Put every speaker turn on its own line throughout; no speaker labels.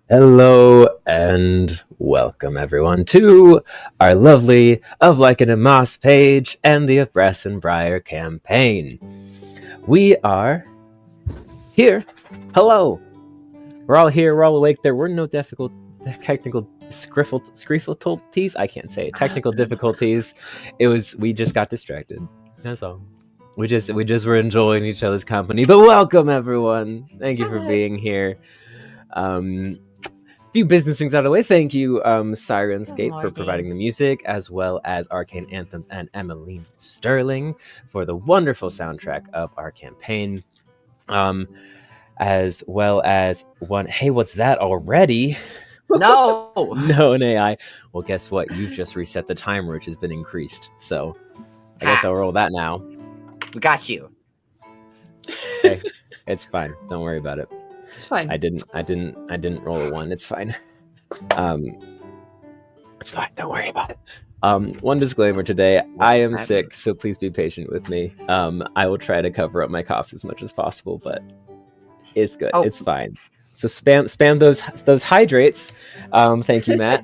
Hello and welcome everyone to our lovely Of Like and a Moss page and the Of Brass and Briar campaign. We are here. Hello. We're all here. We're all awake. There were no technical difficulties. I can't say it. Technical difficulties. We just got distracted. That's all. We just were enjoying each other's company. But welcome everyone. Thank you for being here. Few business things out of the way. Thank you, Sirenscape, for providing the music, as well as Arcane Anthems and Emmeline Sterling for the wonderful soundtrack of our campaign. As well as one. Hey, what's that already?
No,
No, an AI. Well, guess what? You've just reset the timer, which has been increased. So I guess I'll roll that now.
We got you.
Okay, it's fine. Don't worry about it.
It's fine.
I didn't roll a 1. It's fine. It's fine. Don't worry about it. One disclaimer today. I am sick, so please be patient with me. I will try to cover up my coughs as much as possible, but it's good.
Oh.
It's fine. So spam those hydrates. Thank you, Matt.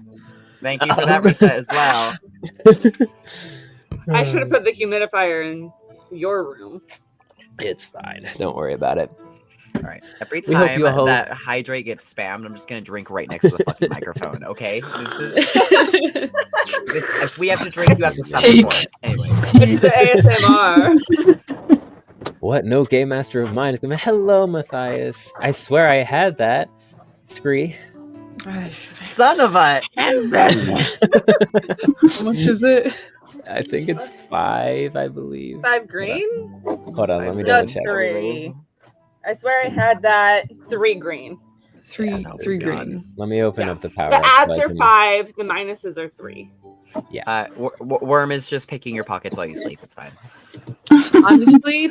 Thank you for that reset as well.
I should have put the humidifier in your room.
It's fine. Don't worry about it.
All right. Every
We hope
time
you all-
that hydrate gets spammed, I'm just gonna drink right next to the fucking microphone. Okay. If we have to drink, you have to suffer for it. Anyways.
It's the ASMR.
What? No game master of mine is going to... Hello, Matthias. I swear I had that. Scree.
Son of a.
How much is it?
I think it's 5, I believe.
5 green?
Hold on, let me
No,
double check.
3. I swear I had that 3 green.
Yeah,
Three green.
Let me open up the power.
The adds are 5, the minuses are 3.
Yeah.
Worm is just picking your pockets while you sleep. It's fine.
Honestly,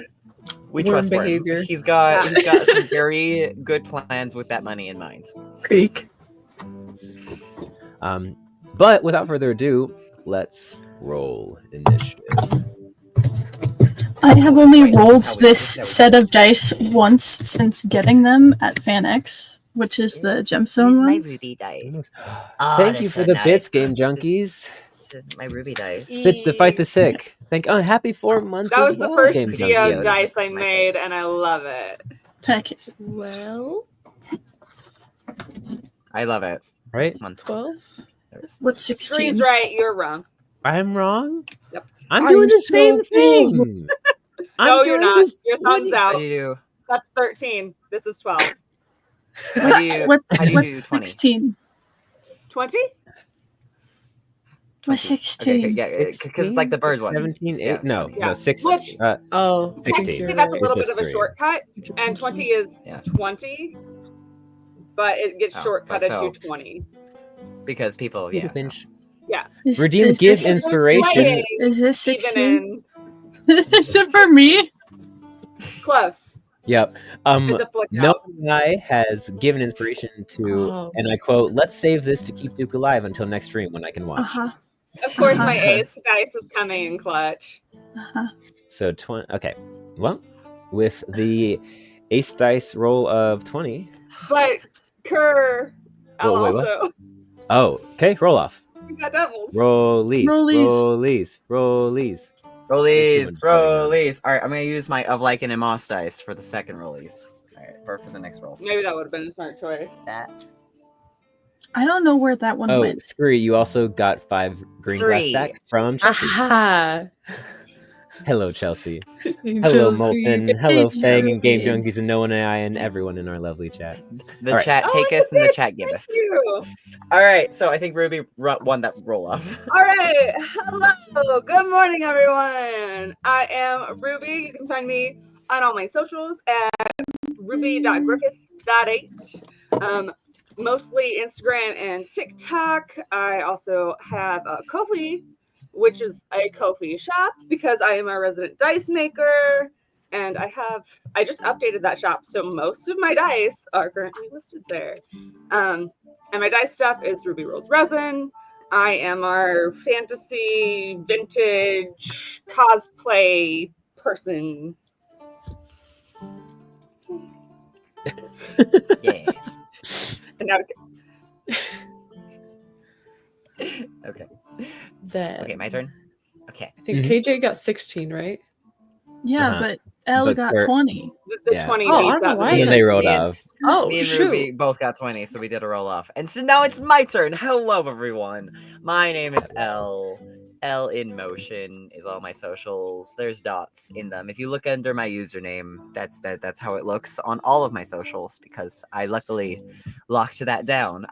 We
Worm
trust Worm.
behavior.
He's got some very good plans with that money in mind.
Creek.
But without further ado, let's roll initiative.
I have only
Wait,
rolled
how we-
this
how we-
set of dice once since getting them at FanX, which is the gemstone
My
ones.
ruby dice.
Thank you for the bits, game junkies.
This is my ruby dice.
Bits to fight the sick. Happy 4 months.
That was
as
the
well,
first
game
Geo
junkies.
dice I made, and I love it.
Heck,
Well,
I love it.
Right?
12.
what's 16?
Three's right, you're wrong.
I'm wrong?
Yep.
I'm
I'm
doing the
so
same
cool.
thing.
No, you're
doing
not.
this-
Your thumbs
How
out.
do you do?
That's 13. This is 12.
How do you,
What's,
how do, you do
what's
20?
16?
20?
What's 16?
Okay, yeah, because it's like the bird one.
17,
Yeah.
8? No,
Yeah.
6.
Which-
Oh,
16.
Technically, that's a
It's
little bit
just
of a
3.
shortcut, and 20 is
Yeah.
20, but it gets
Oh,
shortcutted
so-
to 20.
Because people,
Little
yeah.
pinch.
Is-
Redeem
is
gift
this-
inspiration.
Is this
Even
16?
in
Is it for me?
close.
Yep.
It's a flick
No
out.
guy has given inspiration to,
Oh.
and I quote, "Let's save this to keep Duke alive until next stream when I can watch."
Uh-huh.
Of course, my
Uh-huh.
ace dice is coming in clutch.
Uh-huh.
So 20. Okay. Well, with the ace dice roll of 20.
But Kerr, I'll
Wait, what?
also.
Oh, okay. Roll off.
We got doubles.
Rollies.
Rollies.
Rollies.
Rollies,
Doing
rollies. All right, I'm gonna use my of like and moss dice for the second rollies. All right, for the next roll.
Maybe that would have been a smart choice.
That
I don't know where that one
Oh,
went.
screw you. Also got 5 green glass
3.
back from Chelsea.
Aha!
Hello, Chelsea. Hello, Molten. Hello, Fang and Game Junkies and No One AI and everyone in our lovely chat.
the
All right.
chat
Oh,
taketh and the chat
Thank
giveth.
you.
All right, so I think Ruby won that roll off.
All right. Hello. Good morning, everyone. I am Ruby. You can find me on all my socials at ruby.griffiths.8. Mostly Instagram and TikTok. I also have a Ko-fi, which is a Ko-fi shop because I am a resident dice maker. And I just updated that shop, so most of my dice are currently listed there. And my dice stuff is Ruby Rolls Resin. I am our fantasy vintage cosplay person.
Yeah.
And now
Okay.
Then
Okay, my turn. Okay.
I think
Mhm.
KJ got 16, right?
Yeah,
Uh-huh.
but Elle
But
got
Kurt-
20.
The
Yeah.
20
Oh, I
beats
don't know
out
why
And
me.
then they rolled
Me and-
off.
Oh,
Me and
shoot.
Ruby both got 20, so we did a roll off. And so now it's my turn. Hello, everyone. My name is Elle. Elle in motion is all my socials. There's dots in them. If you look under my username, that's how it looks on all of my socials because I luckily locked that down.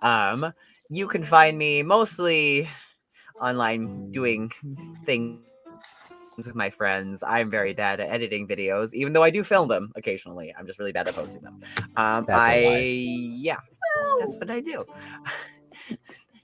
You can find me mostly online doing things with my friends. I'm very bad at editing videos, even though I do film them occasionally. I'm just really bad at posting them.
That's a lie.
Yeah, that's what I do.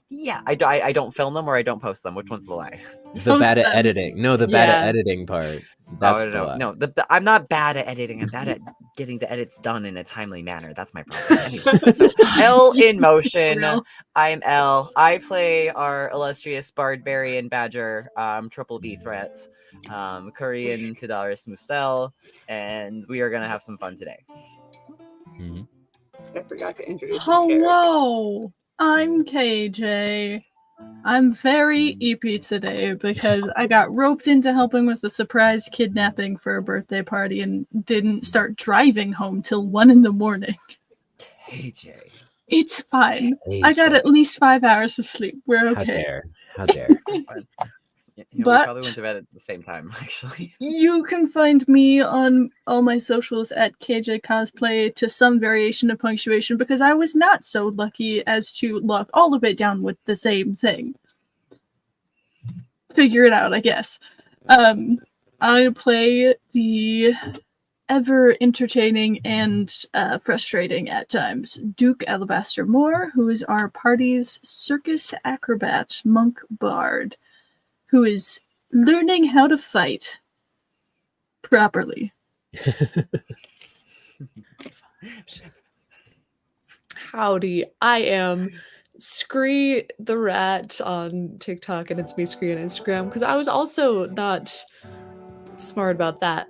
Yeah, I don't film them or I don't post them. Which one's the lie?
The
Post
bad at
them.
editing. No, the bad at
Yeah.
editing part. That's the
no,
lie.
no. I'm not bad at editing. I'm bad at getting the edits done in a timely manner. That's my problem. Anyways, so L in motion.
Real.
I'm L. I play our illustrious barbarian badger, triple B threat, Korean Tadaris Mustel, and we are gonna have some fun today.
Mhm.
I forgot to introduce the character.
Hello, I'm KJ. I'm very EP today because I got roped into helping with a surprise kidnapping for a birthday party and didn't start driving home till 1 in the morning.
KJ.
It's fine. I got
AJ.
at least 5 hours of sleep. We're
How
okay.
dare. How dare.
We
But-
probably went to bed at the same time, actually.
You can find me on all my socials at KJ Cosplay to some variation of punctuation because I was not so lucky as to lock all of it down with the same thing. Figure it out, I guess. I play the ever entertaining and frustrating at times Duke Alabaster Moore, who is our party's circus acrobat monk bard, who is learning how to fight properly.
Howdy, I am Scree the Rat on TikTok, and it's me Scree on Instagram because I was also not smart about that.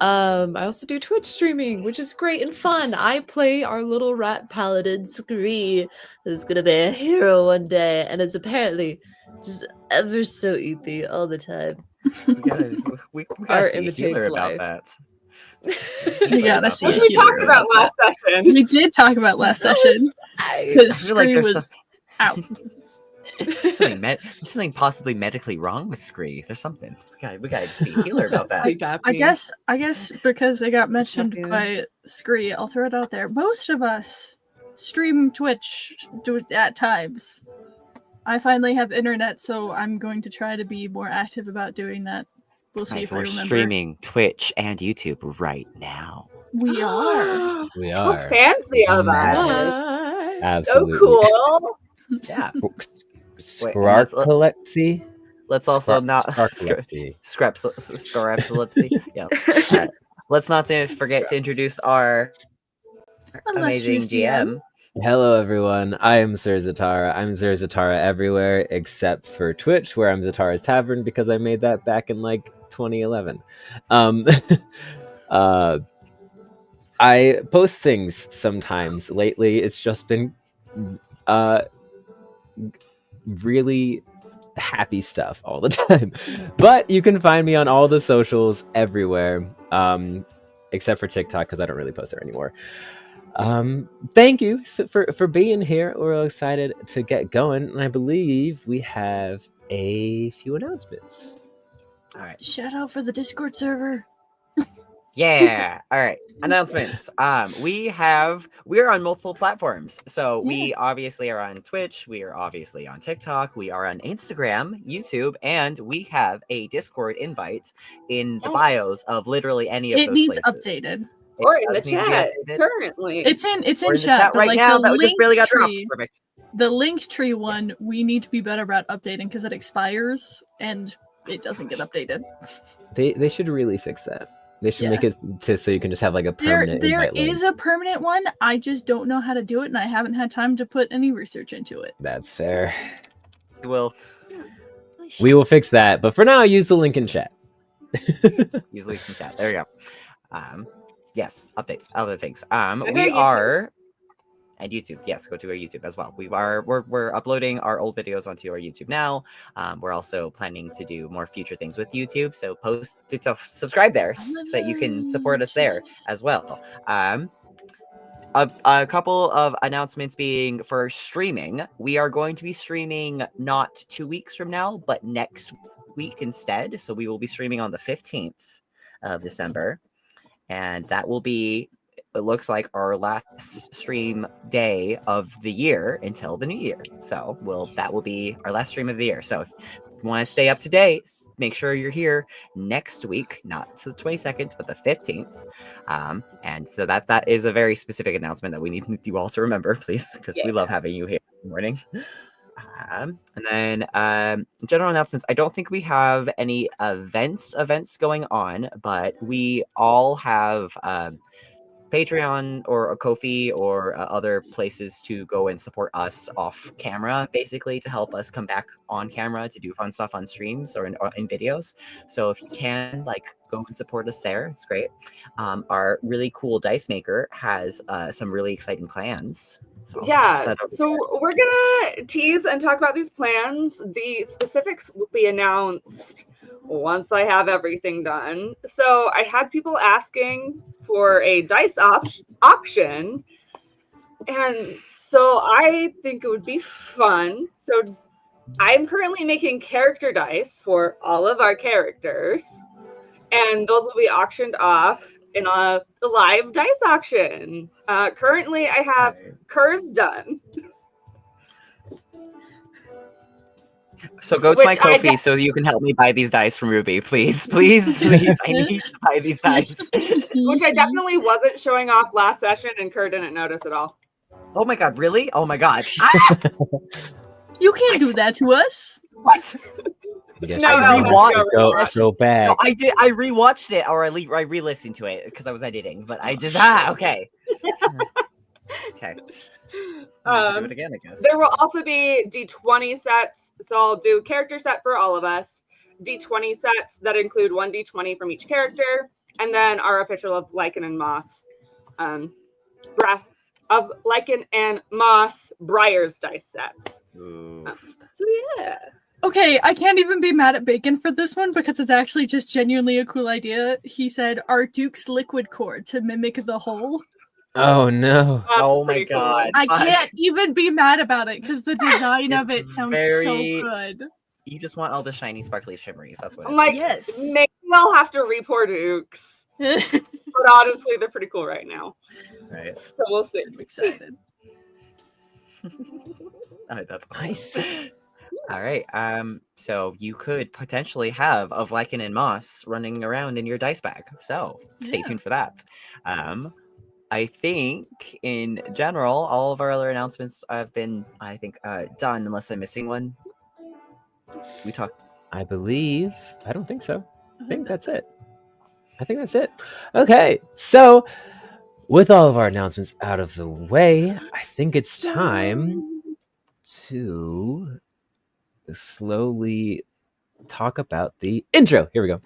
I also do Twitch streaming, which is great and fun. I play our little rat paladin Scree, who's gonna be a hero one day, and is apparently just ever so EP all the time.
We gotta
Art
see a healer
imitates
about
life.
that.
We gotta see
What
a
did we talk
healer.
about last session?
We did talk about last session
I
because
feel like
Scree
there's
was out.
There's something possibly medically wrong with Scree. There's something. We gotta see a healer about that.
sleep apnea.
I guess because it got mentioned
Yeah.
by Scree, I'll throw it out there. Most of us stream Twitch at times. I finally have internet, so I'm going to try to be more active about doing that. We'll see
Guys,
if I
we're
remember.
streaming Twitch and YouTube right now.
We are.
We
How
are.
fancy of
Nice.
us.
Bye.
So
Absolutely.
cool.
Yeah.
Scrarcolepsy?
Let's also not
Scrarcolepsy.
scrapsolipsy. Yeah. All right. Let's not forget to introduce our amazing
Illustrious
GM.
Hello, everyone. I am Sir Zatara. I'm Sir Zatara everywhere except for Twitch, where I'm Zatara's Tavern because I made that back in like 2011. I post things sometimes. Lately, it's just been really happy stuff all the time. But you can find me on all the socials everywhere, except for TikTok because I don't really post there anymore. Thank you for being here. We're excited to get going, and I believe we have a few announcements.
All right.
Shout out for the Discord server.
Yeah. All right. Announcements. We are on multiple platforms. So we obviously are on Twitch. We are obviously on TikTok. We are on Instagram, YouTube, and we have a Discord invite in the bios of literally any of
It
those
needs
places.
updated.
It
Or in the
does need to be
chat
updated.
currently.
It's in
We're
chat, but
right
like
now.
the
That just
link
barely got dropped.
tree,
Perfect.
the link tree one, we need to be better about updating because it expires and it doesn't get updated.
They should really fix that. They should
Yeah.
make it so you can just have like a
There
permanent invite link.
is a permanent one. I just don't know how to do it, and I haven't had time to put any research into it.
That's fair.
Will
We will fix that, but for now, use the link in chat.
usually from chat. There you go. Yes, updates, other things.
hear
We
you too.
are and YouTube. Yes, go to our YouTube as well. We're uploading our old videos onto our YouTube now. We're also planning to do more future things with YouTube. So subscribe there so that you can support us there as well. A couple of announcements being for streaming. We are going to be streaming not 2 weeks from now, but next week instead. So we will be streaming on the 15th of December. And that will be, it looks like, our last stream day of the year until the new year. So that will be our last stream of the year. So if you want to stay up to date, make sure you're here next week, not to the 22nd, but the 15th. And so that is a very specific announcement that we need you all to remember, please, because we love having you here in the morning. And then general announcements. I don't think we have any events going on, but we all have Patreon or a Ko-fi or other places to go and support us off camera, basically to help us come back on camera to do fun stuff on streams or in videos. So if you can, go and support us there, it's great. Our really cool dice maker has some really exciting plans. So
we're gonna tease and talk about these plans. The specifics will be announced once I have everything done. So I had people asking for a dice auction, and so I think it would be fun. So I'm currently making character dice for all of our characters, and those will be auctioned off in a live dice auction. Currently, I have Kurz done.
So go to my Ko-fi so you can help me buy these dice from Ruby, please. Please, please. I need to buy these dice.
Which I definitely wasn't showing off last session, and Kerr didn't notice at all.
Oh my god, really? Oh my god.
You can't do that to us.
What?
Yes,
I rewatched
so bad.
No, I did. I rewatched it, or I re-listened to it because I was editing. But I just okay. Okay. Do it again, I guess.
There will also be D20 sets, so I'll do character set for all of us. D20 sets that include 1 D20 from each character, and then our official of Lycan and Moss, of Lycan and Moss Briar's dice sets. So yeah.
Okay, I can't even be mad at Bacon for this one because it's actually just genuinely a cool idea. He said, "Our Duke's liquid core to mimic the hole."
Oh no!
Oh my god!
I can't even be mad about it because the design of it sounds so good.
You just want all the shiny, sparkly shimmeries. That's what.
I'm like,
yes.
Maybe I'll have to re-pour Dukes, but honestly, they're pretty cool right now.
Right.
So we'll see.
I'm excited.
That's nice. All right. So you could potentially have of Lycan and Moss running around in your dice bag. So stay tuned for that. I think in general, all of our other announcements have been, done, unless I'm missing one. We talked.
I believe. I don't think so. I think that's it. Okay. So, with all of our announcements out of the way, I think it's time to slowly talk about the intro. Here we go.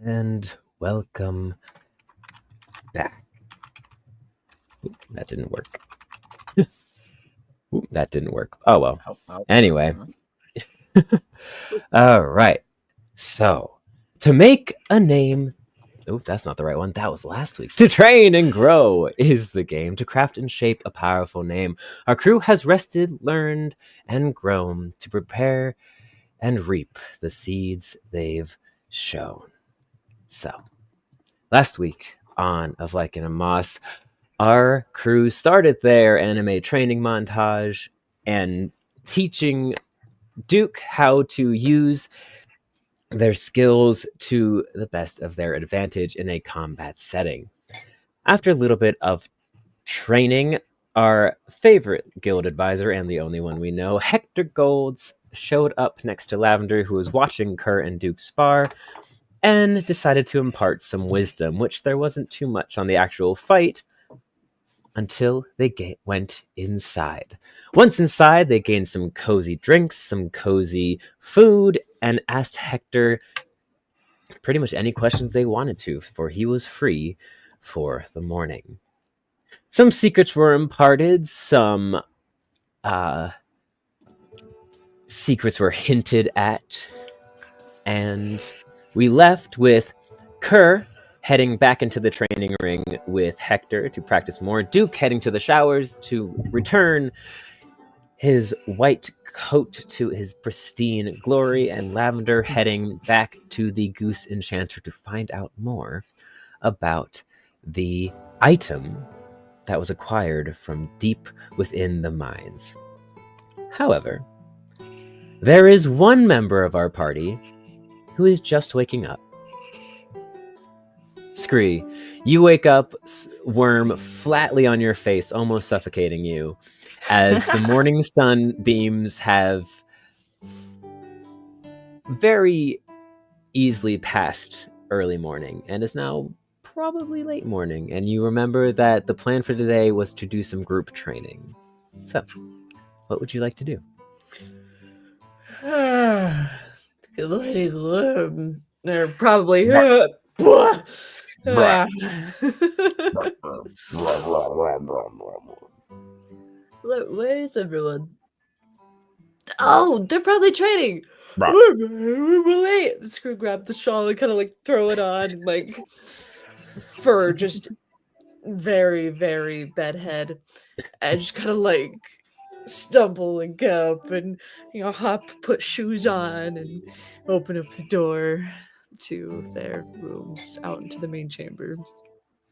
And welcome back. Oop, that didn't work. Oop, that didn't work. Oh well.
Oh.
Anyway. All right. So, to make a name. Oh, that's not the right one. That was last week's. To train and grow is the game. To craft and shape a powerful name. Our crew has rested, learned, and grown to prepare and reap the seeds they've shown. So, last week on Of Like in a Moss, our crew started their anime training montage and teaching Duke how to use their skills to the best of their advantage in a combat setting. After a little bit of training, our favorite guild advisor and the only one we know, Hector Golds, showed up next to Lavender, who was watching Kerr and Duke spar, and decided to impart some wisdom, which there wasn't too much on the actual fight until they went inside. Once inside, they gained some cozy drinks, some cozy food, and asked Hector pretty much any questions they wanted to, for he was free for the morning. Some secrets were imparted, some secrets were hinted at, and we left with Kerr heading back into the training ring with Hector to practice more, Duke heading to the showers to return his white coat to his pristine glory, and Lavender heading back to the Goose Enchanter to find out more about the item that was acquired from deep within the mines. However, there is one member of our party who is just waking up. Scree, you wake up, worm flatly on your face, almost suffocating you, as the morning sun beams have very easily passed early morning and is now probably late morning. And you remember that the plan for today was to do some group training. So, what would you like to do?
Good morning, worm. They're probably. Where is everyone? Oh, they're probably training. We're late. Screw grab the shawl and kind of like throw it on, and, like fur just very, very bedhead, and just kind of like stumble and go up and hop, put shoes on, and open up the door to their rooms out into the main chamber.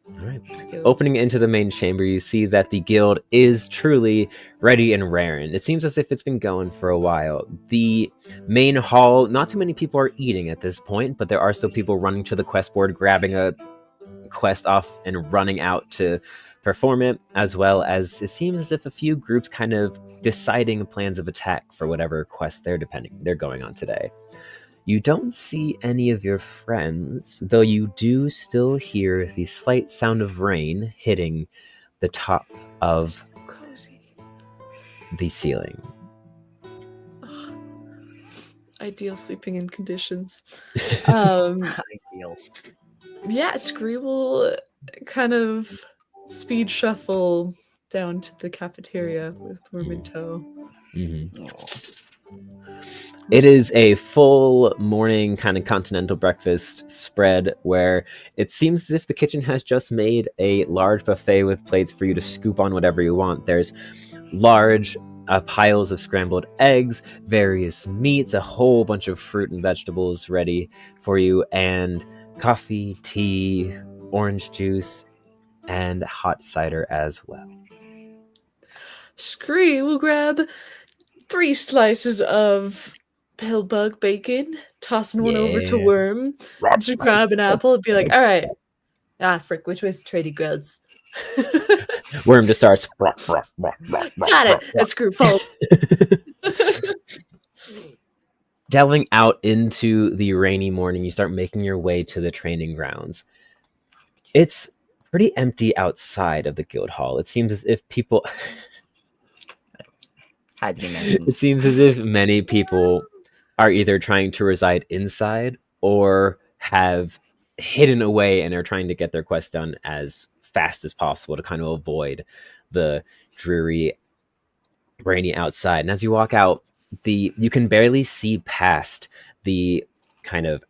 All right. Opening into the main chamber, you see that the guild is truly ready and raring. It seems as if it's been going for a while. The main hall, not too many people are eating at this point, but there are still people running to the quest board, grabbing a quest off and running out to perform it, as well as it seems as if a few groups kind of deciding plans of attack for whatever quest they're going on today. You don't see any of your friends, though you do still hear the slight sound of rain hitting the top of the ceiling.
Ugh. Ideal sleeping in conditions.
Ideal.
Yeah, Scree will kind of speed shuffle down to the cafeteria with Worm in tow.
Mm-hmm. It is a full morning kind of continental breakfast spread where it seems as if the kitchen has just made a large buffet with plates for you to scoop on whatever you want. There's large piles of scrambled eggs, various meats, a whole bunch of fruit and vegetables ready for you, and coffee, tea, orange juice, and hot cider as well.
Scree will grab 3 slices of pillbug bacon, tossing one over to Worm, to grab an apple and be like, all right, frick, which way's the trading grounds?
Worm just starts.
Got it. And Screw falls.
Delving out into the rainy morning, you start making your way to the training grounds. It's pretty empty outside of the guild hall. It seems as if people... It seems as if many people are either trying to reside inside or have hidden away and are trying to get their quest done as fast as possible to kind of avoid the dreary, rainy outside. And as you walk out, you can barely see past the kind of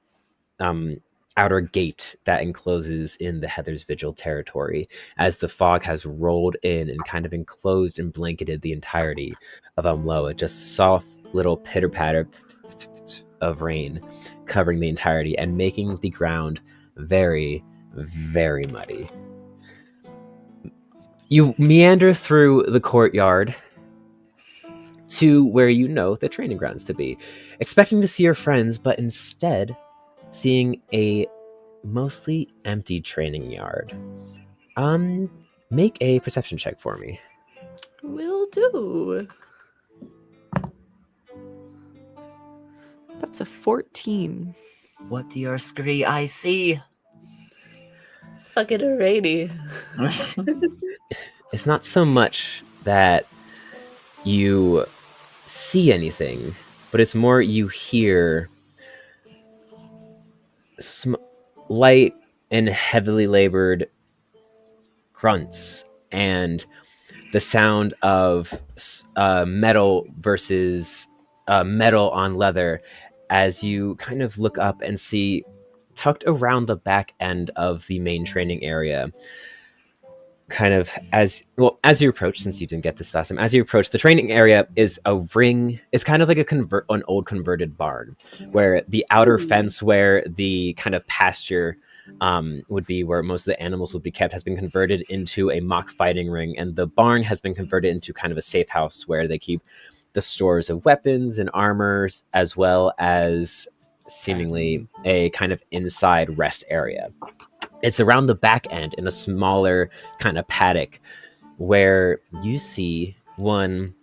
outer gate that encloses in the Heather's Vigil territory, as the fog has rolled in and kind of enclosed and blanketed the entirety of Umloa. Just soft little pitter patter of rain covering the entirety and making the ground very, very muddy. You meander through the courtyard to where you know the training grounds to be, expecting to see your friends, but instead seeing a mostly empty training yard. Make a perception check for me.
Will do. That's a 14.
What do your scree I see?
It's fucking rainy.
It's not so much that you see anything, but it's more you hear light and heavily labored grunts and the sound of metal versus metal on leather as you kind of look up and see, tucked around the back end of the main training area, kind of as you approach, since you didn't get this last time, as you approach, the training area is a ring. It's kind of like an old converted barn, where the outer fence where the kind of pasture would be, where most of the animals would be kept, has been converted into a mock fighting ring, and the barn has been converted into kind of a safe house where they keep the stores of weapons and armors, as well as seemingly a kind of inside rest area. It's around the back end in a smaller kind of paddock where you see one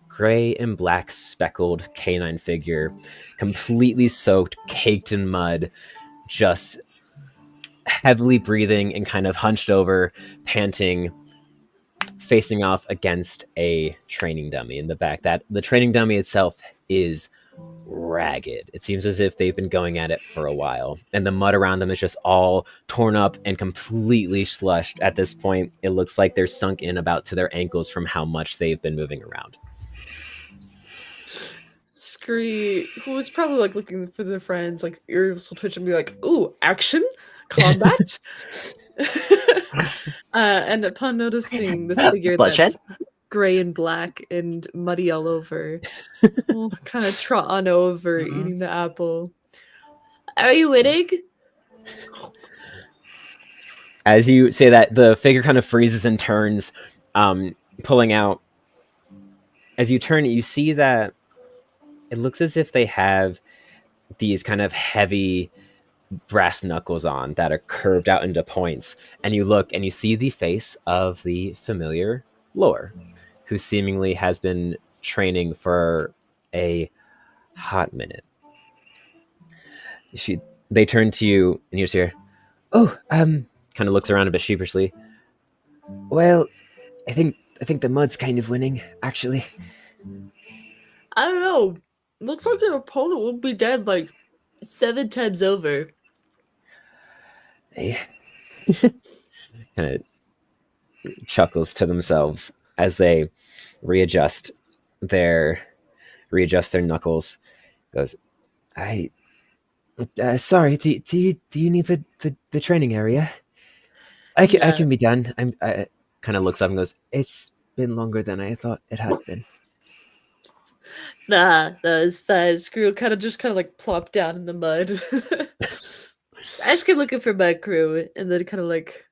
gray and black speckled canine figure, completely soaked, caked in mud, just heavily breathing and kind of hunched over, panting, facing off against a training dummy in the back. That the training dummy itself is ragged. It seems as if they've been going at it for a while, and the mud around them is just all torn up and completely slushed. At this point, it looks like they're sunk in about to their ankles from how much they've been moving around.
Scree, who was probably like looking for their friends, like ears will twitch and be like, "Ooh, action, combat!" And upon noticing this figure
Bloodshed?
that's gray and black and muddy all over, will kind of trot on over, eating the apple. Are you winning?
As you say that, the figure kind of freezes and turns, pulling out. As you turn, you see that it looks as if they have these kind of heavy brass knuckles on that are curved out into points. And you look and you see the face of the familiar Lore, who seemingly has been training for a hot minute. They turn to you and you just hear, "Oh, kind of looks around a bit sheepishly. Well, I think the mud's kind of winning, actually."
I don't know. Looks like your opponent will be dead like 7 times over.
Hey. Kind of chuckles to themselves as they readjust their knuckles. Goes, sorry. Do you need the training area? I can be done. I kind of looks up and goes, "It's been longer than I thought it had been."
Nah, it's fine. Screw kind of like plop down in the mud. I just keep looking for my crew, and then kind of like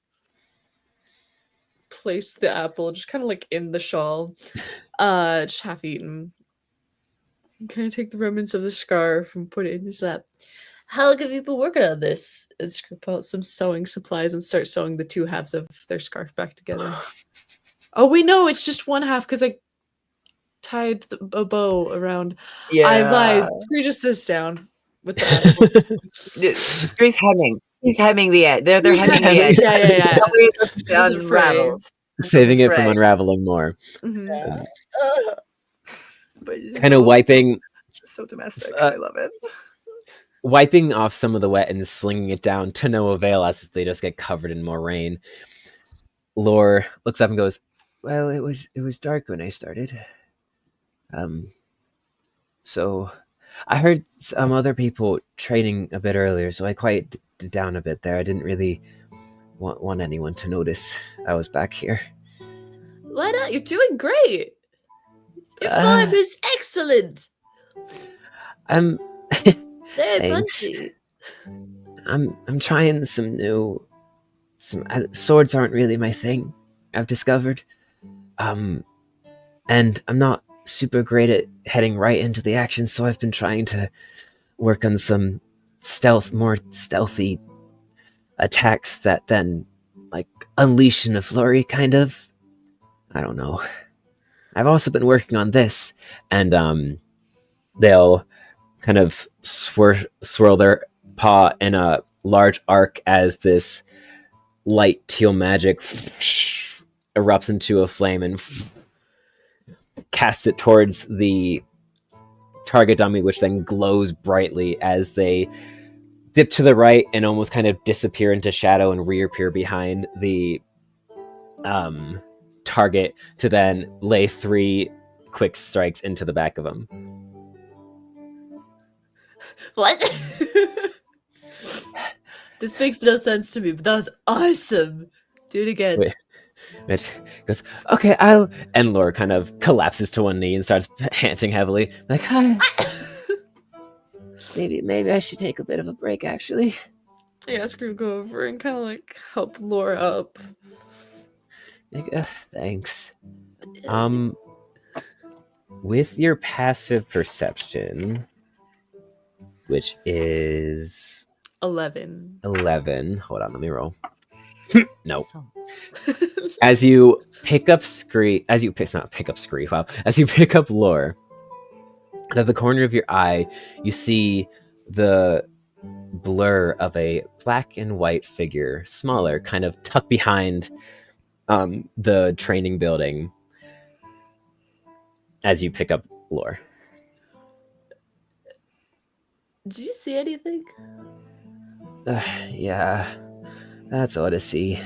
place the apple just kind of like in the shawl, just half eaten. Kind of take the remnants of the scarf and put it in his lap. How long have you been working on this? And scoop out some sewing supplies and start sewing the two halves of their scarf back together. Oh wait, no, it's just one half because I tied a bow around.
Yeah.
I lied. Screw just sits down with the apple.
Scree's hemming. He's hemming the end. They're
He's
hemming the
hemming,
end.
yeah.
That way it doesn't get
Doesn't fray.
unraveled.
Saving it from
Fray.
unraveling more.
Mhm.
But it's
Kind of
so-
wiping.
so domestic. I love it.
wiping off some of the wet and slinging it down to no avail as they just get covered in more rain. Lore looks up and goes, "Well, it was dark when I started. So I heard some other people training a bit earlier, so I quieted down a bit there. I didn't really want anyone to notice I was back here."
Why not? You're doing great. Your
Uh,
form is excellent.
I'm
Very
thanks.
punchy.
I'm trying some new swords aren't really my thing, I've discovered. And I'm not super great at heading right into the action, so I've been trying to work on some more stealthy attacks that then like unleash in a flurry, kind of. I don't know. I've also been working on this, and they'll kind of swirl their paw in a large arc as this light teal magic erupts into a flame and casts it towards the target dummy, which then glows brightly as they dip to the right and almost kind of disappear into shadow and reappear behind the target to then lay 3 quick strikes into the back of him.
What? This makes no sense to me, but that was awesome. Do it again.
Wait. Mitch goes, "Okay, I'll..." And Laura kind of collapses to one knee and starts panting heavily. Like, "Hi. Maybe I should take a bit of a break, actually."
Yeah, Screw go over and kind of like help Laura up.
Like, thanks. With your passive perception, which is
11.
11. Hold on, let me roll. Nope. As you pick up as you pick up Lore, at the corner of your eye, you see the blur of a black and white figure, smaller, kind of tucked behind the training building. As you pick up Lore,
Did you see anything?
yeah, that's all to see.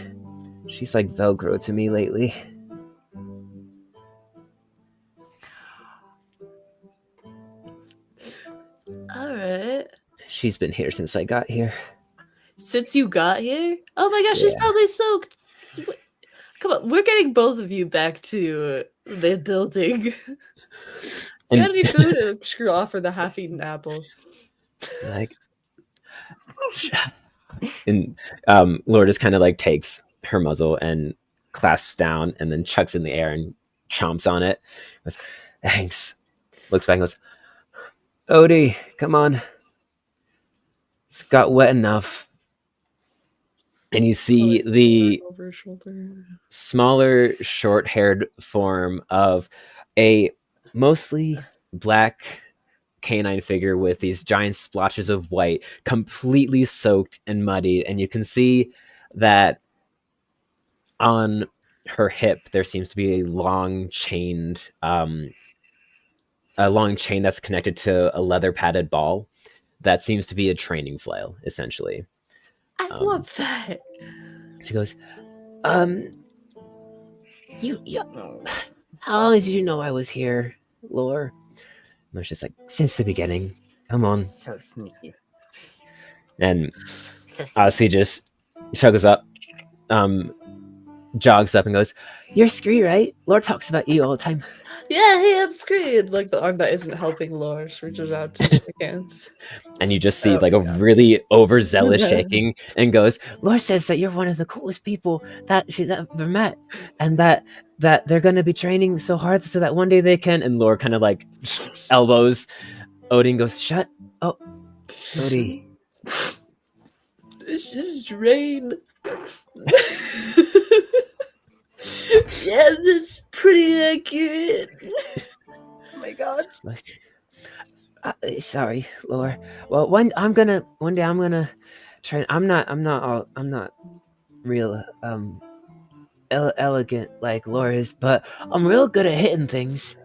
She's like Velcro to me lately.
Alright.
She's been here since I got here.
Since you got here? Oh my gosh, she's
Yeah.
probably soaked. Come on, we're getting both of you back to the building.
And-
Got any food? And Screw offer the half-eaten apple.
Like, and Lore just kind of like takes her muzzle and clasps down and then chucks in the air and chomps on it. Goes, "Thanks." Looks back and goes, "Odie, come on. It's got wet enough." And you see the
over her shoulder.
smaller, short-haired form of a mostly black canine figure with these giant splotches of white, completely soaked and muddied. And you can see that on her hip there seems to be a long chain that's connected to a leather padded ball that seems to be a training flail, essentially.
I love that.
She goes, you how long did you know I was here, Lore?" And I was just like, "Since the beginning. Come on."
So sneaky.
And
So sneaky.
Odyssey just chugs up, jogs up and goes, "You're Scree, right? Lore talks about you all the time."
Yeah, hey, I'm screwed. Like the arm that isn't helping Laura reaches out to shake hands.
And you just see
Oh,
like a
yeah.
really overzealous
Yeah.
shaking and goes, "Lore says that you're one of the coolest people that she's ever met, and that they're going to be training so hard so that one day they can..." And Lore kind of like elbows Odie and goes, "Shut up, Odie."
This is rain. Yeah, that's pretty accurate.
Oh my god.
Like, sorry, Lore. Well, one day I'm gonna try. I'm not real elegant like Lore is, but I'm real good at hitting things,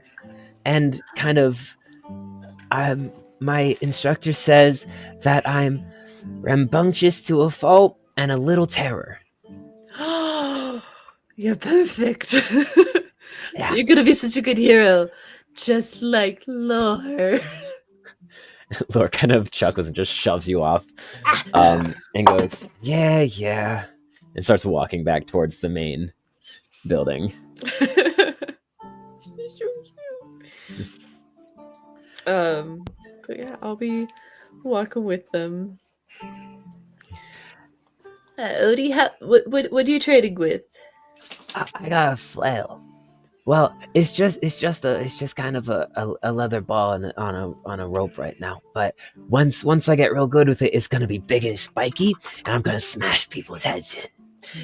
and kind of my instructor says that I'm rambunctious to a fault and a little terror.
You're perfect.
Yeah.
You're gonna be such a good hero, just like Lore.
Lore kind of chuckles and just shoves you off, and goes, yeah, and starts walking back towards the main building.
But yeah, I'll be walking with them. Odie, what are you trading with?
I got a flail. Well, it's just kind of a leather ball on a rope right now. But once I get real good with it, it's gonna be big and spiky, and I'm gonna smash people's heads in.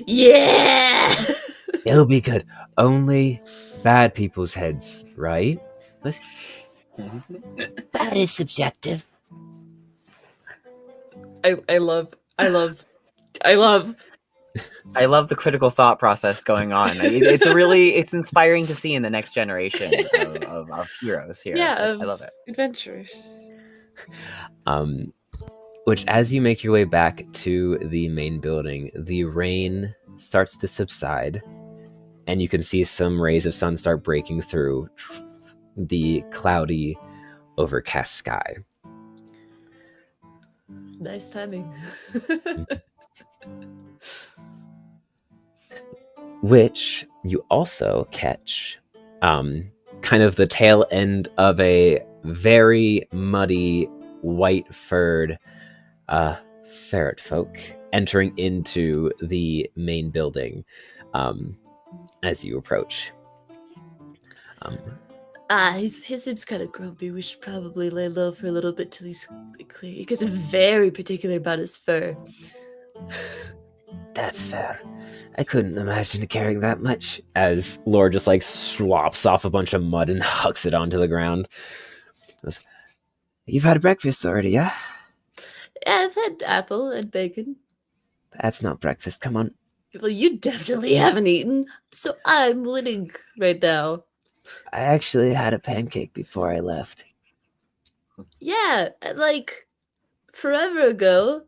Yeah.
It'll be good. Only bad people's heads, right? That is subjective.
I love
I love the critical thought process going on. It's inspiring to see in the next generation of heroes here.
Yeah,
I love it.
Adventures.
Which, as you make your way back to the main building, the rain starts to subside, and you can see some rays of sun start breaking through the cloudy, overcast sky.
Nice timing.
Which you also catch kind of the tail end of a very muddy, white-furred ferret folk entering into the main building as you approach.
His seems kind of grumpy. We should probably lay low for a little bit till he's clear. You guys are very particular about his fur.
That's fair. I couldn't imagine carrying that much. As Lore just like slops off a bunch of mud and hucks it onto the ground. You've had breakfast already, yeah?
Yeah, I've had apple and bacon.
That's not breakfast, come on.
Well, you definitely haven't eaten, so I'm winning right now.
I actually had a pancake before I left.
Yeah, like forever ago.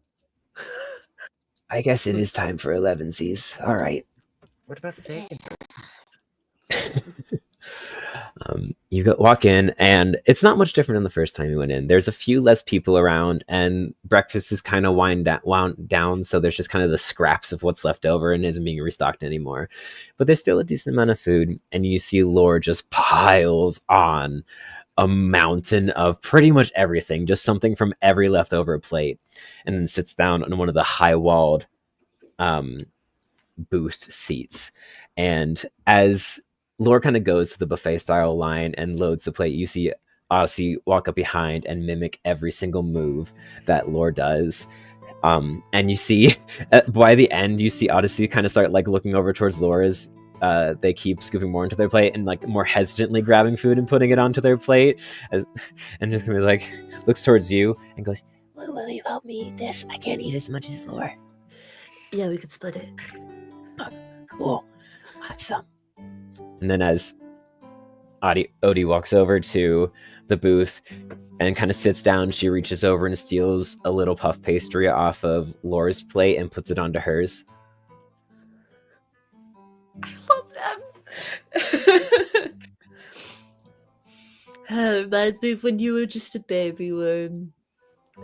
I guess it is time for 11Cs. All right.
What about second?
You walk in, and it's not much different than the first time you went in. There's a few less people around, and breakfast is kind of wound down, so there's just kind of the scraps of what's left over and isn't being restocked anymore. But there's still a decent amount of food, and you see Lore just piles on a mountain of pretty much everything, just something from every leftover plate, and then sits down on one of the high-walled booth seats. And as Lore kind of goes to the buffet style line and loads the plate, you see Odyssey walk up behind and mimic every single move that Lore does. And you see by the end, you see Odyssey kind of start like looking over towards Lore as they keep scooping more into their plate and like more hesitantly grabbing food and putting it onto their plate, and just gonna be like looks towards you and goes, "Will you help me eat this? I can't eat as much as Lore."
Yeah, we could split it.
Cool, awesome. And then as Odie walks over to the booth and kind of sits down, she reaches over and steals a little puff pastry off of Lore's plate and puts it onto hers.
I love them. Reminds me of when you were just a baby worm.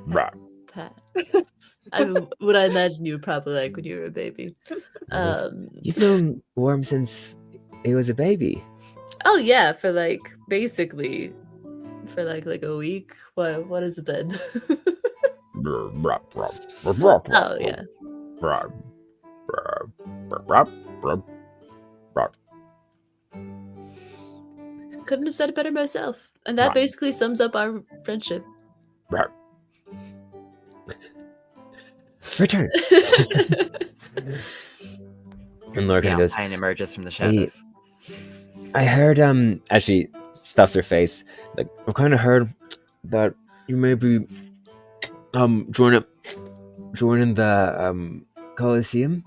Right.
Pat. What I imagine you were probably like when you were a baby.
You've known Worm since he was a baby.
Oh yeah, for like basically for like a week. What has it been? Oh yeah. Couldn't have said it better myself. And that basically sums up our friendship.
Return. And Lorcan goes,
and emerges from the shadows.
I heard, as she stuffs her face, like, I kind of heard that you may be, joining the, Coliseum.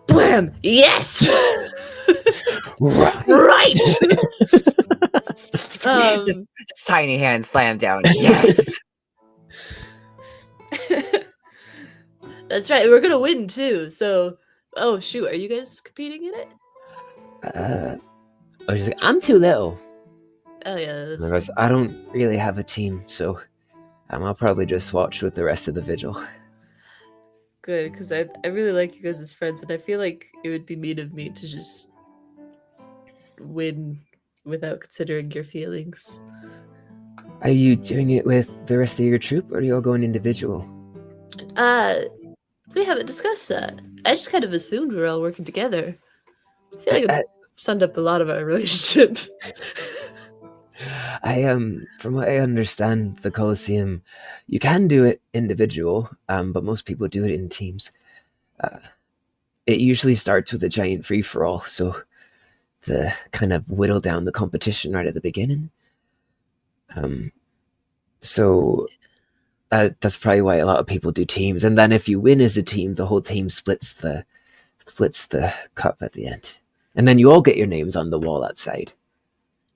Blam! Yes!
Right!
Right!
just tiny hand slam down. Yes.
That's right. We're gonna win too. So, oh shoot, are you guys competing in it?
I was just like, I'm too little.
Oh yeah.
And
That's
I goes, I don't really have a team, so I'll probably just watch with the rest of the vigil.
good because I really like you guys as friends, and I feel like it would be mean of me to just win without considering your feelings.
Are you doing it with the rest of your troop, or are you all going individual?
We haven't discussed that. I just kind of assumed we were all working together. I feel like it's summed up a lot of our relationship.
From what I understand, the Colosseum, you can do it individual, but most people do it in teams. It usually starts with a giant free-for-all, so the kind of whittle down the competition right at the beginning. So that's probably why a lot of people do teams, and then if you win as a team, the whole team splits the cup at the end, and then you all get your names on the wall outside.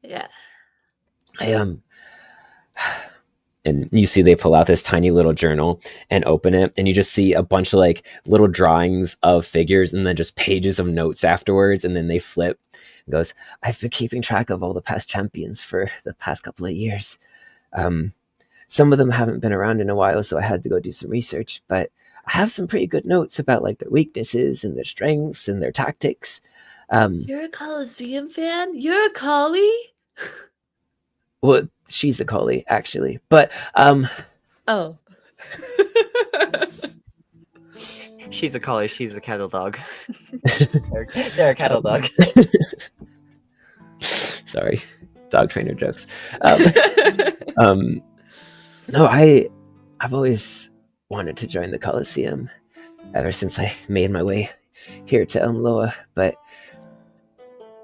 Yeah.
And you see they pull out this tiny little journal and open it, and you just see a bunch of like little drawings of figures and then just pages of notes afterwards, and then they flip and goes, I've been keeping track of all the past champions for the past couple of years. Some of them haven't been around in a while, so I had to go do some research, but I have some pretty good notes about like their weaknesses and their strengths and their tactics.
You're a Colosseum fan? You're a collie?
Well, she's a collie, actually. But,
Oh.
She's a collie. She's a cattle dog. They're a cattle dog.
Sorry, dog trainer jokes. No, I've always wanted to join the Colosseum ever since I made my way here to Elmloa, but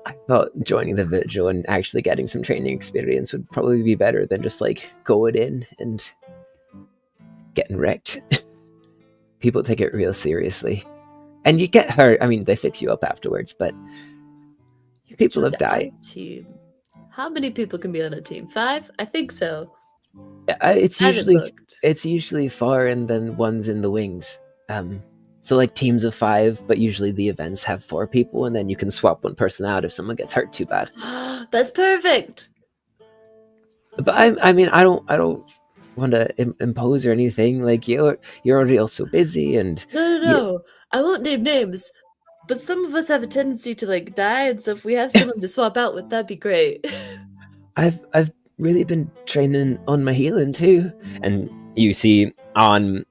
I thought joining the Vigil and actually getting some training experience would probably be better than just like going in and getting wrecked. People take it real seriously. And you get hurt. I mean, they fix you up afterwards, but people have died.
Team. How many people can be on a team? 5? I think so.
It's usually 4 and then one's in the wings. So like teams of 5, but usually the events have 4 people, and then you can swap one person out if someone gets hurt too bad.
That's perfect.
But I mean, I don't want to impose or anything. Like you're already also busy, and
No. I won't name names, but some of us have a tendency to like die, and so if we have someone to swap out with, that'd be great.
I've really been training on my healing too. And you see on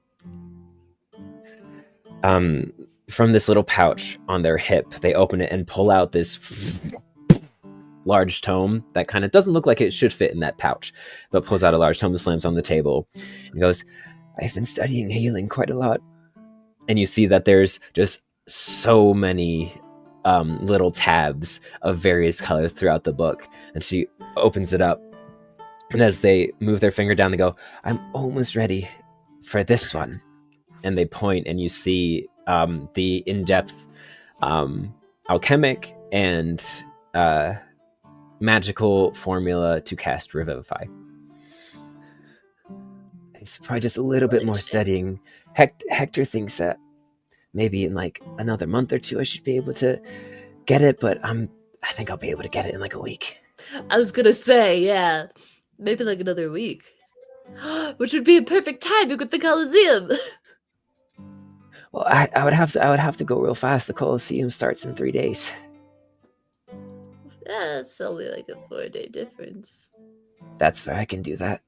from this little pouch on their hip, they open it and pull out this large tome that kind of doesn't look like it should fit in that pouch, but pulls out a large tome and slams on the table and goes, I've been studying healing quite a lot. And you see that there's just so many little tabs of various colors throughout the book. And she opens it up, and as they move their finger down, they go, I'm almost ready for this one. And they point, and you see the in-depth alchemic and magical formula to cast Revivify. It's probably just a little bit more studying. Hector thinks that maybe in like another month or 2 I should be able to get it, but I think I'll be able to get it in like a week.
I was gonna say, yeah, maybe like another week, which would be a perfect timing with the Colosseum.
Well, I would have to go real fast. The Colosseum starts in 3 days.
Yeah, it's only like a 4-day difference.
That's fair. I can do that.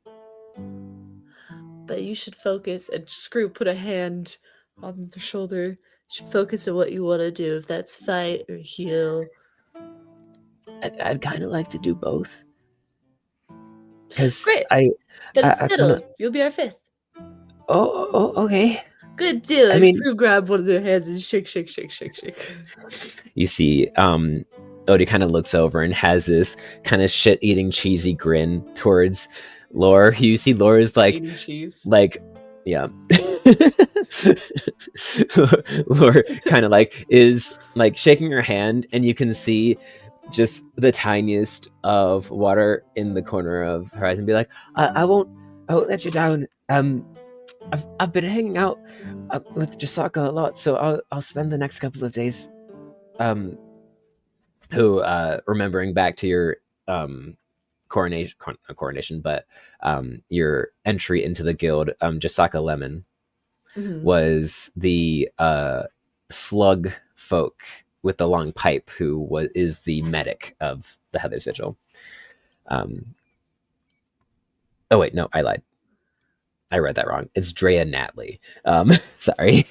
But you should focus, and Screw put a hand on the shoulder. You should focus on what you want to do, if that's fight or heal.
I'd kind of like to do both. Because
Great.
I
Then you'll be our 5th.
Oh, okay.
Good deal.
I mean,
Screw grabbed one of their hands and shake.
You see, Odie kind of looks over and has this kind of shit-eating cheesy grin towards Lore. You see Lore's
Eating cheese.
yeah. Lore kind of like is like shaking her hand, and you can see just the tiniest of water in the corner of her eyes and be like, I won't let you down. I've been hanging out with Jasaka a lot, so I'll spend the next couple of days, remembering back to your coronation, but your entry into the guild. Jasaka Lemon
Mhm.
was the slug folk with the long pipe who is the medic of the Heather's Vigil. Oh wait, no, I lied. I read that wrong. It's Drea Natley. Sorry.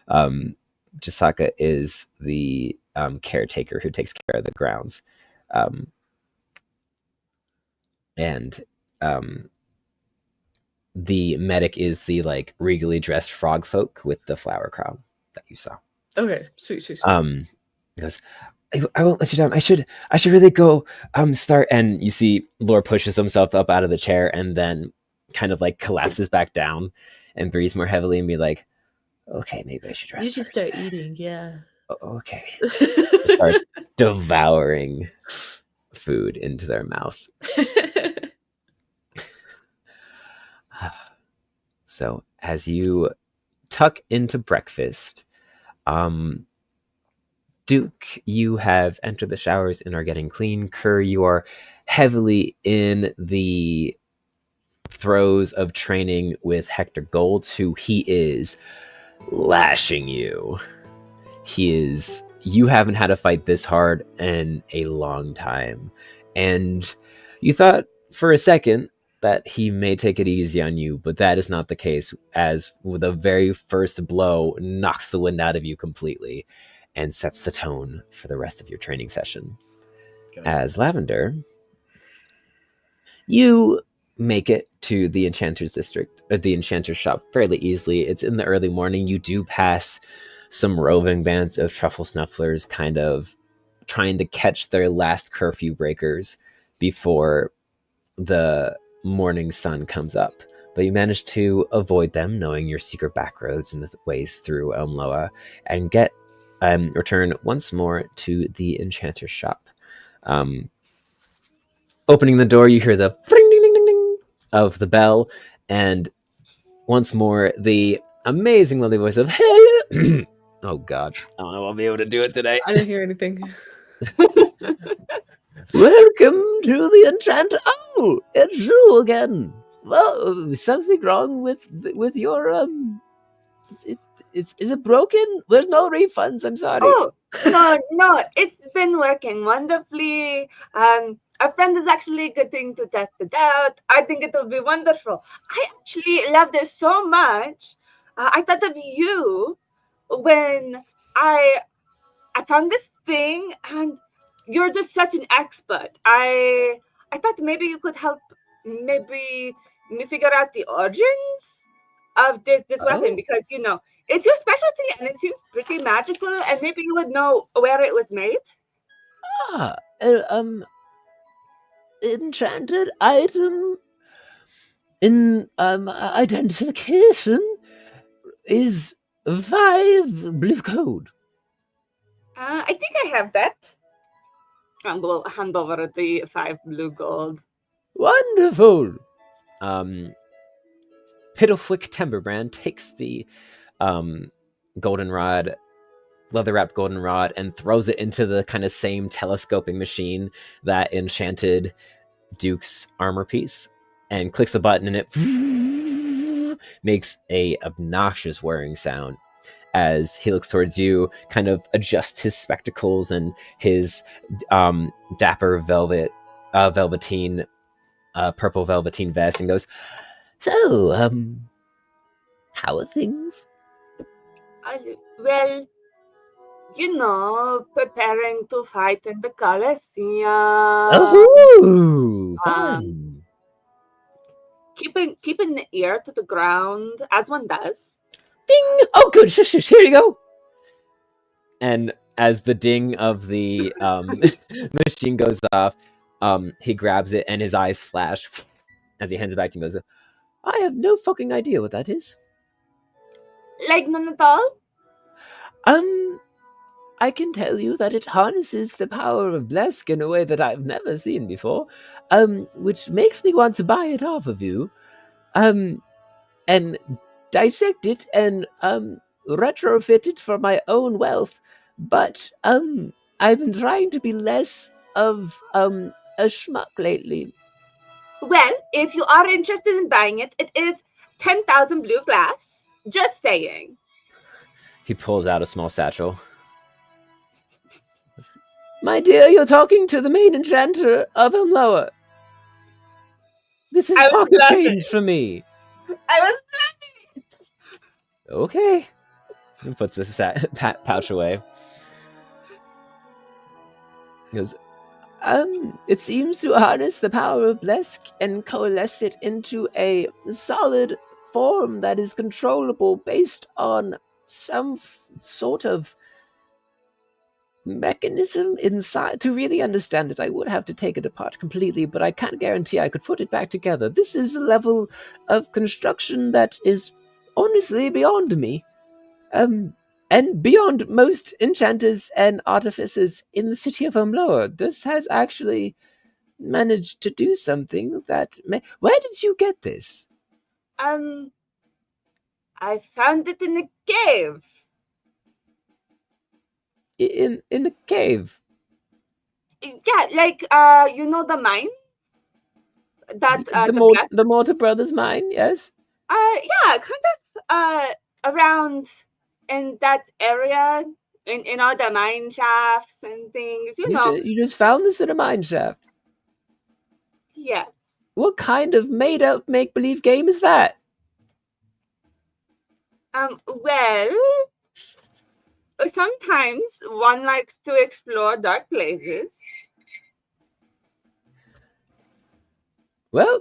Jasaka is the caretaker who takes care of the grounds. And the medic is the like regally dressed frog folk with the flower crown that you saw.
Okay, sweet.
He goes, I won't let you down. I should really go start. And you see Lore pushes himself up out of the chair and then kind of like collapses back down and breathes more heavily and be like, okay, maybe I should rest.
You should start eating, yeah.
Okay. Starts devouring food into their mouth. So as you tuck into breakfast, Duke, you have entered the showers and are getting clean. Kerr, you are heavily in the throes of training with Hector Golds, who he is lashing you. You haven't had a fight this hard in a long time. And you thought for a second that he may take it easy on you, but that is not the case, as the very first blow knocks the wind out of you completely and sets the tone for the rest of your training session.
Good.
As Lavender, you make it to the Enchanter's District, or the Enchanter's Shop, fairly easily. It's in the early morning. You do pass some roving bands of truffle snufflers kind of trying to catch their last curfew breakers before the morning sun comes up. But you manage to avoid them, knowing your secret back roads and the ways through Elmloa, and return once more to the Enchanter's Shop. Opening the door, you hear the ding ding ding ding ding of the bell, and once more the amazing lovely voice of hey. Oh God, I don't know if I'll be able to do it today.
I didn't hear anything.
Welcome to the Enchanter. Oh, it's you again. Well, something wrong with your is it broken? There's no refunds. I'm sorry.
Oh, no, it's been working wonderfully. A friend is actually getting to test it out. I think it will be wonderful. I actually love this so much. I thought of you when I found this thing, and you're just such an expert. I thought maybe you could help me figure out the origins of this weapon,
Oh.
because it's your specialty and it seems pretty magical, and maybe you would know where it was made.
Enchanted item in identification is 5 blue gold.
I think I have that. And we'll hand over the 5 blue gold.
Wonderful. Piddlewick Timberbrand takes the goldenrod, leather-wrapped goldenrod, and throws it into the kind of same telescoping machine that enchanted Duke's armor piece, and clicks a button, and it makes a obnoxious whirring sound as he looks towards you, kind of adjusts his spectacles and his dapper purple velveteen vest, and goes, so, how are things?
Well, preparing to fight in the Colosseum.
Oh, fun.
Keeping the ear to the ground, as one does.
Ding! Oh, good. Shush, shush. Here you go. And as the ding of the machine goes off, he grabs it, and his eyes flash as he hands it back to him. Goes, I have no fucking idea what that is.
Like none at all?
I can tell you that it harnesses the power of Blesk in a way that I've never seen before, which makes me want to buy it off of you, and dissect it and retrofit it for my own wealth. But I've been trying to be less of a schmuck lately.
Well, if you are interested in buying it, it is 10,000 blue glass. Just saying.
He pulls out a small satchel. My dear, you're talking to the main enchanter of Elmloa. This is
I was
pocket
bluffing.
change for me.
I was
Okay. He puts the pouch away. He goes, it seems to harness the power of Blesk and coalesce it into a solid form that is controllable based on some sort of mechanism inside. To really understand it, I would have to take it apart completely, but I can't guarantee I could put it back together. This is a level of construction that is honestly beyond me. And beyond most enchanters and artificers in the city of Umloa. This has actually managed to do something that where did you get this?
I found it in a cave.
In a cave?
Yeah, like you know the mine? That
the Mortar Brothers mine, yes?
Yeah, kind of around in that area, in all the mine shafts and things, you know.
You just found this in a mine shaft?
Yes.
What kind of made-up make-believe game is that?
Well, sometimes one likes to explore dark places.
Well,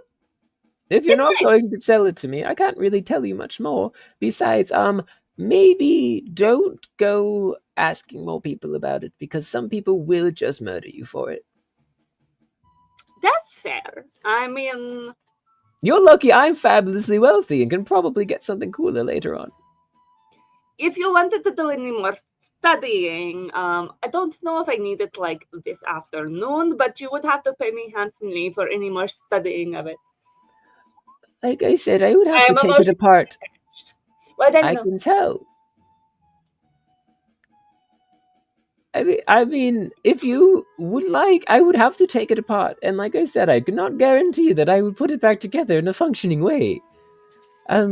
if you're
It's
not
nice.
going to sell it to me, I can't really tell you much more. Besides, maybe don't go asking more people about it, because some people will just murder you for it.
That's fair. I mean,
you're lucky I'm fabulously wealthy and can probably get something cooler later on.
If you wanted to do any more studying, I don't know if I need it like this afternoon, but you would have to pay me handsomely for any more studying of it.
Like I said, I would have to take it apart.
Well, then,
I can tell. I mean, if you would like, I would have to take it apart. And like I said, I could not guarantee that I would put it back together in a functioning way.
I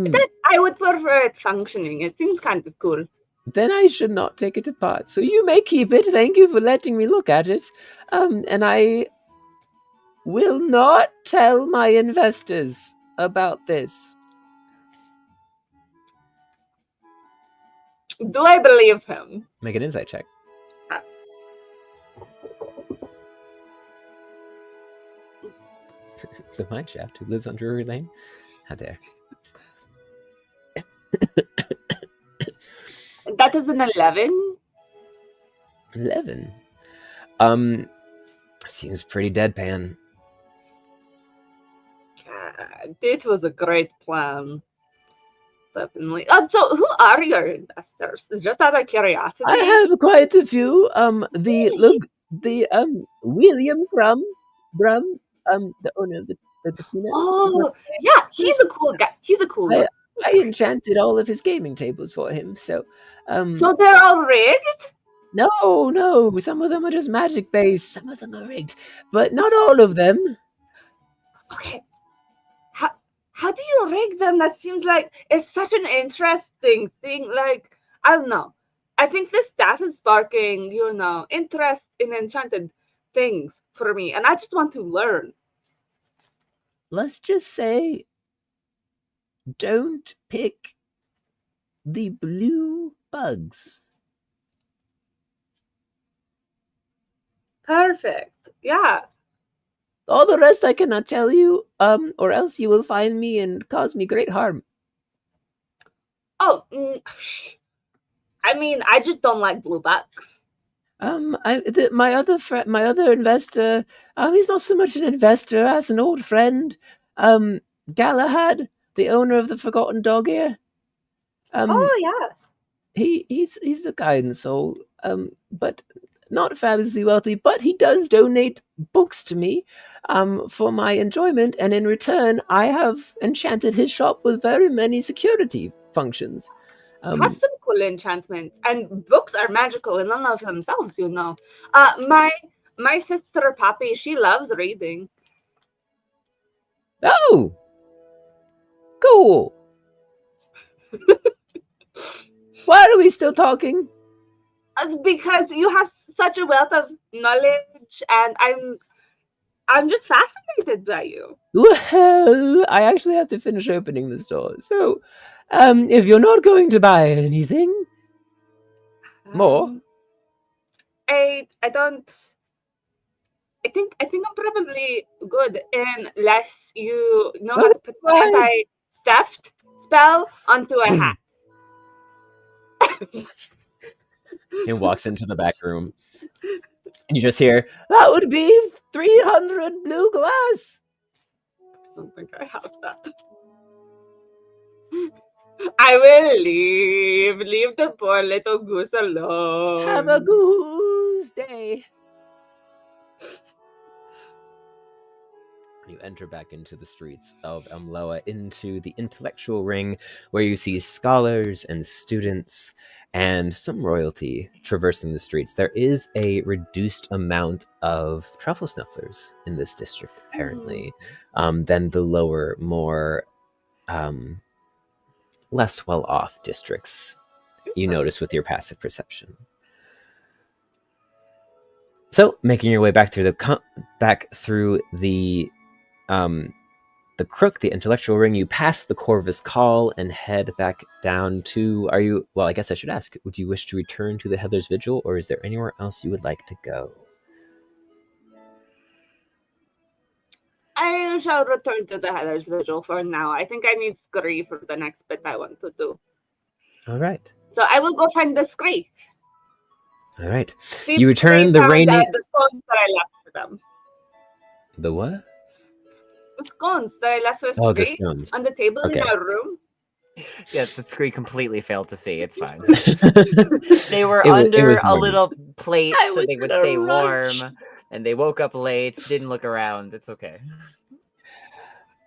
would prefer it functioning. It seems kind of cool.
Then I should not take it apart. So you may keep it. Thank you for letting me look at it. And I will not tell my investors about this.
Do I believe him?
Make an insight check. The mineshaft who lives on Drury Lane? How dare.
That is an 11.
11? Seems pretty deadpan.
God, this was a great plan. Definitely. So who are your investors? Just out of curiosity.
I have quite a few. William Brum, the owner of the casino.
Oh, yeah, he's a cool guy. He's a cool guy.
I enchanted all of his gaming tables for him, so
So they're all rigged?
No. Some of them are just magic based, some of them are rigged, but not all of them.
Okay. How do you rig them? That seems like it's such an interesting thing. Like, I don't know. I think this staff is sparking, interest in enchanted things for me, and I just want to learn.
Let's just say, don't pick the blue bugs.
Perfect. Yeah.
All the rest I cannot tell you, or else you will find me and cause me great harm.
Oh, I mean, I just don't like blue bugs.
My other investor, he's not so much an investor as an old friend. Galahad, the owner of the Forgotten Dog Ear.
Oh yeah.
He's a kind soul. but not fabulously wealthy. But he does donate books to me for my enjoyment, and in return, I have enchanted his shop with very many security functions.
Has some cool enchantments, and books are magical in and of themselves, you know. My sister Poppy, she loves reading.
Oh, cool. Why are we still talking?
Because you have such a wealth of knowledge, and I'm just fascinated by you.
Well, I actually have to finish opening the store. So, if you're not going to buy anything more,
Um, I don't. I think I'm probably good unless you know how to put an
fine.
anti-theft spell onto a hat.
He walks into the back room, and you just hear, "That would be 300 blue glass."
I don't think I have that. I will leave. Leave the poor little goose alone.
Have a goose day. You enter back into the streets of Amloa, into the intellectual ring, where you see scholars and students and some royalty traversing the streets. There is a reduced amount of truffle snufflers in this district, apparently, than the lower, more less well-off districts. You notice with your passive perception. So, making your way back through the crook, the intellectual ring, you pass the Corvus Call and head back down to. Well, I guess I should ask. Would you wish to return to the Heather's Vigil, or is there anywhere else you would like to go?
I shall return to the Heather's Vigil for now. I think I need Scree for the next bit I want to do.
All right.
So I will go find the Scree.
All right.
See if
You return
Scree
the
found,
rainy.
the scones that I left for them.
The what?
The scones that I left for
Oh, the
Scree
stones.
on the table
Okay.
in our room.
Yeah, the screen completely failed to see. It's fine.
It
They were
was
under a
morning.
little plate
I
so
was
they would
in a
stay
rush.
warm, and they woke up late, didn't look around. It's okay.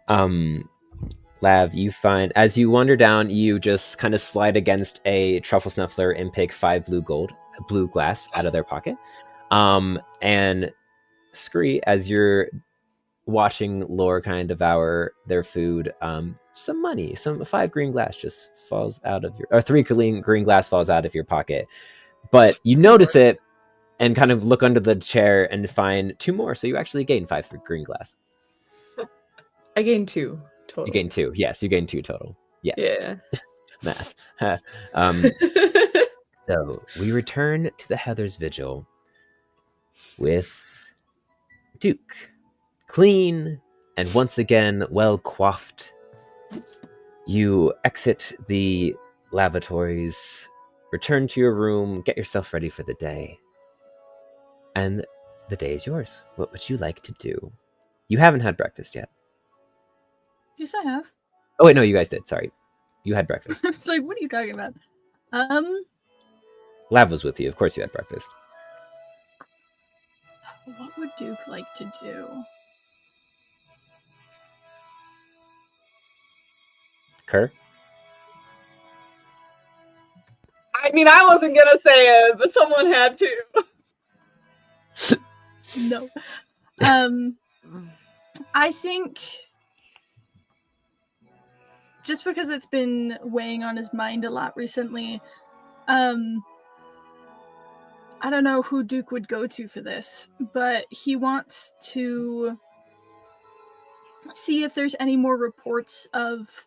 Lav, you find as you wander down, you just kind of slide against a truffle snuffler and pick 5 blue glass out of their pocket. And Scree, as you're watching Lore kind of devour their food, some money, 5 green glass just falls out of or 3 green glass falls out of your pocket. But you notice it and kind of look under the chair and find 2 more. So you actually gain 5 green glass.
I gained 2 total.
You gain 2. Yes, you gain 2 total. Yes.
Yeah.
Math. So we return to the Heather's Vigil with Duke, clean and once again well coiffed. You exit the lavatories, return to your room, get yourself ready for the day, and the day is yours. What would you like to do? You haven't had breakfast yet.
Yes, I have.
Oh wait, no, you guys did. Sorry, you had breakfast.
I was like, what are you talking about?
Lav was with you. Of course, you had breakfast.
What would Duke like to do?
Kerr?
I mean, I wasn't gonna say it, but someone had to.
No. I think just because it's been weighing on his mind a lot recently, I don't know who Duke would go to for this, but he wants to see if there's any more reports of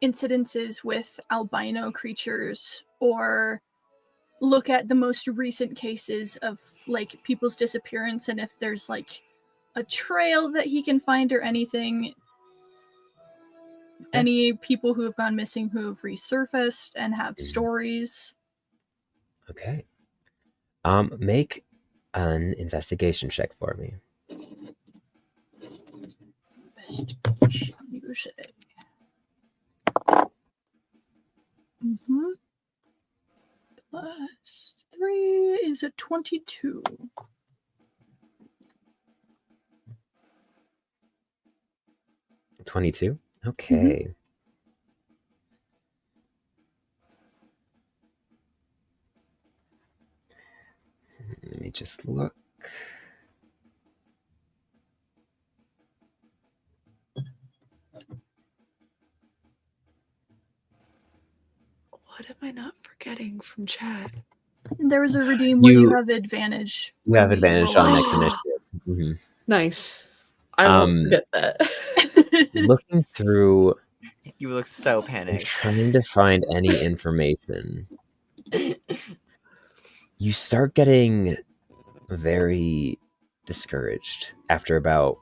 incidences with albino creatures, or look at the most recent cases of like people's disappearance, and if there's like a trail that he can find or anything. Any people who have gone missing who have resurfaced and have stories.
Okay. Make an investigation check for me.
Investigation, you say. +3 is is a 22.
22? Okay. Let me just look.
What am I not forgetting from chat?
There was a redeem where you
You-
have advantage.
You
when
have
we
advantage
roll
on
it.
next initiative. Mhm.
Nice. I won't
Um,
forget that.
Looking through
You look so
and
panicked.
trying to find any information, you start getting very discouraged after about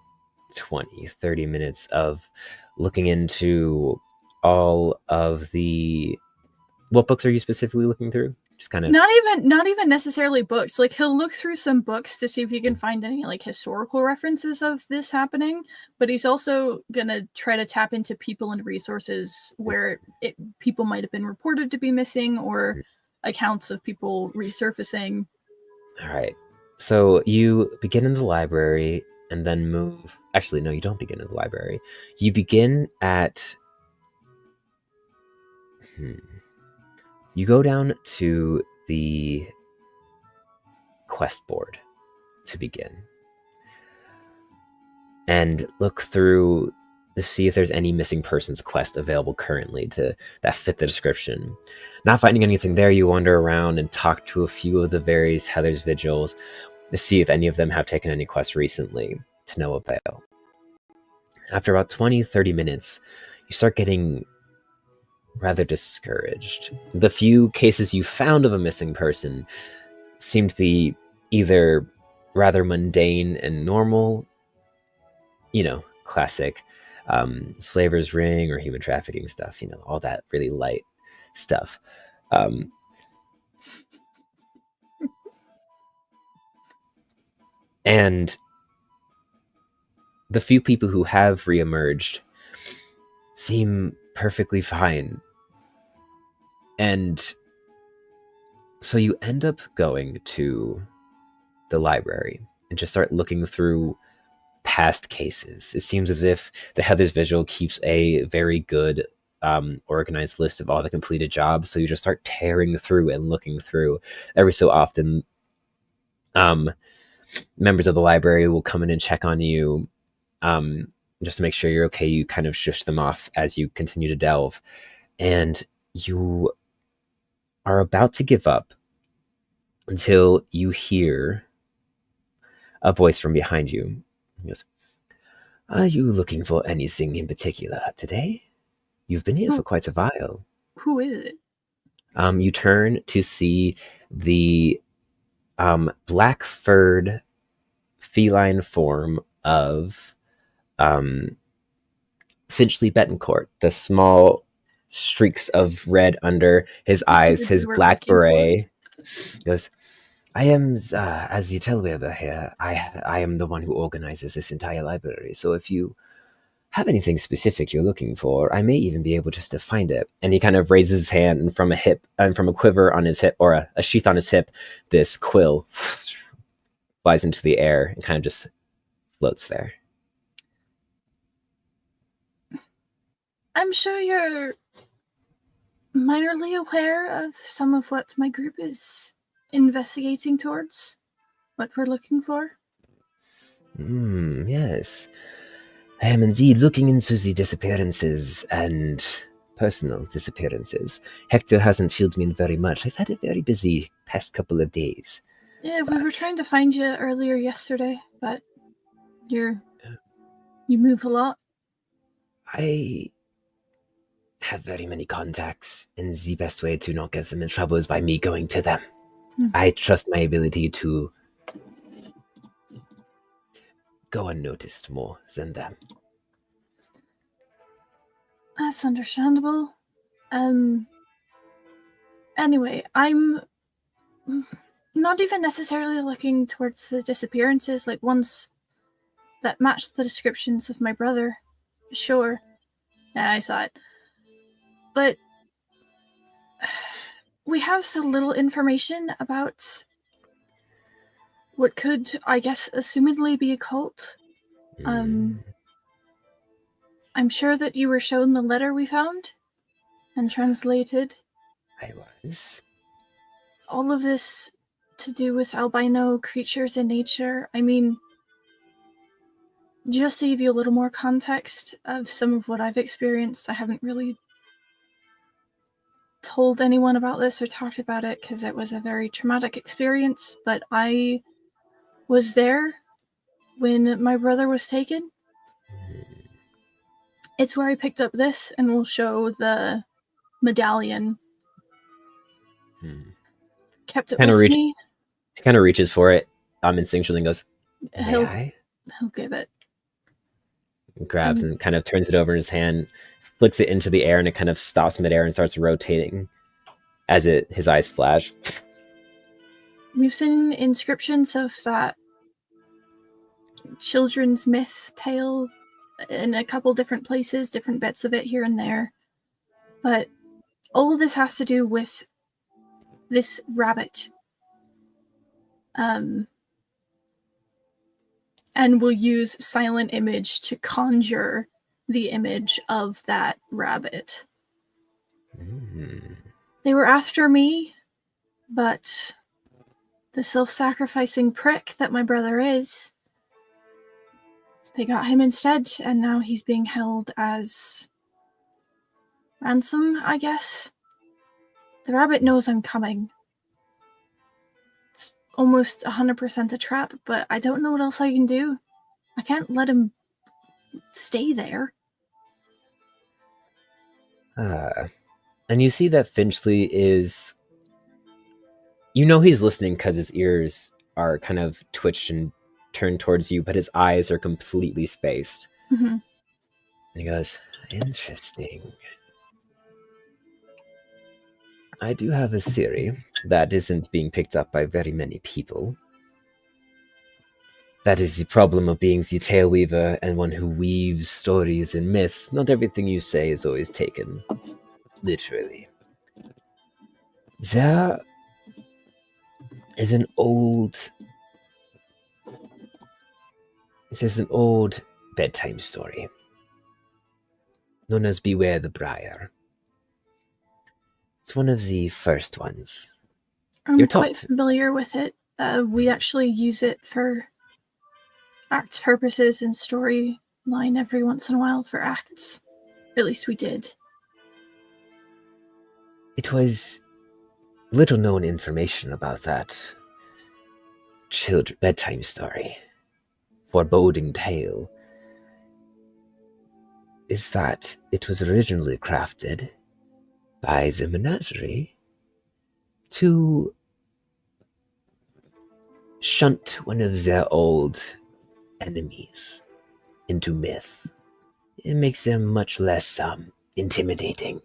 20, 30 minutes of looking into all of the... What books are you specifically looking through? Just kind of...
not even necessarily books. Like, he'll look through some books to see if he can find any like historical references of this happening, but he's also gonna try to tap into people and resources where people might have been reported to be missing, or accounts of people resurfacing.
All right. So you begin in the library and then move... Actually, no, you don't begin in the library. You begin at... You go down to the quest board to begin and look through to see if there's any missing persons quest available currently that fit the description. Not finding anything there, you wander around and talk to a few of the various Heather's Vigils to see if any of them have taken any quests recently, to no avail. After about 20-30 minutes, you start getting rather discouraged. The few cases you found of a missing person seem to be either rather mundane and normal, classic slaver's ring or human trafficking stuff, all that really light stuff. And the few people who have reemerged seem perfectly fine. And so you end up going to the library and just start looking through past cases. It seems as if the Heather's Vigil keeps a very good organized list of all the completed jobs. So you just start tearing through and looking through. Every so often, members of the library will come in and check on you just to make sure you're okay. You kind of shush them off as you continue to delve. And you are about to give up until you hear a voice from behind you. He goes, "Are you looking for anything in particular today? You've been here for quite a while."
Who is it?
You turn to see the black furred feline form of Finchley Betancourt, the small streaks of red under his eyes, his black beret. He goes, "I am, as you tell over here, I am the one who organizes this entire library. So if you have anything specific you're looking for, I may even be able just to find it." And he kind of raises his hand, and from a quiver on his hip, or a sheath on his hip, this quill flies into the air and kind of just floats there.
I'm sure you're minorly aware of some of what my group is investigating towards, what we're looking for.
Yes. I am indeed looking into the disappearances and personal disappearances. Hector hasn't filled me in very much. I've had a very busy past couple of days.
Yeah, we were trying to find you earlier yesterday, but you move a lot.
I have very many contacts, and the best way to not get them in trouble is by me going to them. I trust my ability to go unnoticed more than them.
That's understandable. Anyway, I'm not even necessarily looking towards the disappearances, like ones that match the descriptions of my brother. Sure. Yeah, I saw it. But we have so little information about what could, I guess, assumedly be a cult. I'm sure that you were shown the letter we found and translated.
I was.
All of this to do with albino creatures in nature. I mean, just to give you a little more context of some of what I've experienced, I haven't really told anyone about this or talked about it because it was a very traumatic experience, but I was there when my brother was taken. It's where I picked up this, and we'll show the medallion. Kept it with me.
He kind of reaches for it instinctually and goes,
He'll
I?
give it.
Grabs and kind of turns it over in his hand, flicks it into the air, and it kind of stops midair and starts rotating as his eyes flash.
We've seen inscriptions of that children's myth tale in a couple different places, different bits of it here and there. But all of this has to do with this rabbit. And we'll use silent image to conjure the image of that rabbit. They were after me, but the self-sacrificing prick that my brother is, they got him instead, and now he's being held as ransom, I guess. The rabbit knows I'm coming. It's almost 100% a trap, but I don't know what else I can do. I can't let him stay there.
And you see that Finchley is... You know he's listening because his ears are kind of twitched and turned towards you, but his eyes are completely spaced.
Mm-hmm.
And he goes, interesting. I do have a theory that isn't being picked up by very many people. That is the problem of being the tale weaver and one who weaves stories and myths. Not everything you say is always taken literally. There is an old... There's an old bedtime story known as Beware the Briar. It's one of the first ones.
I'm quite familiar with it. We actually use it for act purposes and storyline every once in a while for acts. At least we did.
It was little known information about that bedtime story, foreboding tale, is that it was originally crafted by the menagerie to shunt one of their old enemies into myth. It makes them much less intimidating.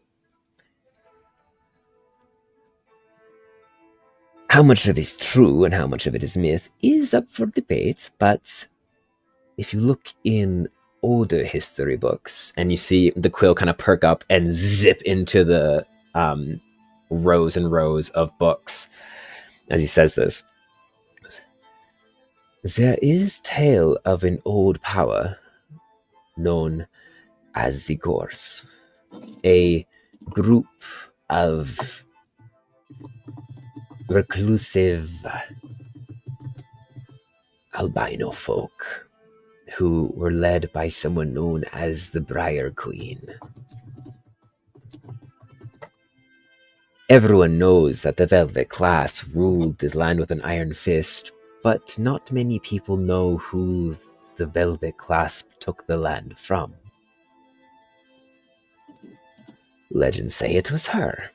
How much of it is true and how much of it is myth is up for debate, but if you look in older history books and you see the quill kind of perk up and zip into the rows and rows of books as he says this, there is tale of an old power known as the Gorse, a group of reclusive albino folk who were led by someone known as the Briar Queen. Everyone knows that the Velvet Clasp ruled this land with an iron fist, but not many people know who the Velvet Clasp took the land from. Legends say it was her.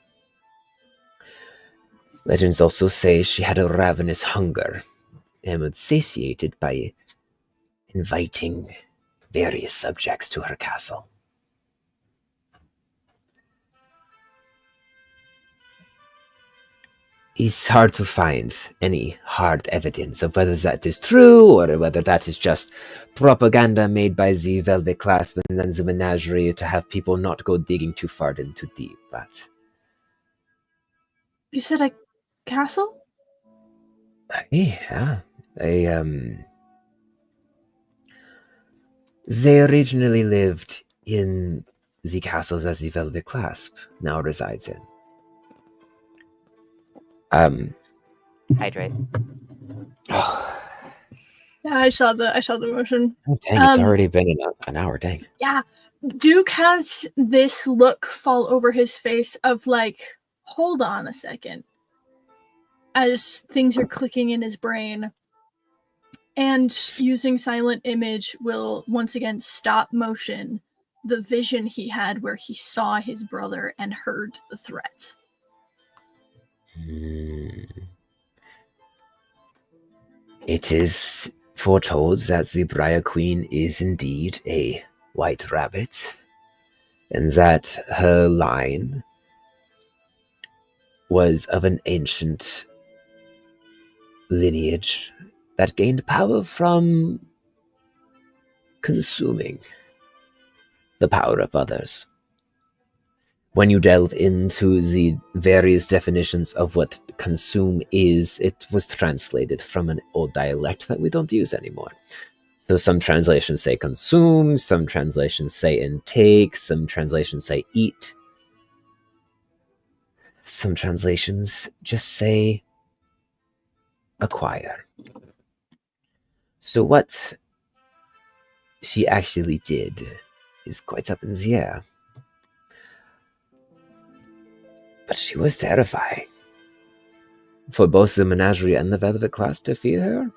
Legends also say she had a ravenous hunger and was satiated by inviting various subjects to her castle. It's hard to find any hard evidence of whether that is true or whether that is just propaganda made by the Velvet Clasp and then the menagerie to have people not go digging too far and too deep, but...
You said a castle?
Yeah. They they originally lived in the castle that the Velvet Clasp now resides in.
Hydrate.
Oh,
Yeah, I saw the motion.
dang, it's already been an hour, dang.
Yeah. Duke has this look fall over his face of like, hold on a second. As things are clicking in his brain. And using silent image will once again stop motion the vision he had where he saw his brother and heard the threat.
It is foretold that the Briar Queen is indeed a white rabbit, and that her line was of an ancient lineage that gained power from consuming the power of others. When you delve into the various definitions of what consume is, it was translated from an old dialect that we don't use anymore. So some translations say consume, some translations say intake, some translations say eat. Some translations just say acquire. So what she actually did is quite up in the air. But she was terrifying. For both the menagerie and the Velvet Clasp to fear her?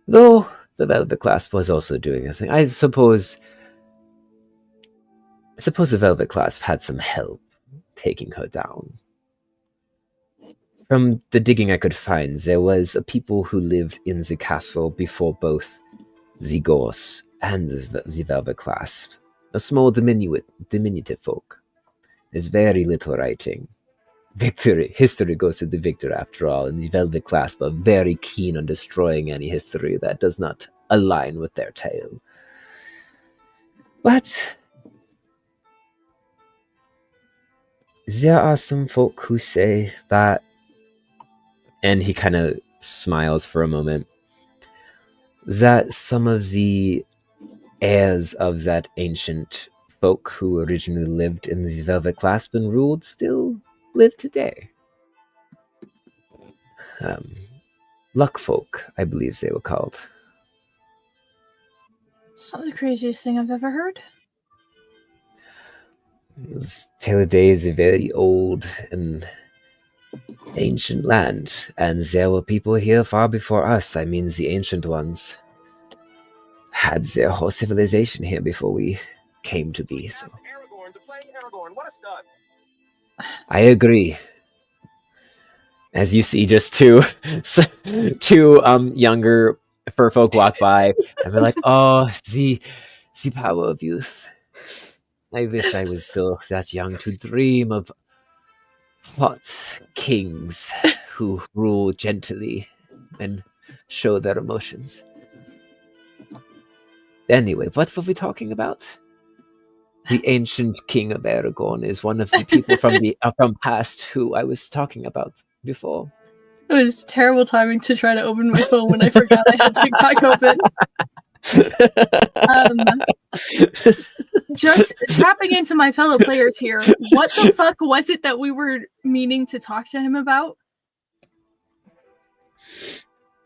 Though the Velvet Clasp was also doing a thing. I suppose the Velvet Clasp had some help taking her down. From the digging I could find, there was a people who lived in the castle before both the Gorse and the Velvet Clasp. A small diminutive folk. There's very little writing. History goes to the victor after all, and the Velvet Clasp are very keen on destroying any history that does not align with their tale. But there are some folk who say that, and he kind of smiles for a moment, that some of the heirs of that ancient folk who originally lived in the Velvet Clasp and ruled still live today. Luck folk, I believe they were called.
It's not the craziest thing I've ever heard.
Teleday is a very old and ancient land, and there were people here far before us. I mean, the ancient ones had their whole civilization here before we came to be. So I agree. As you see, just two younger furfolk walk by, and they're like, "Oh, the power of youth. I wish I was still that young to dream of hot kings who rule gently and show their emotions." Anyway, what were we talking about? The ancient king of Aragorn is one of the people from past who I was talking about before.
It was terrible timing to try to open my phone when I forgot I had TikTok open. Just tapping into my fellow players here. What the fuck was it that we were meaning to talk to him about?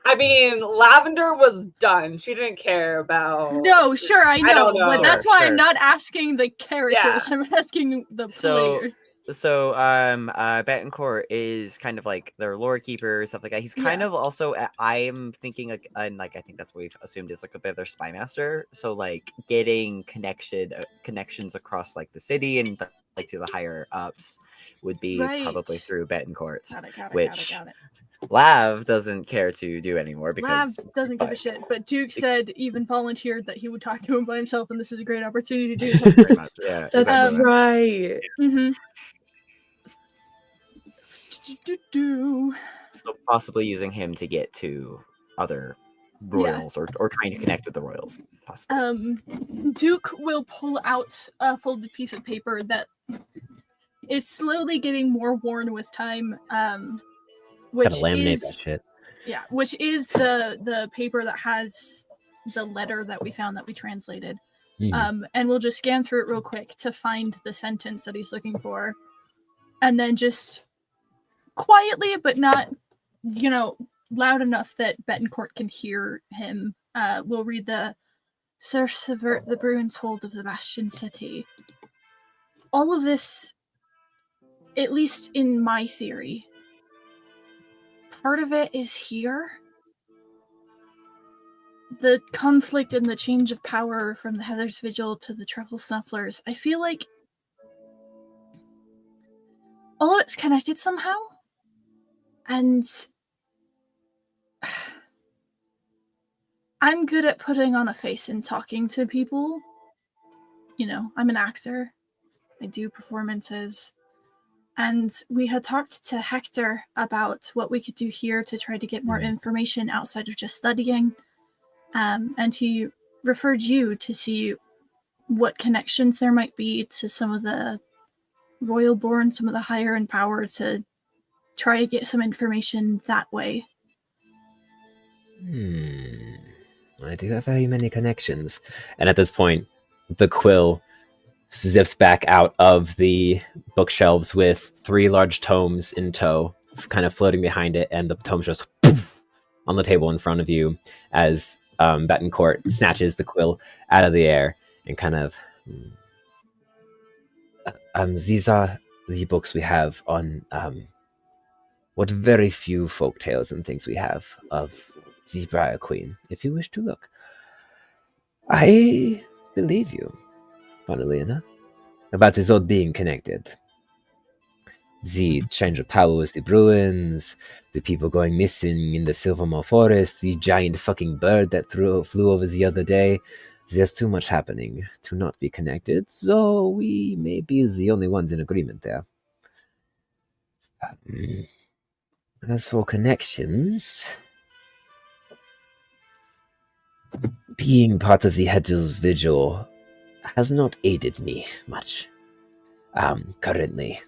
I mean, Lavender was done. She didn't care about.
No, sure, I know.
don't know.
But that's why
Sure.
I'm not asking the characters.
Yeah.
I'm asking the
So-
players.
So, Betancourt is kind of like their lore keeper, stuff like that. He's kind of also, I'm thinking, like, and like I think that's what we've assumed is like a bit of their spy master. So, like, getting connections across like the city and like to the higher ups would be probably
Right.
through Betancourt,
Got it.
which
Got it.
Lav doesn't care to do anymore
Lav
because
doesn't give a shit, but Duke said even volunteered that he would talk to him by himself, and this is a great opportunity to do so.
pretty much, yeah,
That's
exactly.
right.
Mm-hmm.
So possibly using him to get to other royals or trying to connect with the royals, possibly.
Duke will pull out a folded piece of paper that is slowly getting more worn with time, which
Gotta laminate
is
that shit.
yeah, which is the paper that has the letter that we found that we translated. And we'll just scan through it real quick to find the sentence that he's looking for, and then just quietly, but not, loud enough that Betancourt can hear him. We'll read the Sir subvert the Bruins' hold of the Bastion City. All of this, at least in my theory, part of it is here. The conflict and the change of power from the Heather's Vigil to the Truffle Snufflers, I feel like all of it's connected somehow. And I'm good at putting on a face and talking to people. I'm an actor. I do performances. And we had talked to Hector about what we could do here to try to get more information outside of just studying. And he referred you to see what connections there might be to some of the Royal-born, some of the higher in power, to try to get some information that way.
I do have very many connections. And at this point, the quill zips back out of the bookshelves with 3 large tomes in tow, kind of floating behind it, and the tomes just poof, on the table in front of you as Betancourt snatches the quill out of the air and kind of... these are the books we have on what very few folk tales and things we have of the Briar Queen, if you wish to look. I believe you, funnily enough, about this old being connected. The change of power with the Bruins, the people going missing in the Silvermoor Forest, the giant fucking bird that flew over the other day. There's too much happening to not be connected, so we may be the only ones in agreement there. As for connections, being part of the Headl's Vigil has not aided me much. Currently,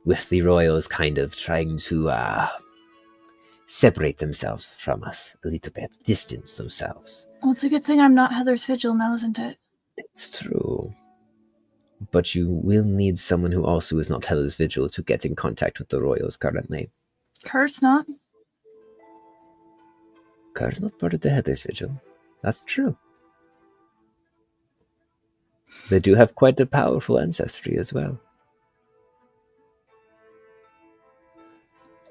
with the Royals kind of trying to separate themselves from us a little bit, distance themselves.
Well, it's a good thing I'm not Heather's Vigil now, isn't it?
It's true. But you will need someone who also is not Heather's Vigil to get in contact with the Royals currently.
Kurt's not?
Kurt's not part of the Heather's Vigil. That's true. They do have quite a powerful ancestry as well.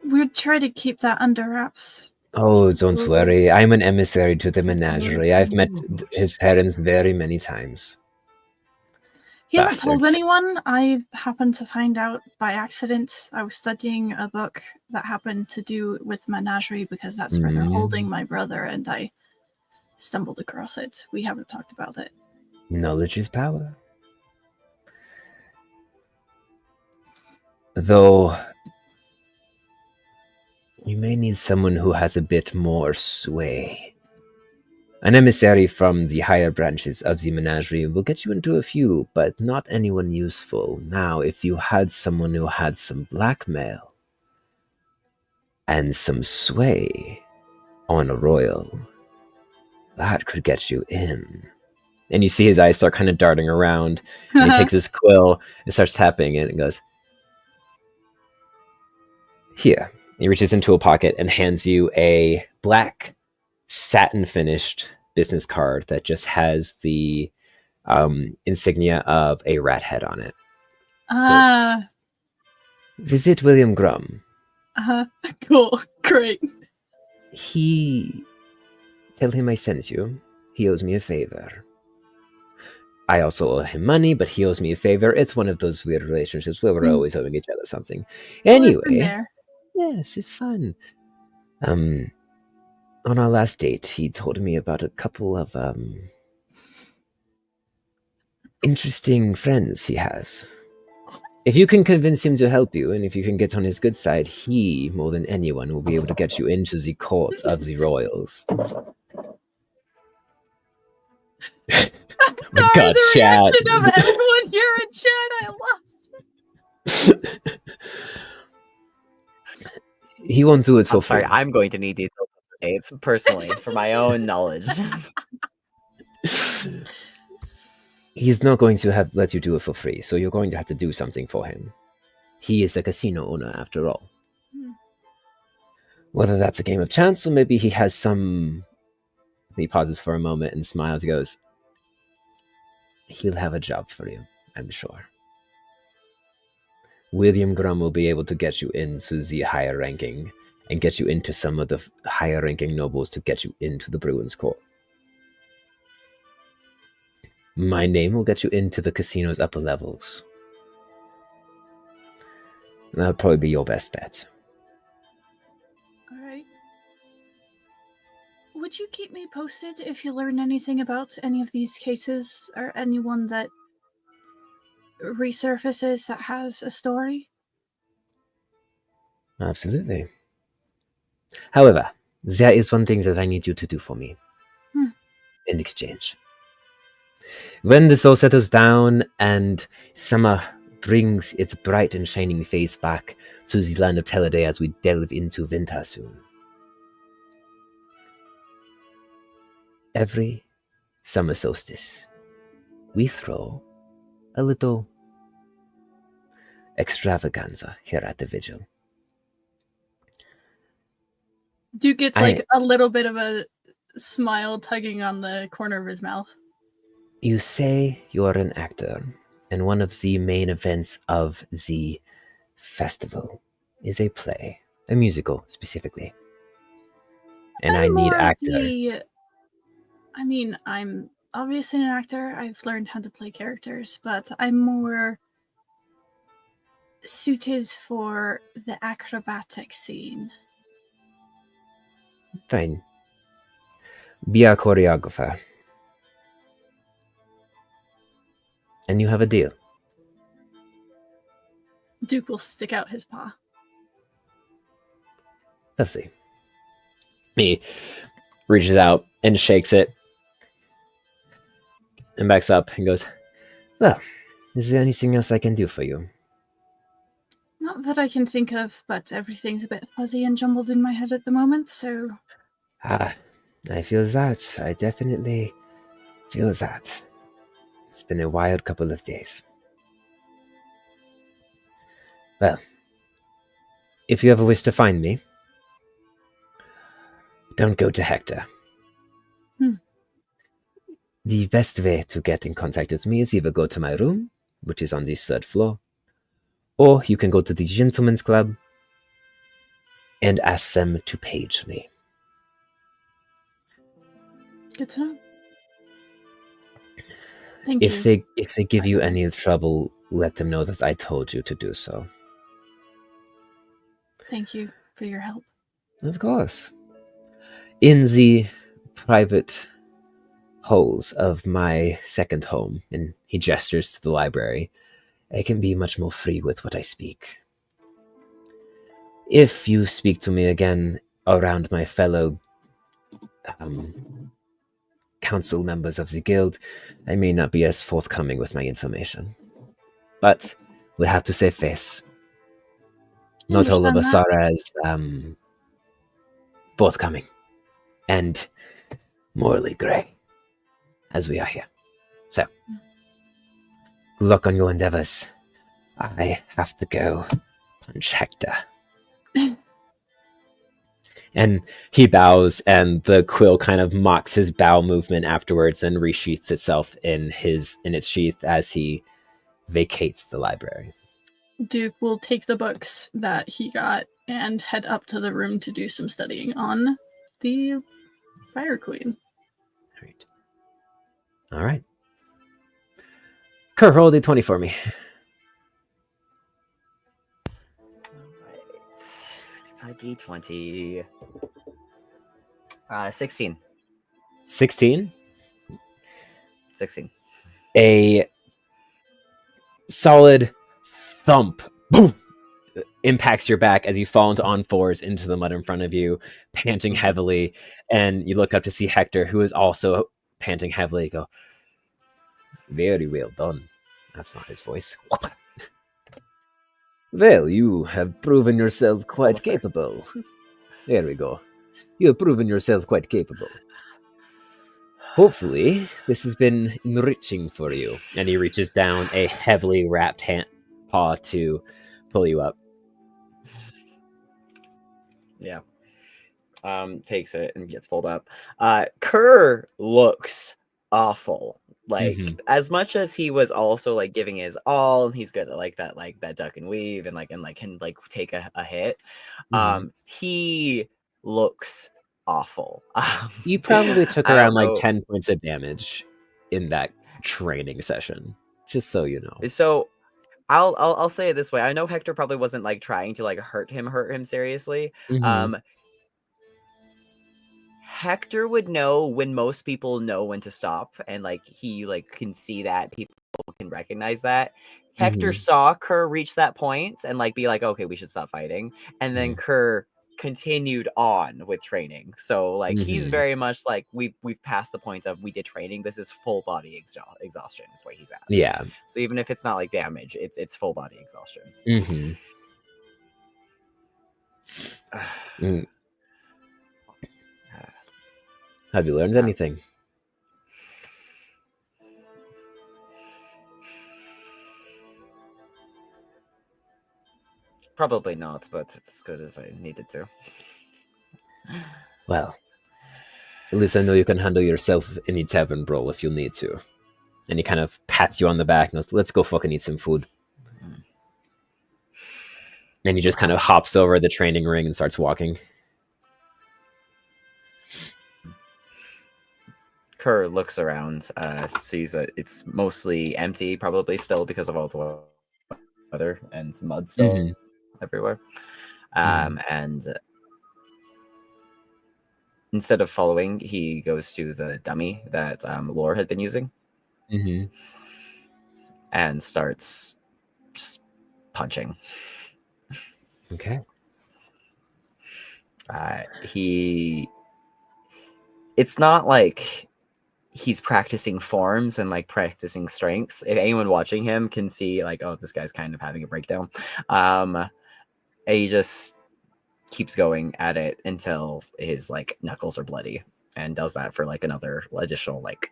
We'd try to keep that under wraps.
Oh, don't worry. I'm an emissary to the menagerie. I've met his parents very many times.
He hasn't told
Bastards.
anyone. I happened to find out by accident. I was studying a book that happened to do with menagerie because that's where they're holding my brother, and I stumbled across it. We haven't talked about it.
Knowledge is power. Though, you may need someone who has a bit more sway. An emissary from the higher branches of the menagerie will get you into a few, but not anyone useful. Now, if you had someone who had some blackmail and some sway on a royal, that could get you in. And you see his eyes start kind of darting around, and he takes his quill and starts tapping it and goes, "Here." He reaches into a pocket and hands you a black satin-finished business card that just has the insignia of a rat head on it. Visit William Grum.
Cool. Great.
Tell him I sent you. He owes me a favor. I also owe him money, but he owes me a favor. It's one of those weird relationships where we're always owing each other something. Anyway, yes, it's fun. On our last date, he told me about a couple of interesting friends he has. If you can convince him to help you, and if you can get on his good side, he, more than anyone, will be able to get you into the court of the royals. Oh my God,
the
chat.
reaction of everyone here in chat, I lost.
He won't do it for
I'm sorry,
free.
I'm going to need details of the dates personally for my own knowledge.
He's not going to let you do it for free, so you're going to have to do something for him. He is a casino owner, after all.
Hmm.
Whether that's a game of chance, or maybe he has some... He pauses for a moment and smiles. He goes, he'll have a job for you, I'm sure. William Grum will be able to get you into the higher ranking and get you into some of the higher ranking nobles to get you into the Bruins Court. My name will get you into the casino's upper levels. And that'll probably be your best bet.
All right. Would you keep me posted if you learn anything about any of these cases or anyone that resurfaces that has a story?
Absolutely. However, there is one thing that I need you to do for me. In exchange. When this all settles down and summer brings its bright and shining face back to the land of Teleday as we delve into winter soon. Every summer solstice, we throw a little extravaganza here at the Vigil.
Duke gets like a little bit of a smile tugging on the corner of his mouth.
You say you're an actor, and one of the main events of the festival is a play, a musical specifically. And I need actors.
I mean, I'm obviously an actor. I've learned how to play characters, but I'm more suited for the acrobatic scene.
Fine. Be a choreographer. And you have a deal.
Duke will stick out his paw.
Lovely. He reaches out and shakes it and backs up and goes, well, is there anything else I can do for you?
Not that I can think of, but everything's a bit fuzzy and jumbled in my head at the moment, so...
I feel that. I definitely feel that. It's been a wild couple of days. Well, if you ever wish to find me, don't go to Hector. The best way to get in contact with me is either go to my room, which is on the third floor, or you can go to the Gentleman's Club and ask them to page me.
Good to know. Thank you.
If they give you any trouble, let them know that I told you to do so.
Thank you for your help.
Of course. In the private holes of my second home, and he gestures to the library, I can be much more free with what I speak. If you speak to me again around my fellow council members of the guild, I may not be as forthcoming with my information. But we'll have to save face. Not all of us are as forthcoming and morally grey as we are here. So, good luck on your endeavors. I have to go punch Hector. And he bows, and the quill kind of mocks his bow movement afterwards and resheaths itself in its sheath as he vacates the library.
Duke will take the books that he got and head up to the room to do some studying on the Fire Queen.
All right. Kerr, roll a d20 for me.
A D20. 16.
16.
16.
A solid thump, boom, impacts your back as you fall into on fours into the mud in front of you, panting heavily, and you look up to see Hector, who is also panting heavily, go, very well done. That's not his voice. Well, you have proven yourself quite
Almost there.
capable. There we go. You have proven yourself quite capable. Hopefully, this has been enriching for you. And he reaches down a heavily wrapped paw to pull you up.
Yeah. Takes it and gets pulled up. Kerr looks awful. Like
Mhm.
as much as he was also like giving his all, and he's good at like that duck and weave and can like take a hit.
Mhm.
He looks awful.
You probably took
I
around
don't
like
know.
10 points of damage in that training session, just so you know.
So I'll say it this way. I know Hector probably wasn't like trying to like hurt him seriously.
Mhm.
Hector would know when most people know when to stop, and like he like can see that people can recognize that. Hector
Mhm.
saw Kerr reach that point and like be like, okay, we should stop fighting. And then
Mhm.
Kerr continued on with training. So like he's
Mhm.
very much like we've passed the point of we did training. This is full body exhaustion is where he's at.
Yeah.
So even if it's not like damage, it's full body exhaustion.
Mhm. Mm. Have you learned
Yeah.
anything?
Probably not, but it's as good as I needed to.
Well, at least I know you can handle yourself any tavern brawl if you need to. And he kind of pats you on the back and goes, let's go fucking eat some food. And he just kind of hops over the training ring and starts walking.
Kerr looks around, sees that it's mostly empty, probably still because of all the weather and mud still everywhere. And instead of following, he goes to the dummy that Lore had been using and starts just punching.
Okay.
It's not like he's practicing forms and like practicing strengths. If anyone watching him can see like, oh, this guy's kind of having a breakdown. He just keeps going at it until his like knuckles are bloody, and does that for like another additional like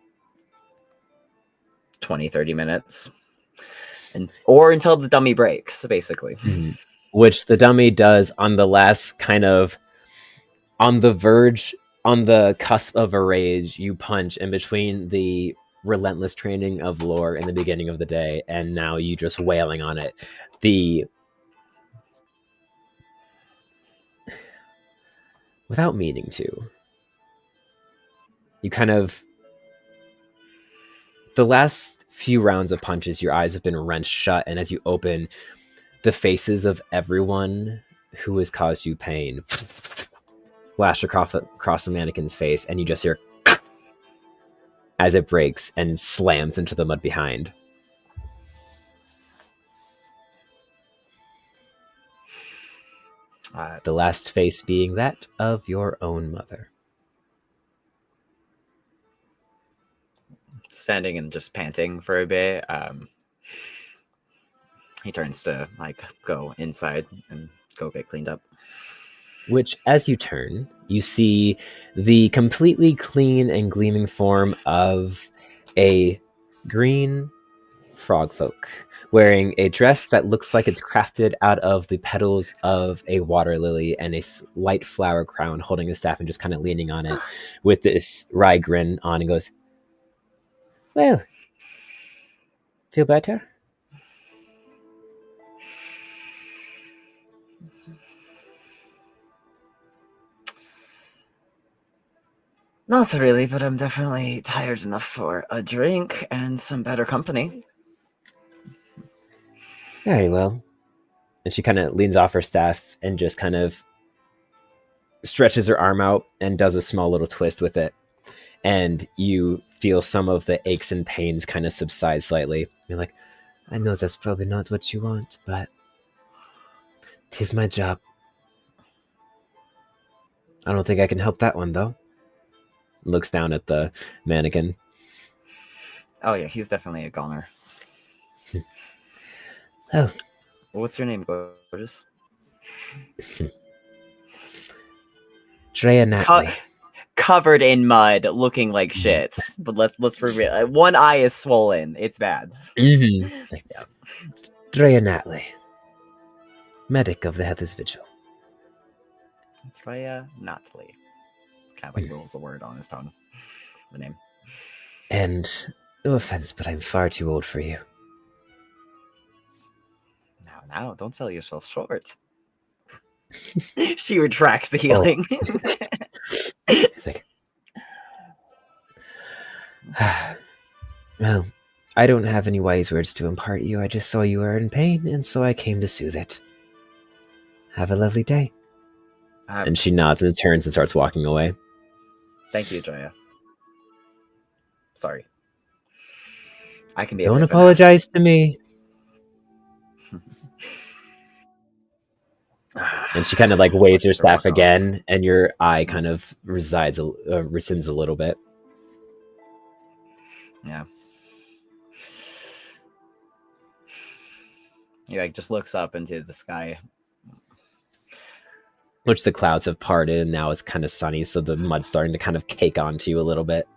20-30 minutes, or until the dummy breaks, basically.
Which the dummy does on the last kind of on the verge, on the cusp of a rage. You punch in between the relentless training of Lore in the beginning of the day, and now you just wailing on it. Without meaning to, you kind of, the last few rounds of punches, your eyes have been wrenched shut, and as you open, the faces of everyone who has caused you pain flash across the mannequin's face, and you just hear as it breaks and slams into the mud behind. The last face being that of your own mother.
Standing and just panting for a bit, he turns to like go inside and go get cleaned up.
Which, as you turn, you see the completely clean and gleaming form of a green frog folk wearing a dress that looks like it's crafted out of the petals of a water lily and a light flower crown, holding a staff and just kind of leaning on it with this wry grin on, and goes, well, feel better?
Not really, but I'm definitely tired enough for a drink and some better company.
Very well. And she kind of leans off her staff and just kind of stretches her arm out and does a small little twist with it. And you feel some of the aches and pains kind of subside slightly. You're like, I know that's probably not what you want, but 'tis my job. I don't think I can help that one, though. Looks down at the mannequin.
Oh yeah, he's definitely a goner.
Oh,
What's your name, gorgeous?
Drea Natley.
Covered in mud, looking like shit. But let's for real. One eye is swollen. It's bad.
Mm-hmm. Like,
Yeah.
Drea Natley, medic of the Heather's Vigil.
It's Raya Natalie. Kind of like rolls the word on his tongue. The name.
And no offense, but I'm far too old for you.
Now, don't sell yourself short. She retracts the healing.
It's like, well, I don't have any wise words to impart you. I just saw you were in pain, and so I came to soothe it. Have a lovely day. And she nods and turns and starts walking away.
Thank you, Joya. Sorry. I can be.
Don't apologize to me. And she kind of like waves her staff again, and your eye kind of rescinds a little bit.
Yeah. He like just looks up into the sky,
which the clouds have parted, and now it's kind of sunny, so the mud's starting to kind of cake onto you a little bit.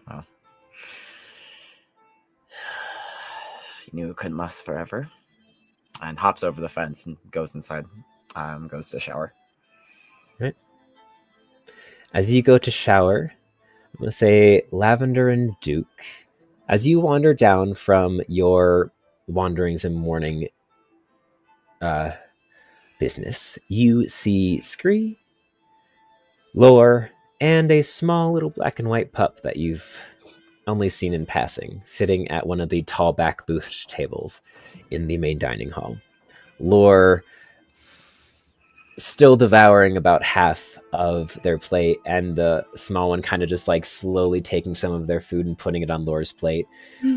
Wow. He knew it couldn't last forever, and hops over the fence and goes inside. Goes to shower.
Right. As you go to shower, I'm going to say Lavender and Duke. As you wander down from your wanderings and morning business, you see Scree, Lore, and a small little black and white pup that you've only seen in passing, sitting at one of the tall back booth tables in the main dining hall. Lore still devouring about half of their plate, and the small one kind of just like slowly taking some of their food and putting it on Lore's plate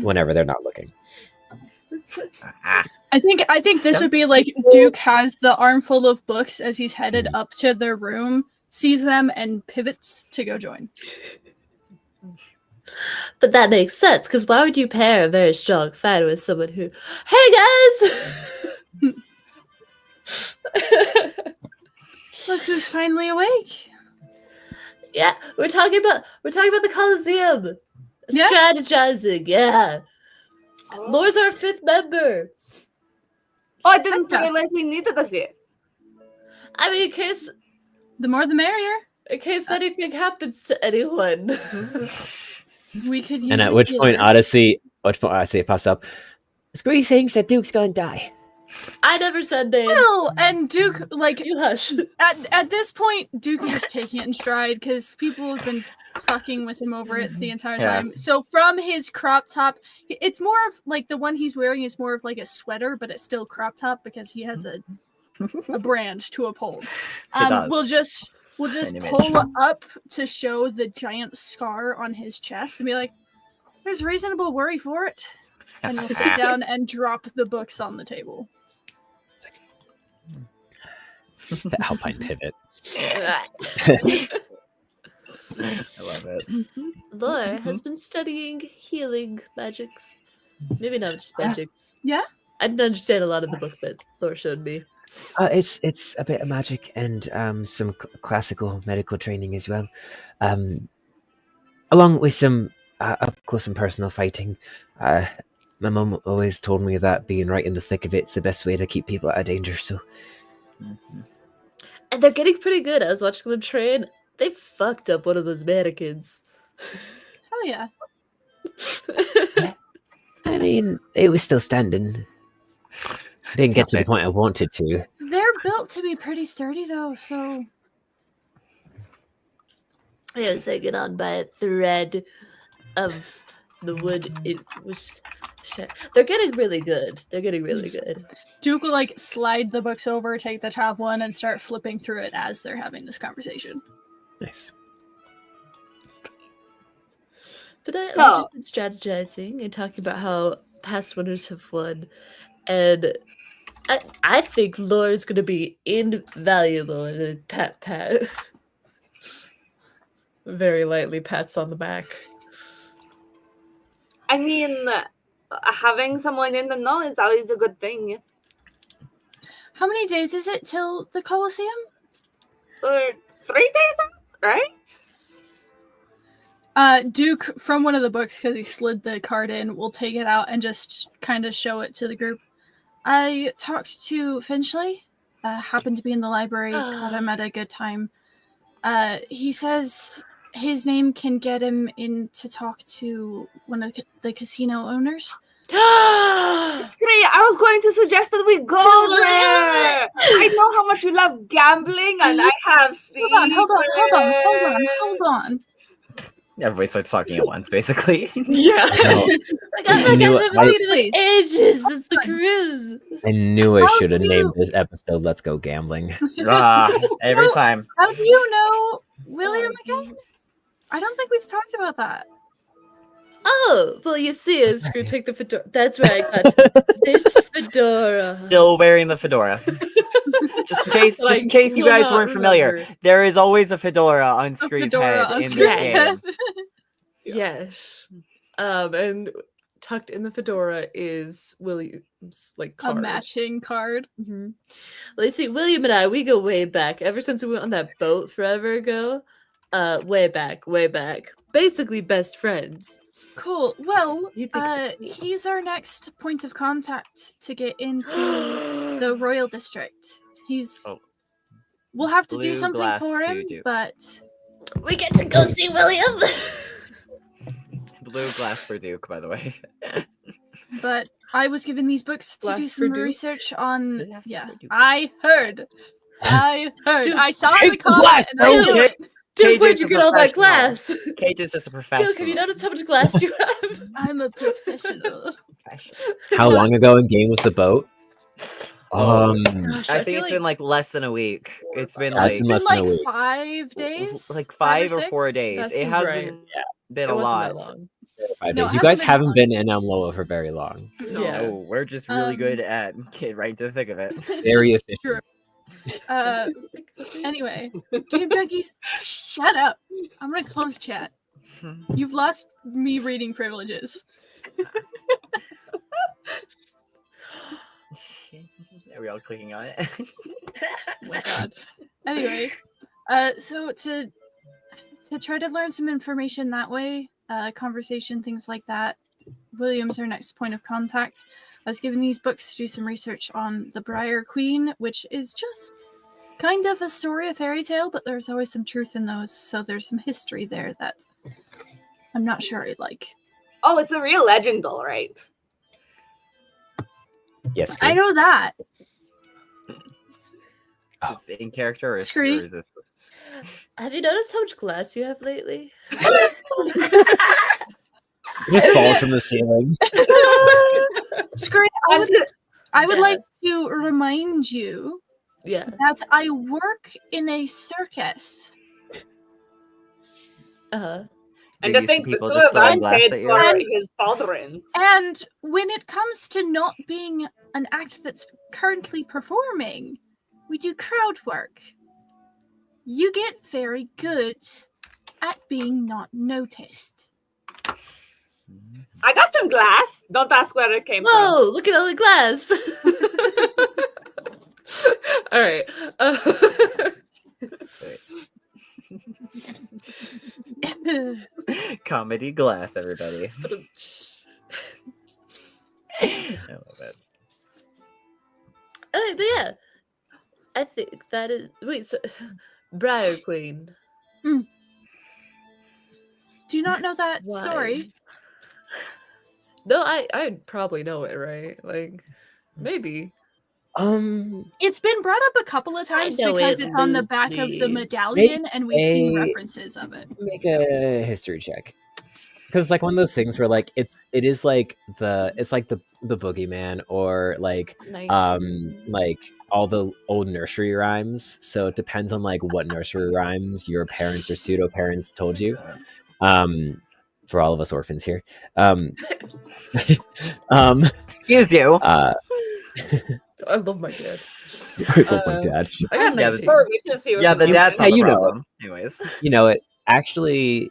whenever they're not looking.
I think this would be like Duke has the armful of books as he's headed up to their room, sees them, and pivots to go join.
But that makes sense, because why would you pair a very strong fighter with someone who, hey guys!
Look who's finally awake.
Yeah, we're talking about the Coliseum.
Yeah.
Strategizing, yeah. Lore's our 5th member.
Oh, I didn't realize we needed this yet.
I mean, in case
The more the merrier.
anything happens to anyone.
We could use
And at
a
which point
healer.
Odyssey pops up. Scree thinks that Duke's gonna die.
I never said names.
Well, and Duke, like,
You hush.
at this point, Duke is just taking it in stride because people have been fucking with him over it the entire
Yeah.
time. So from his crop top, it's more of like the one he's wearing is more of like a sweater, but it's still crop top because he has a brand to uphold.
does.
We'll just
An image.
pull up to show the giant scar on his chest and be like, "There's reasonable worry for it." And we'll sit down and drop the books on the table.
The Alpine pivot.
I love it.
Lore has been studying healing magics. Maybe not just magics.
Yeah?
I didn't understand a lot of the book that Lore showed me.
It's a bit of magic and some classical medical training as well, along with some up close and personal fighting. My mum always told me that being right in the thick of it's the best way to keep people out of danger. So,
And they're getting pretty good. I was watching them train. They fucked up one of those mannequins.
Hell yeah.
I mean, it was still standing. Didn't get to the point I wanted to.
They're built to be pretty sturdy, though, so...
I was hanging on by a thread of the wood. It was... They're getting really good.
Duke will, like, slide the books over, take the top one, and start flipping through it as they're having this conversation.
Nice.
But we
So-
just been strategizing and talking about how past winners have won. And I think Lore's going to be invaluable in a pat. Very lightly pats on the back.
I mean, having someone in the know is always a good thing.
How many days is it till the Colosseum?
3 days out, right?
Duke, from one of the books, because he slid the card in, will take it out and just kind of show it to the group. I talked to Finchley. Happened to be in the library. Caught him at a good time. He says his name can get him in to talk to one of the casino owners.
Great. I was going to suggest that we go there. I know how much you love gambling, and I have seen.
Hold on.
Everybody starts talking at once, basically.
Yeah.
No.
Like, I haven't seen it in ages. It's the cruise.
I knew I should have named this episode "Let's Go Gambling."
Every time.
How do you know William again? I don't think we've talked about that.
Oh, well, you see, I was going to take the fedora. That's right, I got this fedora.
Still wearing the fedora. Just in case you guys weren't familiar, there is always a fedora on Scree's head in this game.
Yes. And tucked in the fedora is William's card.
A matching card.
Mm-hmm. Well, you see, William and I, we go way back. Ever since we went on that boat forever ago. Way back. Basically best friends.
Cool. Well,
so?
He's our next point of contact to get into the Royal District. We'll have to do something for him, but
we get to go see William.
Blue glass for Duke, by the way.
But I was given these books to do some research on.
Glass
Yeah,
for Duke.
I heard.
Dude,
I saw the comment. And I knew it.
Dude, where'd you get all that glass?
Kate is just a professional.
Dude, have you noticed how much glass you have?
I'm a professional.
How long ago in game was the boat?
Gosh,
I think it's been less than a week. It's been
That's
like
less than a week.
5 days.
like
5
5 or 4 days.
That
it
seems
hasn't
right.
been
It
a
wasn't
lot.
that long.
5
No,
days.
it
You guys
hasn't been
haven't
long.
been in Loa for very long.
Yeah.
No, we're just really good at getting right into the thick of it.
Very efficient.
True. Anyway, Game Junkies, shut up. I'm gonna close chat. You've lost me reading privileges.
Are we all clicking on it?
Oh my god. Anyway, so to try to learn some information that way, conversation, things like that. William's our next point of contact. I was given these books to do some research on the Briar Queen, which is just kind of a story, a fairy tale, but there's always some truth in those, so there's some history there that I'm not sure I like.
Oh, it's a real legend, all right.
Yes.
I know that.
Is it in character or is
Scree.
this?
Have you noticed how much glass you have lately?
It just falls from the ceiling.
Screen, I would like to remind you
Yeah.
that I work in a circus.
Uh-huh.
And
Do
I
you see
think the
people
two
just
of
throwing
us
glass
paid
at you?
for his fathering.
And when it comes to not being an act that's currently performing, we do crowd work. You get very good at being not noticed.
I got some glass. Don't ask where it came
Whoa, look at all the glass. All right.
Comedy glass, everybody. I love it.
But yeah, I think that is. Wait, so Briar Queen.
Do you not know that
Why?
story?
No, I probably know it, right? Like, maybe.
It's been brought up a couple of times
know
because
it
it's on the back of the
loosely.
medallion, and we've seen
They-
references of it.
Make a history check. Because it's like one of those things where like it is like the boogeyman or like
19.
like all the old nursery rhymes. So it depends on like what nursery rhymes your parents or pseudo parents told you. For all of us orphans here.
Excuse you.
I love my dad.
Oh my god.
I got
Yeah,
19.
from. We should see what
Yeah, the
we
dad's
can
not
Hey,
the
you know
problem. Anyways.
You know it actually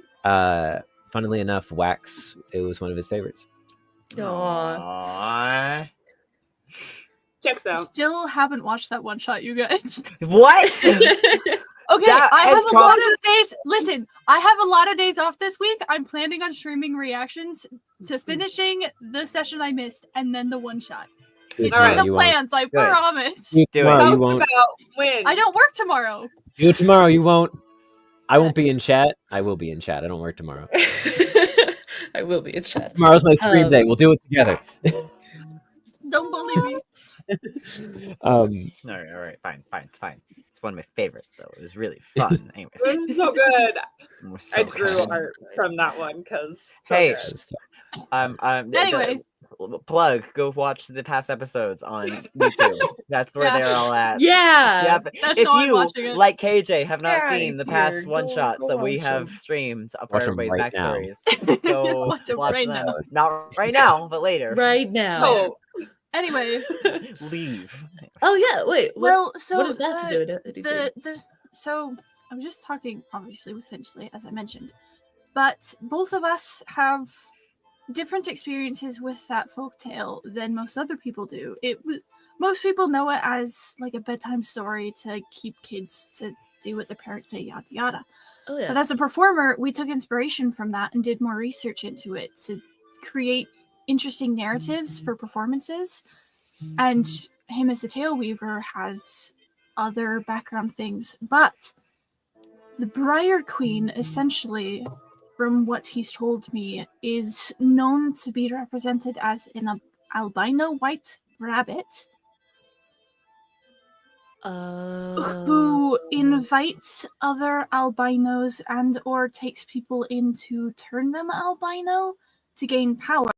funnily enough, Wax, it was one of his favorites.
Aww.
Checks
I
out.
still haven't watched that one shot, you guys.
What?
Okay,
That
I
has
have a lot of days. Listen, I have a lot of days off this week. I'm planning on streaming reactions to finishing the session I missed and then the one shot.
Do it
It's
All
in
right,
the
tomorrow, you won't.
plans, I
Good.
promise.
Do it
Do it.
tomorrow, you
Talk
won't.
about when.
I don't work tomorrow.
Do it tomorrow, you won't. I won't be in chat. I will be in chat. I don't work tomorrow.
I will be in chat.
Tomorrow's my stream day. We'll do it together.
Don't bully me.
All right, fine. It's one of my favorites, though. It was really fun. Anyways,
This is so good.
it was so
I drew
good.
art from that one because.
Hey,
good.
Anyway.
Plug. Go watch the past episodes on YouTube. That's where
Yeah.
they're all at.
Yeah.
Yep.
That's
If
not
you,
watching it.
like KJ, have not
Get
seen
outta
the past
here.
one shots
Go
that we
watch
have
'em.
streamed for
Watch 'em
everybody's
right now.
backstories, go
Watch 'em
watch
right
them.
now.
Not right now, but later.
Right now.
Oh,
Anyway,
Leave.
Oh yeah. Wait. What?
well, so
what does that have to do with anything?
So I was just talking, obviously, with Finchley, as I mentioned, but both of us have different experiences with that folktale than most other people do. Most people know it as like a bedtime story to keep kids to do what their parents say, yada yada.
Oh yeah.
But as a performer, we took inspiration from that and did more research into it to create interesting narratives for performances. And him as the tale weaver has other background things. But the Briar Queen, essentially, from what he's told me, is known to be represented as an albino white rabbit who invites other albinos and or takes people in to turn them albino to gain power.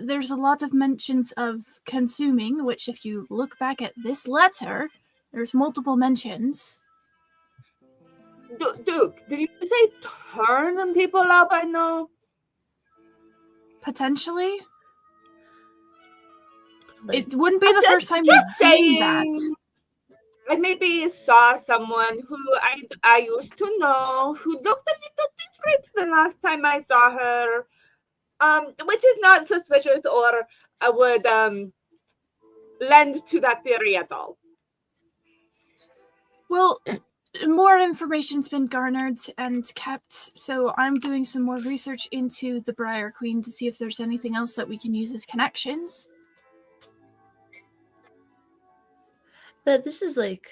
There's a lot of mentions of consuming, which if you look back at this letter, there's multiple mentions.
Duke, did you say turn them people albino?
Potentially.
Like-
It wouldn't be the
Just-
first time
just
we've seen that.
saying. I maybe saw someone who I used to know who looked a little different the last time I saw her. Which is not suspicious or I would lend to that theory at all.
Well, more information's been garnered and kept, so I'm doing some more research into the Briar Queen to see if there's anything else that we can use as connections.
That this is like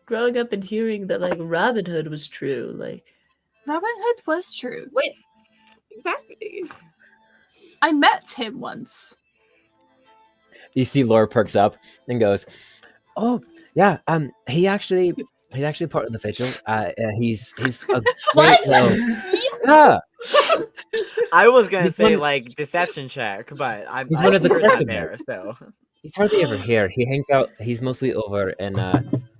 growing up and hearing that like Robin Hood was true. Like
Robin Hood was true.
Wait, exactly.
I met him once.
You see Laura perks up and goes, "Oh, yeah, he's actually part of the vigil. He's a great
What?
Yeah.
I was gonna
He's
say
one-
like deception check, but I'm
He's one of the
first time
clergy
there, so
He's hardly ever here. He hangs out. He's mostly over in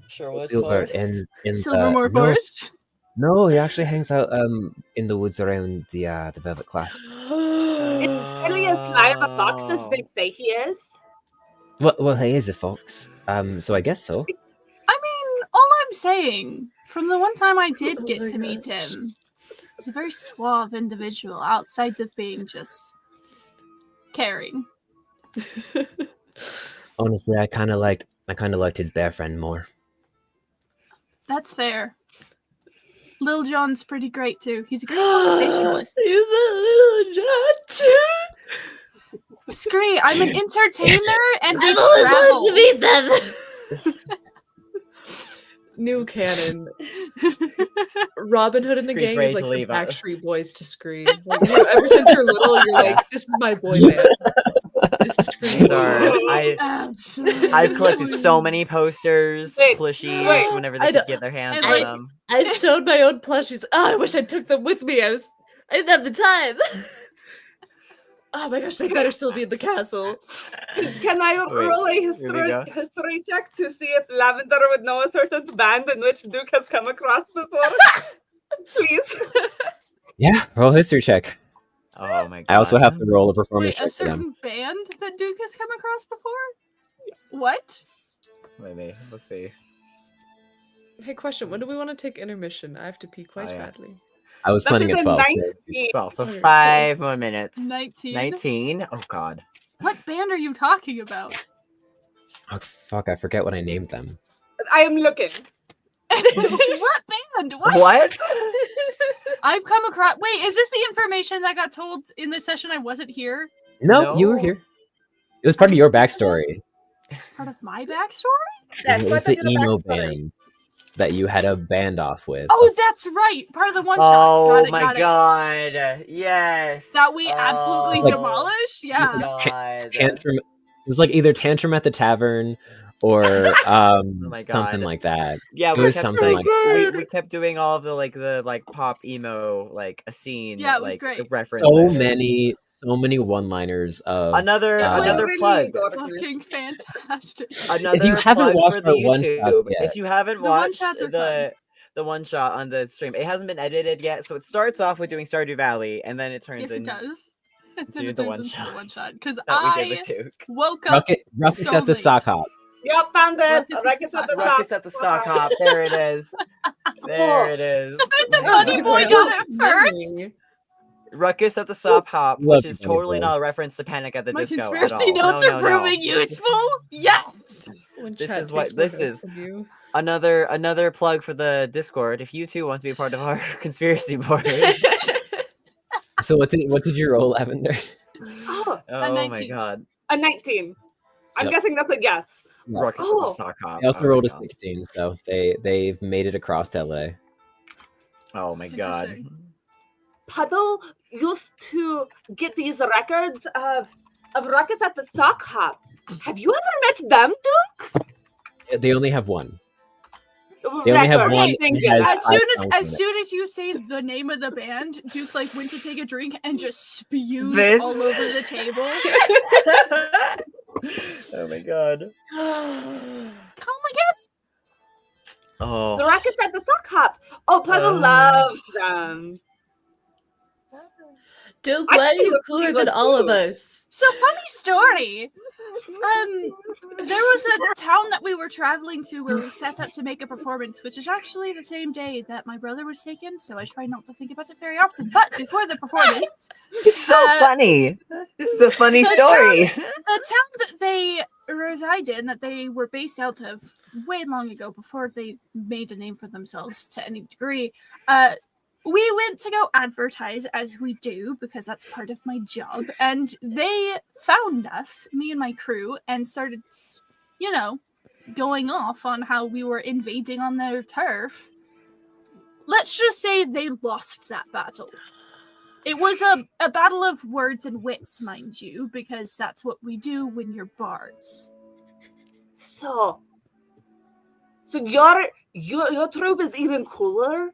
Sherwood
over in
Silvermore
no,
Forest.
No, he actually hangs out in the woods around the Velvet Clasp.
It's really a slime of fox as they say he is.
Well, he is a fox. So I guess so.
I mean, all I'm saying, from the one time I did
Oh
get
my
to meet
gosh.
him, he's a very suave individual outside of being just caring.
Honestly, I kind of liked his bear friend more.
That's fair. Lil Jon's pretty great too. He's a great conversationalist.
He's a little John too.
Scree, I'm an entertainer and we
I've always
travel.
wanted to meet them. New canon. Robin Hood and the
Scree's
gang
ready
is like
to
the
leave us.
Backstreet Boys to Scree. Like, ever since you're little, you're like, this is my boy band. This is Scree.
These are
Absolutely.
I've collected so many posters,
Wait,
plushies,
wait.
whenever
I
they
know-
could get their hands
and
on
like-
them.
I've sewn my own plushies. Oh, I wish I took them with me. I didn't have the time. Oh my gosh, they better still be in the castle.
Can I
Wait,
roll a
here we go.
history check to see if Lavender would know a certain band in which Duke has come across before? Please.
Yeah, roll history check.
Oh my god.
I also have to roll a performance
Wait, a
check for them.
certain band that Duke has come across before? What?
Wait, let's see.
Hey, question. When do we want to take intermission? I have to pee quite
Oh, yeah.
badly.
I was
That
planning
is
at
a
12. So
19.
12, so
Okay.
5 more minutes.
19.
19? Oh, God.
What band are you talking about?
oh, fuck, I forget what I named them.
I am looking.
What band? What?
What?
I've come across. Wait, is this the information that got told in the session I wasn't here?
No, you were
No.
here. It was part of your
That's
backstory.
Part of my backstory?
Yes,
It was
what's
the
your
emo
backstory?
band that you had a band off with.
Oh, that's right. Part of the one shot.
Oh,
Got it,
my
got it.
God. Yes.
That we absolutely
It's like-
demolished?
Oh,
Yeah.
God.
Tantrum. It was like either Tantrum at the Tavern or
my
something
God.
like that.
Yeah,
It
we
was
kept
something
like
like
we kept doing all of the pop emo a scene.
Yeah, it was
like,
great.
references.
so many one-liners of
Another
It was
another
really
plug.
good.
Fucking fantastic.
Another
you haven't
plug
watched
for the
our one-shots
YouTube.
yet.
If you haven't
The
watched
one-shots are fun.
the one shot on the stream, it hasn't been edited yet. So it starts off with doing Stardew Valley, and then it turns
Yes, it
into
does. And
to
then it
the
turns into
one-shot
the one shot. Because
that we did
I
with Duke.
woke up.
Ruckus
so
at the
late.
sock hop.
Yep, found it.
Ruckus at the
Ruckus at the
sock
top.
Ruckus at the sock hop. There it is. There it is.
The
Oh
bunny
my
boy
God.
got it first.
Memory.
Ruckus at the sock hop,
Love
which
you,
is
Bunny
totally
Boy.
not a reference to Panic at the
My
Disco at
conspiracy
all.
notes
No,
are
no,
proving
no.
useful. Yeah.
When
This
chat
is what-
takes more
this
notes
is-
than you.
Another plug for the Discord. If you too want to be part of our conspiracy board.
So what did you roll, Lavender?
Oh,
Oh my
19.
God.
a 19. I'm
Yep.
guessing that's a yes.
Ruckus at
Oh.
the sock hop.
They also
Oh my
rolled a
God.
16, so they've made it across to LA.
Oh my God.
Interesting.
Puddle used to get these records of Ruckus at the sock hop. Have you ever met them,
They only have one.
Duke?
They only have
Record.
one.
Thank
and
you.
it has
As
5
soon
songs on it.
soon as you say the name of the band, Duke went to take a drink and just spews
This-
all over the table.
Oh my God.
Oh my god!
The
Oh.
Ruckus at the sock hop. Oh, Puddle loves them.
Duke,
I
why are
think it
you
looks
cooler
pretty
than
good
all of
too.
us?
So funny story. There was a town that we were traveling to where we set out to make a performance, which is actually the same day that my brother was taken. So I try not to think about it very often. But before the performance,
It's so funny. This is a funny
the
story.
the town that they reside in, that they were based out of way long ago, before they made a name for themselves to any degree, we went to go advertise, as we do, because that's part of my job. And they found us, me and my crew, and started, going off on how we were invading on their turf. Let's just say they lost that battle. It was a battle of words and wits, mind you, because that's what we do when you're bards.
So your troop is even cooler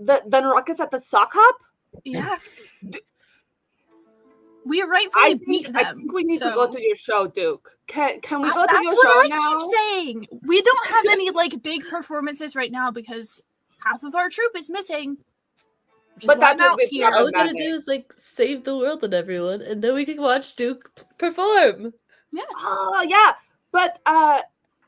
than Ruckus at the sock hop?
Yeah. We rightfully beat them.
I think we need to go to your show, Duke. Can we go to
That's
your
what
show
I
now?
keep saying. We don't have any big performances right now because half of our troop is missing. Which
But
is why
that's
I'm
what
out
we
here.
All we gotta
Magic.
do is save the world and everyone, and then we can watch Duke perform.
Oh yeah, but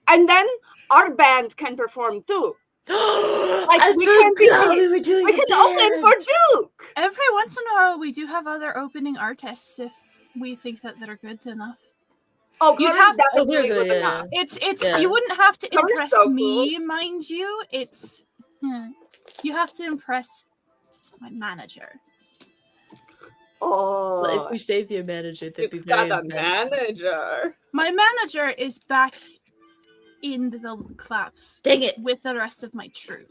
and then our band can perform too.
I
we can't be-
forgot we were doing
We
a
can open for
band.
Duke.
Every once in a while, we do have other opening artists if we think that they're good enough.
Oh,
You'd
Cora's
have-
definitely
they're good,
good
yeah.
enough.
It's
Yeah.
you wouldn't have to
Cover's
impress
so
me, mind you. It's you have to impress my manager.
Oh,
Well, if we save your manager, they'd be
Duke's
very
got a
impressed.
manager.
My manager is back in the claps
Dang it!
with the rest of my troop.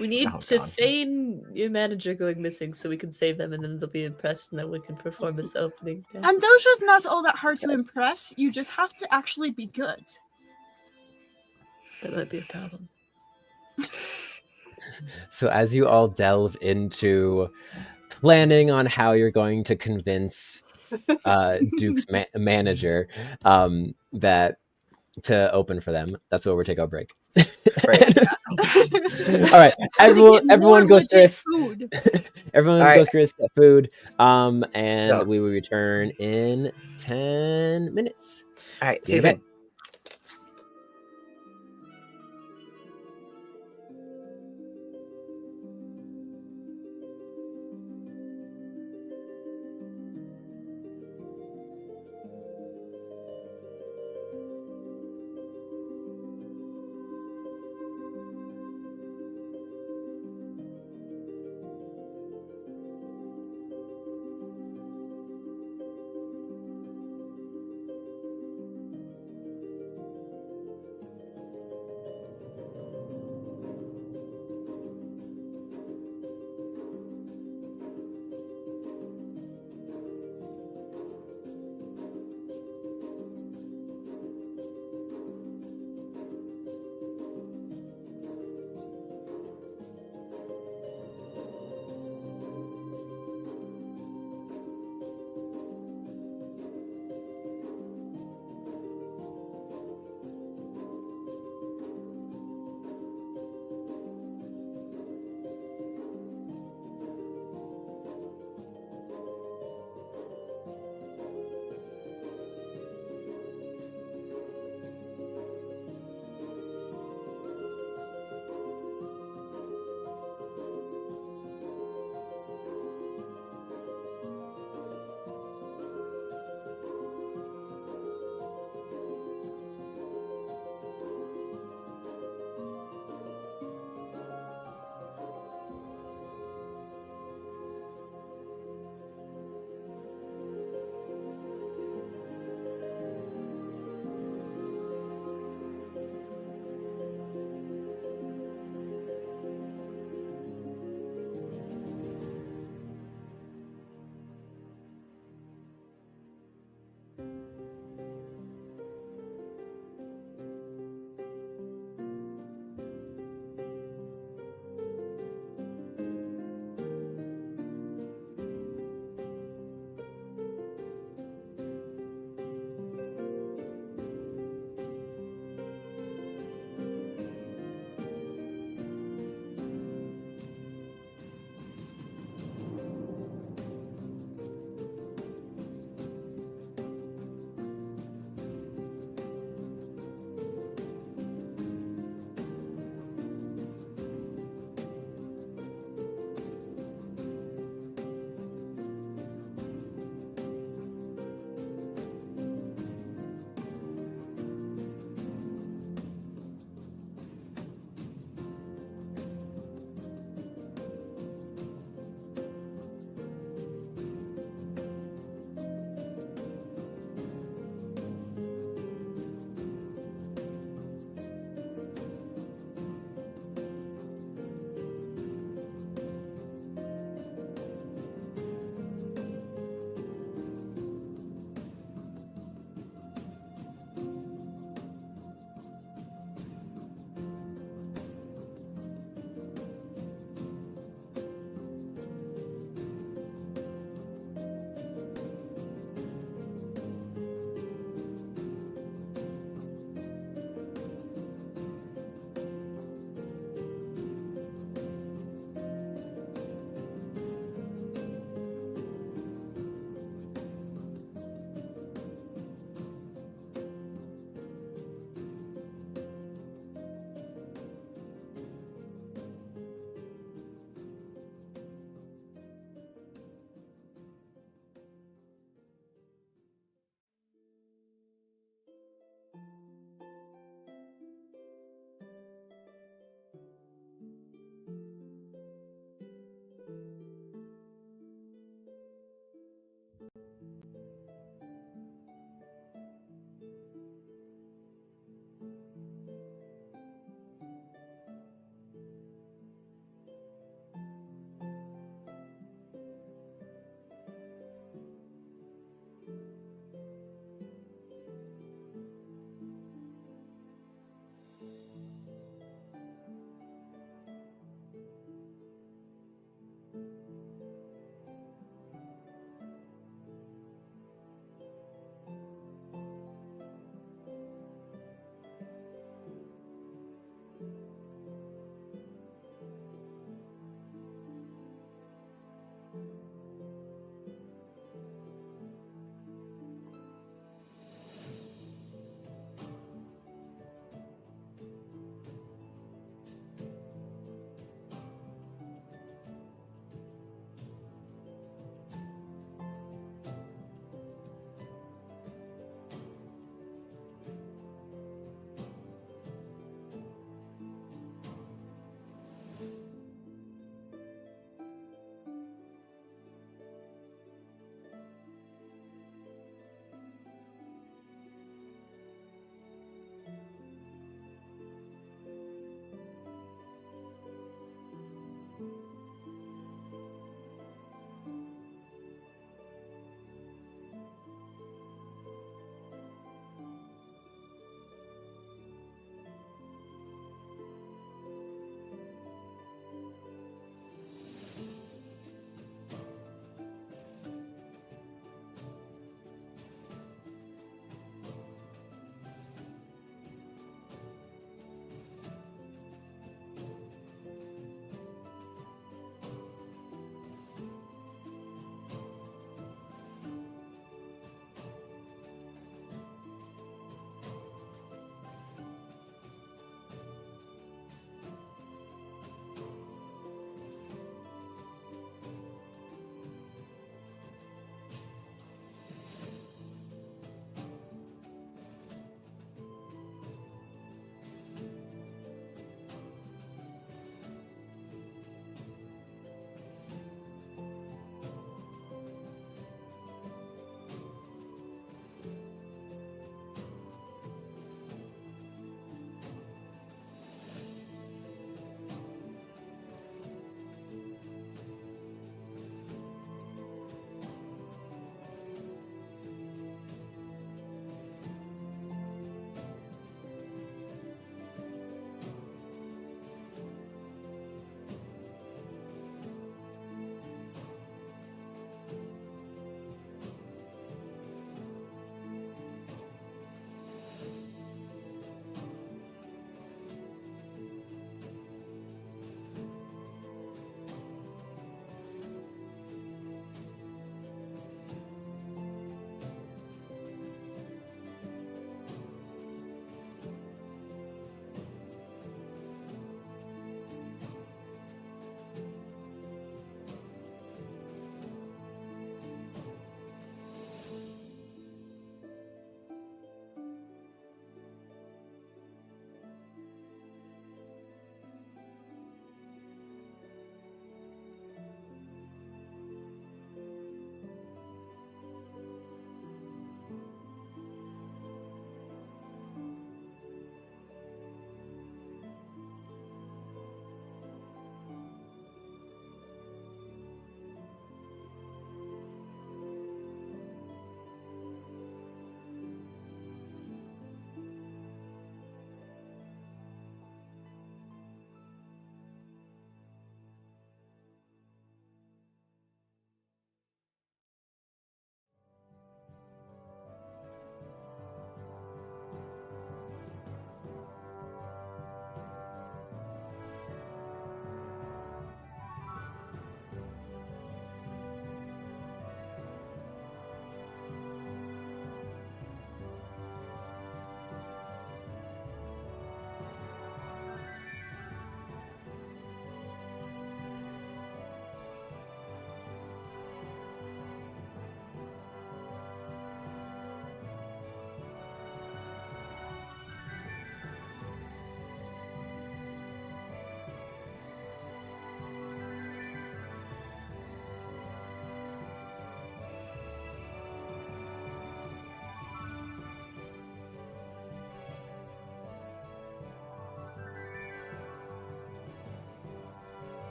We need
Oh,
to
God.
feign your manager going missing so we can save them, and then they'll be impressed, and then we can perform this opening. band.
And Dosha's not all that hard to impress. You just have to actually be good.
That might be a problem.
So as you all delve into planning on how you're going to convince Duke's manager that to open for them, that's where we'll take our break.
Right.
All right, everyone goes to
food.
everyone
All right.
goes to get food, and
Go.
we will return in 10 minutes.
All right,
See you in a
season.
bit.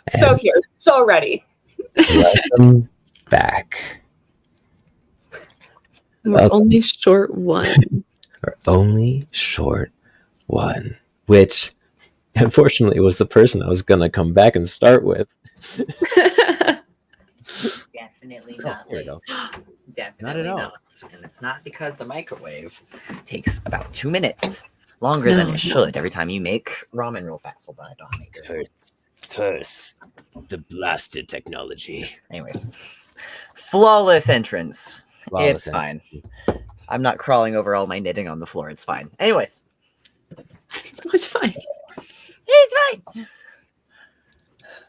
So here, so ready.
Welcome back.
We're
Okay.
only short one.
Our only short one, which unfortunately was the person I was gonna come back and start with.
Definitely
Oh,
not
here we
late.
go.
Definitely
all.
not. And it's not because the microwave takes about 2 minutes longer than
No,
it should every time you make ramen real fast. Hold on, I don't make this.
Curse the blasted technology.
Anyways, flawless entrance.
Flawless
It's fine. I'm not crawling over all my knitting on the floor. It's fine. Anyways,
it's fine.
it's fine.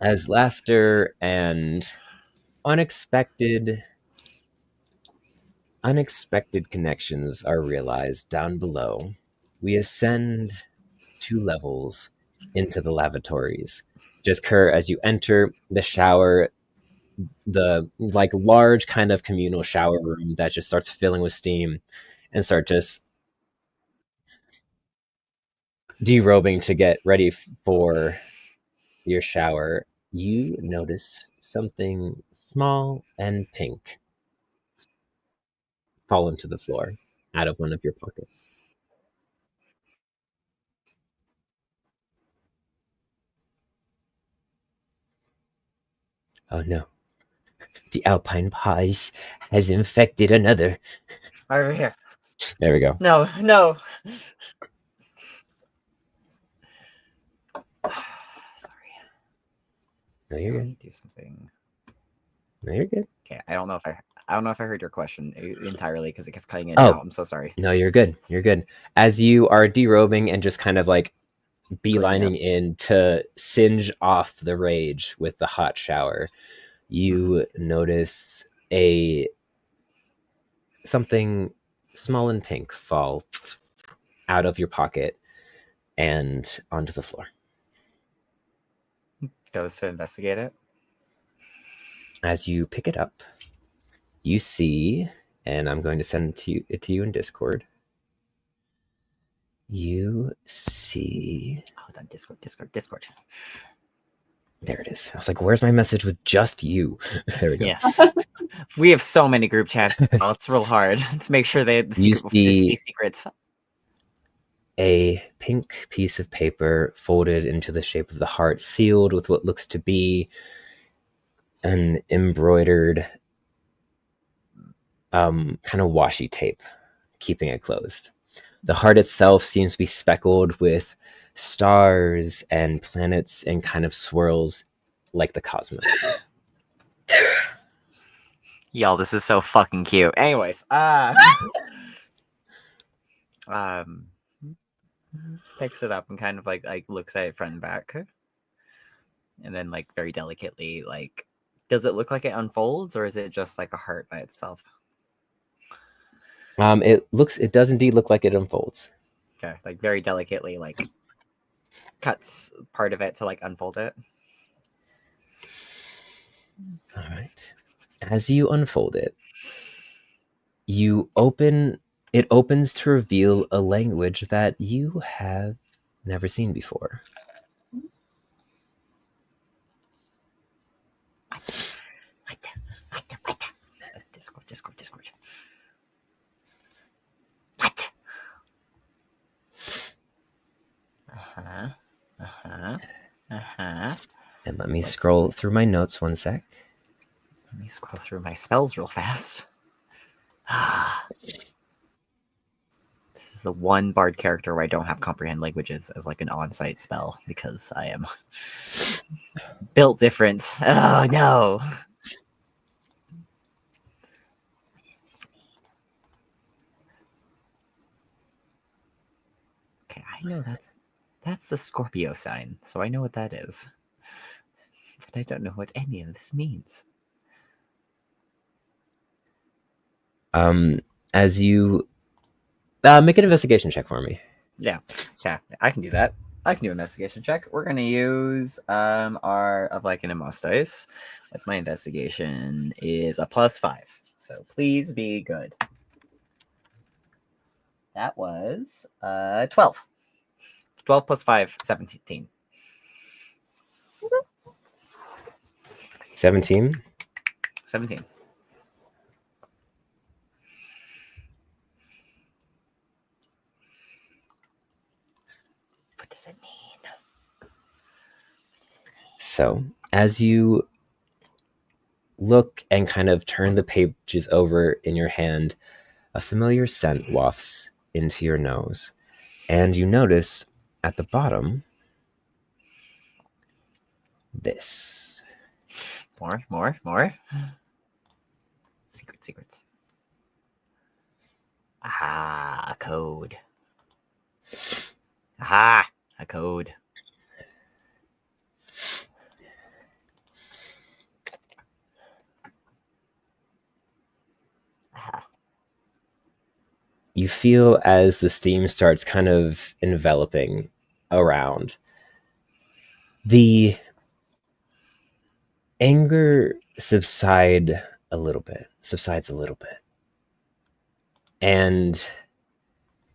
As laughter and unexpected connections are realized down below, we ascend 2 levels into the lavatories. Just occur as you enter the shower, the like large kind of communal shower room that just starts filling with steam and start just derobing to get ready for your shower. You notice something small and pink fall into the floor out of one of your pockets. Oh no. The Alpine Pies has infected another.
Over here.
There we go.
No, no. Sorry.
No, you're
Let
good.
me do something.
No, you're good.
Okay, I don't know if I heard your question entirely because it kept cutting in
Oh.
and out. I'm so sorry.
No, you're good. You're good. As you are derobing and just kind of like beelining in to singe off the rage with the hot shower, you notice something small and pink fall out of your pocket and onto the floor.
Goes to investigate it.
As you pick it up, you see, and I'm going to send it to you in Discord. You see.
Hold on, Discord.
There it is. I was like, where's my message with just you? There we go.
Yeah. We have so many group chats, so it's real hard to make sure the
You
secret
see-
stay secrets.
A pink piece of paper folded into the shape of the heart, sealed with what looks to be an embroidered kind of washi tape, keeping it closed. The heart itself seems to be speckled with stars and planets and kind of swirls like the cosmos.
Y'all, this is so fucking cute. Anyways, picks it up and kind of like looks at it front and back, and then like very delicately, like, does it look like it unfolds or is it just like a heart by itself?
It does indeed look like it unfolds.
Okay, like very delicately, like cuts part of it to like unfold it.
All right. As you unfold it, it opens to reveal a language that you have never seen before.
What? Discord. What?
And let me scroll through my notes one sec.
Let me scroll through my spells real fast. This is the one bard character where I don't have comprehend languages as like an on-site spell because I am built different. Oh no. What does this mean? Okay, I know that's the Scorpio sign, so I know what that is. But I don't know what any of this means.
As you make an investigation check for me.
Yeah, I can do that. I can do an investigation check. We're gonna use our of like an Amos dice. What's my investigation? Is a +5. So please be good. That was 12. 12 plus 5, 17.
17.
17. What does it mean?
So, as you look and kind of turn the pages over in your hand, a familiar scent wafts into your nose. And you notice at the bottom this.
More. Secrets. Ah, a code. Aha, a code. Aha.
You feel as the steam starts kind of enveloping around. The anger subsides a little bit. And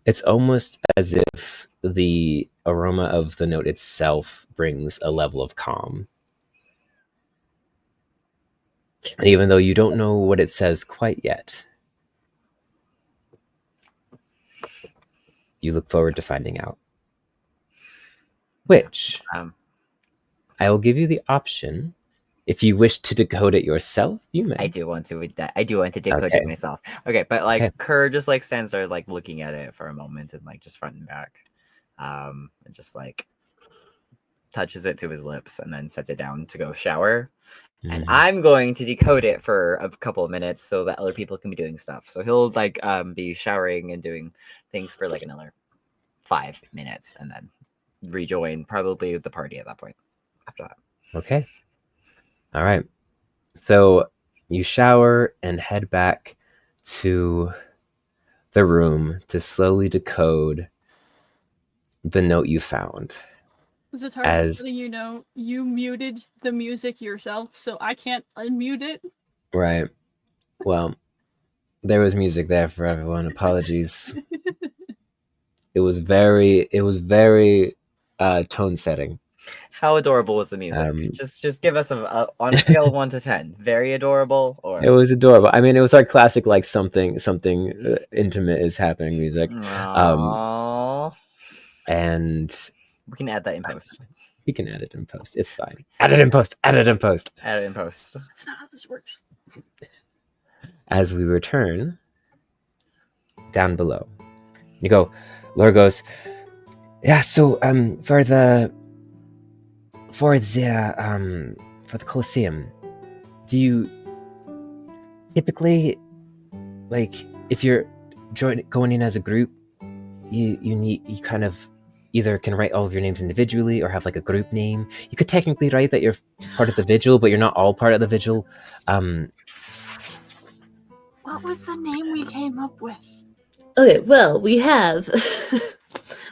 it's almost as if the aroma of the note itself brings a level of calm. And even though you don't know what it says quite yet, you look forward to finding out. Which I will give you the option. If you wish to decode it yourself, you may.
I do want to decode it myself. Okay, but like Kerr just like stands there like looking at it for a moment and like just front and back. And just like touches it to his lips and then sets it down to go shower. And I'm going to decode it for a couple of minutes so that other people can be doing stuff. So he'll like be showering and doing things for like another 5 minutes and then rejoin probably the party at that point after that.
Okay. All right. So you shower and head back to the room to slowly decode the note you found.
Zatar, just letting you know, you muted the music yourself, so I can't unmute it.
Right. Well, there was music there for everyone. Apologies. It was very tone setting.
How adorable was the music? Just give us on a scale of 1 to 10. Very adorable, or
it was adorable. I mean, it was our classic like something intimate is happening music. And
we can add that in post.
We can add it in post. It's fine. Add it in post.
Add it in post.
That's not how this works.
As we return down below, you go. Laura goes, yeah. So for the Colosseum, do you typically, like, if you're going in as a group, you kind of either can write all of your names individually or have like a group name. You could technically write that you're part of the vigil, but you're not all part of the vigil.
What was the name we came up with?
Okay, well, we have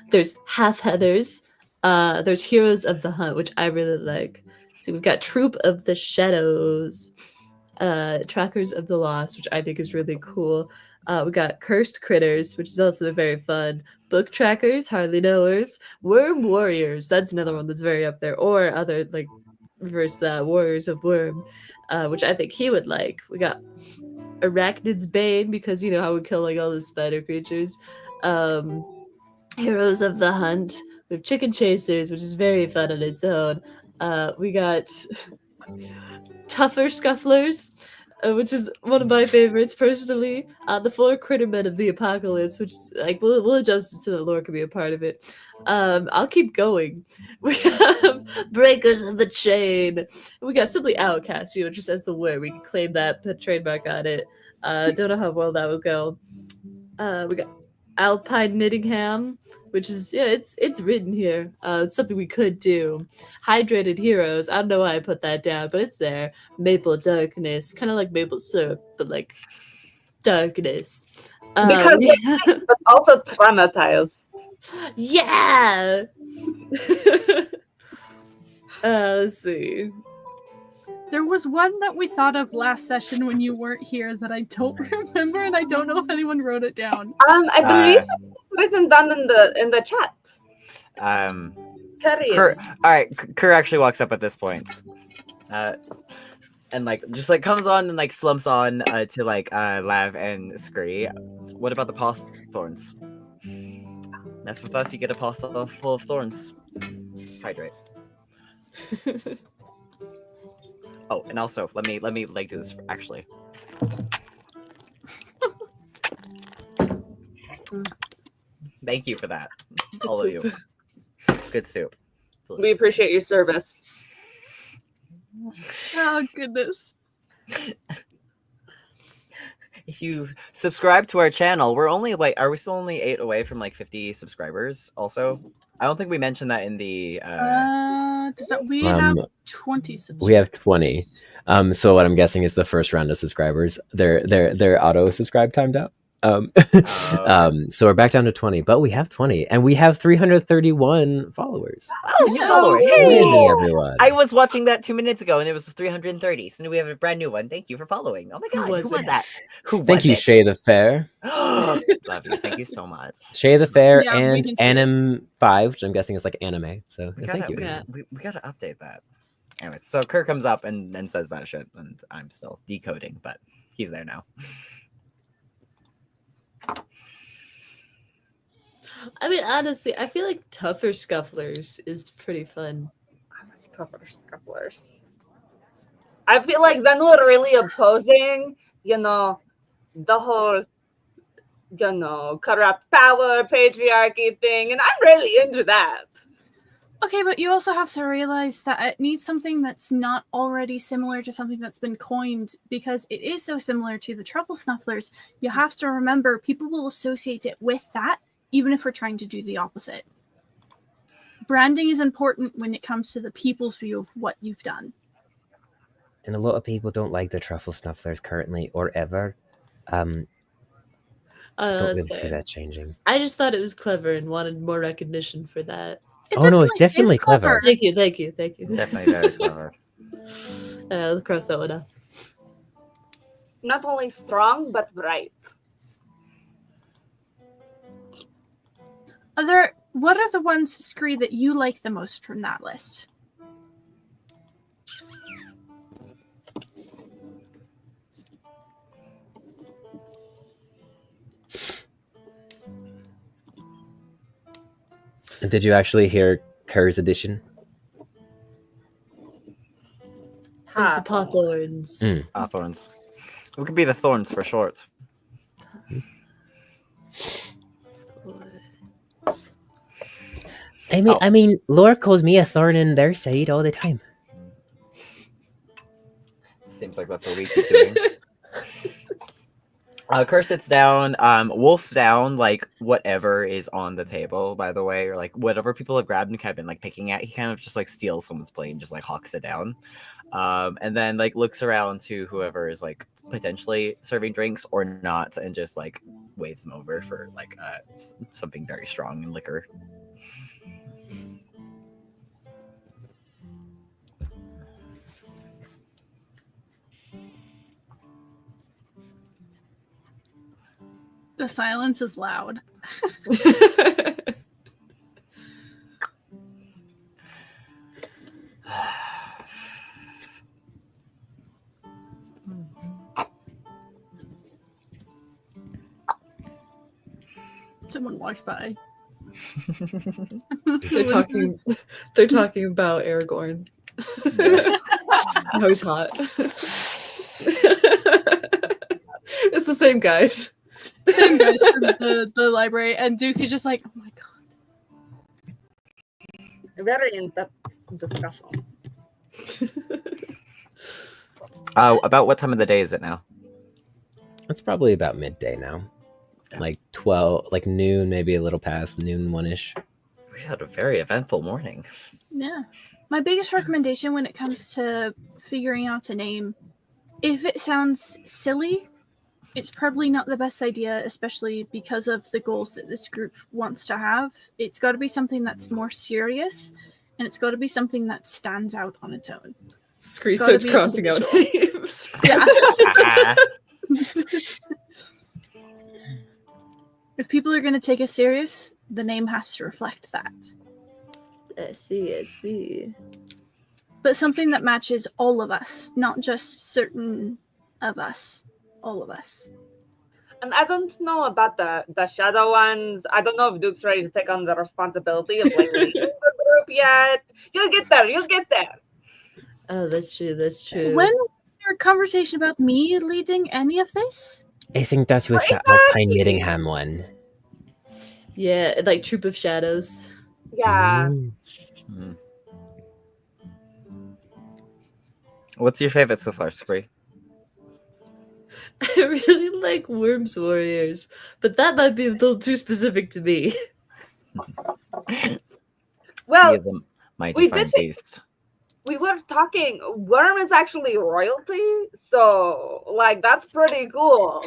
there's Half Heathers, there's Heroes of the Hunt, which I really like. So we've got Troop of the Shadows, Trackers of the Lost, which I think is really cool. We got Cursed Critters, which is also very fun. Book Trackers, Hardly Knowers, Worm Warriors. That's another one that's very up there. Or other like reverse that Warriors of Worm, which I think he would like. We got Arachnid's Bane, because you know how we kill like all the spider creatures. Heroes of the Hunt. We have Chicken Chasers, which is very fun on its own. We got Tougher Scufflers, which is one of my favorites personally. The 4 Crittermen of the Apocalypse, which is like we'll adjust it so that Laura can be a part of it. I'll keep going. We have Breakers of the Chain. We got Simply Outcast, just as the word. We can claim that, put trademark on it. Don't know how well that will go. We got Alpine Knittingham, which is it's written here. It's something we could do. Hydrated Heroes. I don't know why I put that down, but it's there. Maple Darkness, kind of like maple syrup, but like darkness.
Because but also traumatized.
Yeah. Let's see.
There was one that we thought of last session when you weren't here that I don't remember, and I don't know if anyone wrote it down.
I believe it's written down in the chat.
Kerr actually walks up at this point. and like just like comes on and like slumps on to like Lav and Scree. What about the paw thorns? Mess with us, you get a paw full of thorns. Hydrate. Oh, and also let me like do this actually. Thank you for that, all of you. Good soup.
We
Delicious.
appreciate your service.
Oh goodness.
If you subscribe to our channel, we're only like, are we still only 8 away from like 50 subscribers? Also, I don't think we mentioned that in the.
We have 20 subscribers.
We have 20. So what I'm guessing is the first round of subscribers. Their auto subscribe timed out. So we're back down to 20, but we have 20, and we have 331 followers.
Oh, new follower!
Amazing,
Hey,
everyone.
I was watching that 2 minutes ago, and it was 330. So now we have a brand new one. Thank you for following. Oh my god, who was that? Who
Thank
was
you,
it?
Shay the Fair.
Love you. Thank you so much.
Shay the Fair
Yeah, we
and
can see it.
Anim 5, which I'm guessing is like anime. So thank you.
Yeah.
We gotta update that. Anyways, so Kerr comes up and says that shit, and I'm still decoding, but he's there now.
I mean, honestly, I feel like Tougher Scufflers is pretty fun.
Tougher Scufflers. I feel like then we're really opposing, the whole, corrupt power, patriarchy thing, and I'm really into that.
Okay, but you also have to realize that it needs something that's not already similar to something that's been coined, because it is so similar to the truffle snufflers. You have to remember people will associate it with that, even if we're trying to do the opposite. Branding is important when it comes to the people's view of what you've done.
And a lot of people don't like the truffle snufflers currently or ever. Don't
That's
really see
fair.
that changing.
I just thought it was clever and wanted more recognition for that.
Oh, no, it's definitely
is
clever.
Thank you.
Definitely very clever.
Let's cross that one off.
Not only strong, but right.
What are the ones, Scree, that you like the most from that list?
Did you actually hear Kerr's edition?
It's the paw thorns.
Thorns. We could be the thorns for short.
I mean, Laura calls me a thorn in their side all the time.
Seems like that's what we keep doing. Kerr sits down, wolfs down, like whatever is on the table, by the way, or like whatever people have grabbed and kind of been like picking at, he kind of just like steals someone's plate and just like hawks it down. And then like looks around to whoever is like potentially serving drinks or not, and just like waves them over for like something very strong in liquor.
The silence is loud. Someone walks by.
They're talking about Aragorn. How he's hot. It's the same guys.
Same guys from the library, and Duke is just like, oh my god.
Very in-depth discussion.
About what time of the day is it now?
It's probably about midday now. Like 12, like noon, maybe a little past noon, 1-ish.
We had a very eventful morning.
Yeah. My biggest recommendation when it comes to figuring out a name, if it sounds silly, it's probably not the best idea, especially because of the goals that this group wants to have. It's got to be something that's more serious, and it's got to be something that stands out on its own.
Scree starts crossing out names.
Yeah. If people are going to take us serious, the name has to reflect that.
I see.
but something that matches all of us, not just certain of us. All of us.
And I don't know about the shadow ones. I don't know if Duke's ready to take on the responsibility of like leading the group yet. You'll get there. You'll get there.
Oh, that's true. That's true.
When was your conversation about me leading any of this?
I think that's with the
Exactly.
Alpine Knittingham one.
Yeah, like Troop of Shadows.
Yeah.
Mm.
What's your favorite so far, Spree?
I really like Worms Warriors, but that might be a little too specific to me.
He
Well,
is a mighty
we
fine
did-
beast.
we were talking. Worm is actually royalty, so like that's pretty cool.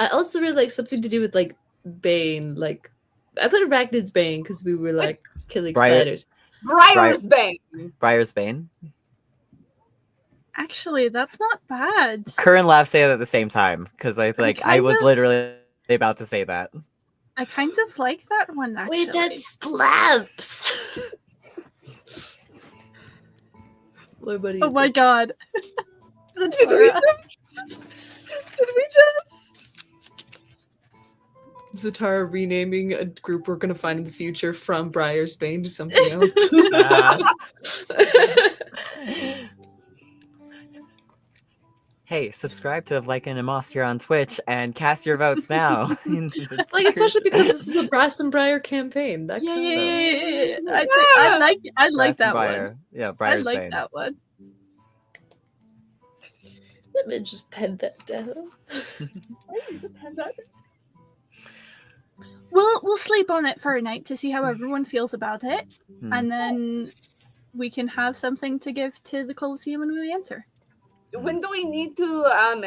I also really like something to do with like Bane. Like I put Arachnid's Bane because we were like killing
Briar-
spiders.
Briar's Bane.
Briar's Bane.
Actually, that's not bad.
Kerr and Lav say it at the same time because I
kind
was
of-
literally about to say that.
I kind of like that one, actually.
Wait, that slaps! What about you?
Oh my god.
Did we
Zatara.
just?
Zatara renaming a group we're gonna find in the future from Briar's Bane to something else.
Hey, subscribe to Like and Moss here on Twitch and cast your votes now.
Like especially because this is the Brass and Briar campaign. That
Yeah,
kind
yeah,
of-
yeah.
Yeah.
I'd like
Brass and
that one.
Briar. Yeah,
I
Briar's
like
Bane.
that one.
Let me just pen that down.
We'll sleep on it for a night to see how everyone feels about it,
Hmm.
and then we can have something to give to the Colosseum when we enter.
When do we need to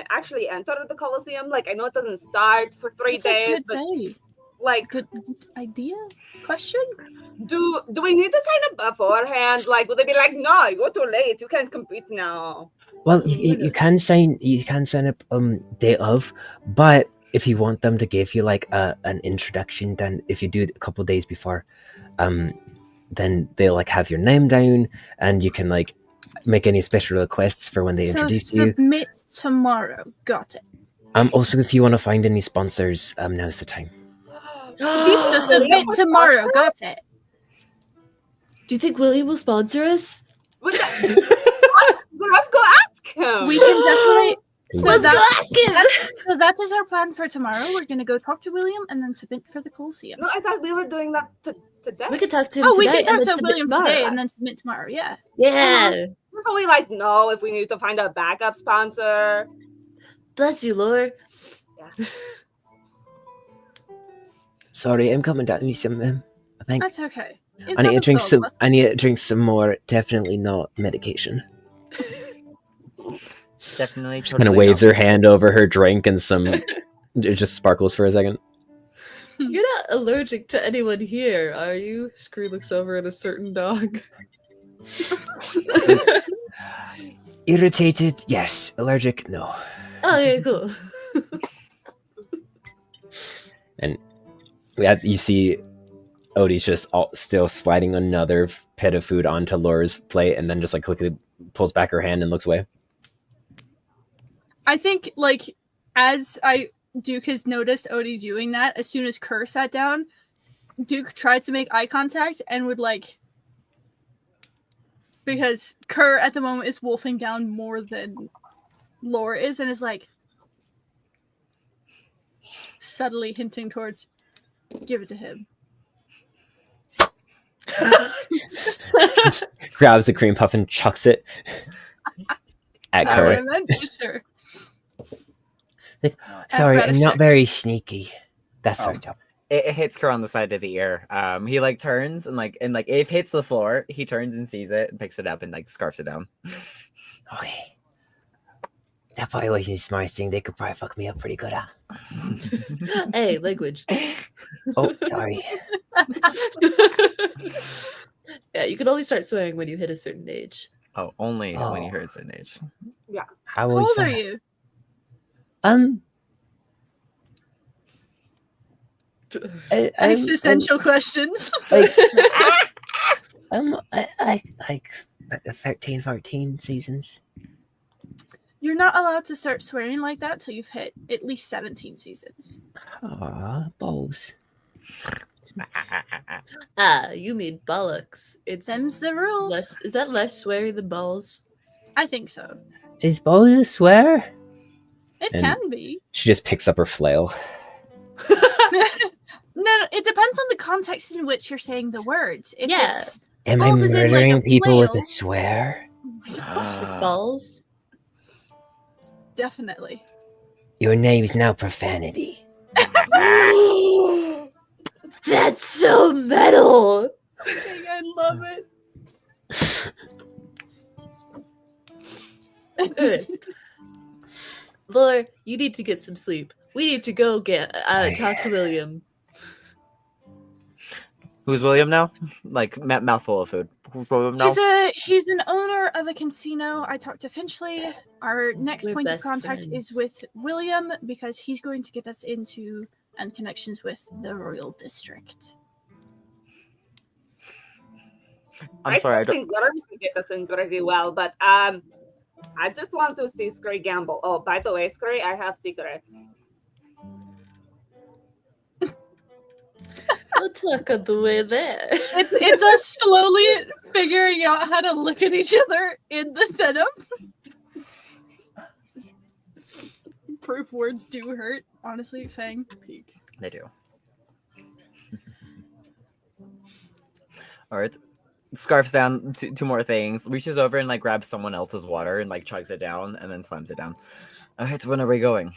actually enter the Colosseum? Like I know it doesn't start for 3
That's a
days,
good
but
day.
like
Good idea. Question?
do we need to sign up beforehand? Like will they be like, no, you're too late, you can't compete now?
Well, you can sign up day of, but if you want them to give you like an introduction, then if you do it a couple days before, then they'll like have your name down, and you can like make any special requests for when they
So
introduce you.
submit tomorrow. Got it.
Also, if you want to find any sponsors, now's the time.
So submit tomorrow. Got it.
Do you think William will sponsor us?
Let's go ask him.
We can definitely. So
Let's go
that,
ask him!
so that is our plan for tomorrow. We're gonna go talk to William and then submit for the Colosseum.
No, I thought we were doing that today.
We could talk to him
Oh, we
today
can
and
talk
then
to
submit
William
tomorrow.
today and then submit tomorrow. Yeah.
Yeah.
So we like know if we need to find a backup sponsor.
Bless you, Lord.
Sorry, I'm coming down with some. I think
That's okay. It
I need to
happens
drink
all
some.
of us.
I need to drink some more. Definitely not medication.
Definitely.
Just kind of waves her hand over her drink, and some it just sparkles for a second.
You're not allergic to anyone here, are you? Scree looks over at a certain dog.
Irritated, yes. Allergic, no.
Oh, yeah, cool.
You see, Odie's just still sliding another pit of food onto Laura's plate, and then just like quickly pulls back her hand and looks away.
I think like as Duke has noticed Odie doing that, as soon as Kerr sat down, Duke tried to make eye contact and would like, because Kerr at the moment is wolfing down more than Laura is, and is like subtly hinting towards, give it to him.
Just grabs the cream puff and chucks it at
All
Kerr.
right.
And then sure.
Sorry,
rather
I'm
sure.
not very sneaky. That's
Oh.
right, Tom.
It hits Kerr on the side of the ear. He like turns and if it hits the floor, he turns and sees it and picks it up and like scarfs it down.
Okay. That probably wasn't the smartest thing. They could probably fuck me up pretty good, huh?
Hey, language.
Oh, sorry.
Yeah, you can only start swearing when you hit a certain age.
Oh, only when you
Oh.
hit a certain age.
How
How
was
old are
that?
you?
I'm
Existential questions.
like I like 13, 14 seasons.
You're not allowed to start swearing like that till you've hit at least 17 seasons.
Aw, balls.
You mean bollocks. It's
Them's the rules.
is that less sweary than balls?
I think so.
Is balls a swear?
It
And-
can be.
She just picks up her flail.
No, it depends on the context in which you're saying the words. If
Yeah.
it's
Am I
balls is in, like,
murdering
a
people with a
flail.
swear?
With balls?
Definitely.
Your name's now profanity.
That's so metal.
I love it.
Good. Laura, you need to get some sleep. We need to go get talk to William.
Who's William now? Like mouthful of food. Who's William now?
He's an owner of a casino. I talked to Finchley. Our next
We're
point of
best
contact is
friends.
with William because he's going to get us into and connections with the Royal District.
I'm sorry. I
still
don't.
think Worm can get us in pretty well, but I just want to see Scurry gamble. Oh, by the way, Scurry, I have secrets.
We'll talk on the way there.
It's us slowly figuring out how to look at each other in the setup. Proof words do hurt. Honestly, Fang, peak.
They do. All right. Scarfs down two more things. Reaches over and like grabs someone else's water and like chugs it down and then slams it down. All right. When are we going?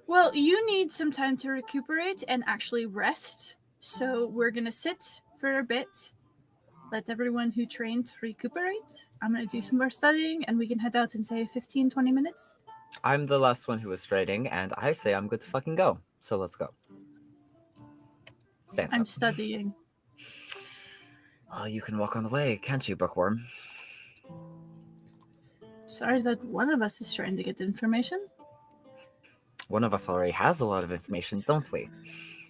Well, you need some time to recuperate and actually rest. So we're gonna sit for a bit. Let everyone who trained recuperate. I'm gonna do some more studying and we can head out in say 15, 20 minutes.
I'm the last one who was trading, and I say I'm good to fucking go. So let's go. Stands
I'm
up.
studying.
Oh, you can walk on the way, can't you, Bookworm?
Sorry that one of us is trying to get information.
One of us already has a lot of information, don't we?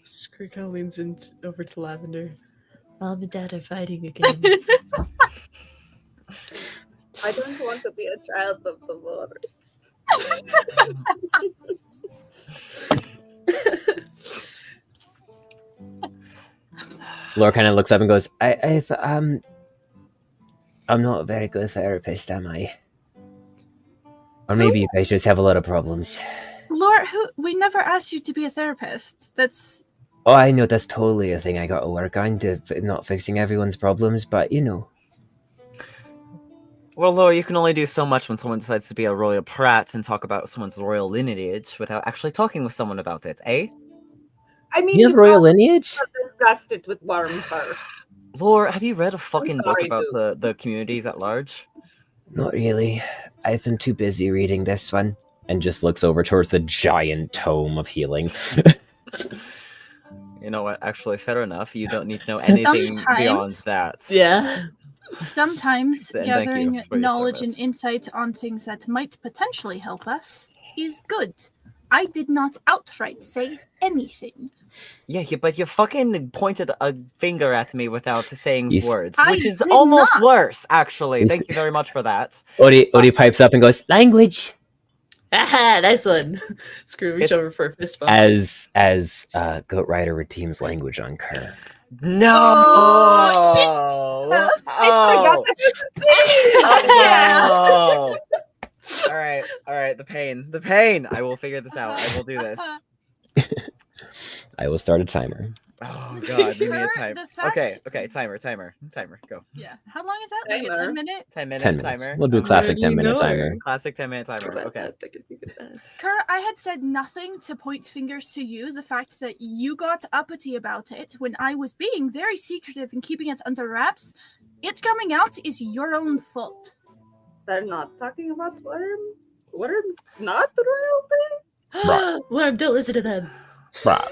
Screw kind of leans in over to Lavender. Mom and Dad are fighting again.
I don't want to be a child of the waters.
Laura kind of looks up and goes, I'm not a very good therapist, am I? Or maybe you guys just have a lot of problems.
Laura, we never asked you to be a therapist. That's
Oh, I know that's totally a thing I got to work on, not fixing everyone's problems, but you know.
Well, Laura, you can only do so much when someone decides to be a royal prat and talk about someone's royal lineage without actually talking with someone about it, eh?
I mean,
You have royal lineage?
discussed it with Worm first.
Laura, have you read a fucking book
sorry,
about
too.
the communities at large?
Not really. I've been too busy reading this one. And just looks over towards the giant tome of healing.
You know what? Actually, fair enough. You don't need to know anything beyond
Sometimes-
that.
Yeah.
sometimes
Thank you
gathering
for your
knowledge
service.
and insight on things that might potentially help us is good. I did not outright say anything.
Yeah, but you fucking pointed a finger at me without saying
You s-
words,
I
which is
did
almost
not.
worse, actually.
You
Thank you very much for that.
Odie pipes up and goes, language!
Aha, nice one. Screw reach
It's-
over for a fist bump.
As Goat Rider redeems language on Kerr.
No!
I forgot
Oh, no! All right, the pain. I will figure this out. I will do this.
I will start a timer.
Oh god, give me a
Sure,
time.
the fact-
Okay, timer, go.
Yeah. How long is that? Like a
Timer.
10-minute?
10-minute
10 minutes.
timer.
We'll do
I'm
classic
ready.
10-minute
know
timer.
Classic 10-minute timer. Okay.
Kerr, I had said nothing to point fingers to you. The fact that you got uppity about it when I was being very secretive and keeping it under wraps, it coming out is your own fault.
They're not talking about Worm. Worm's not the royal thing.
Worm, don't listen to them.
Bruh.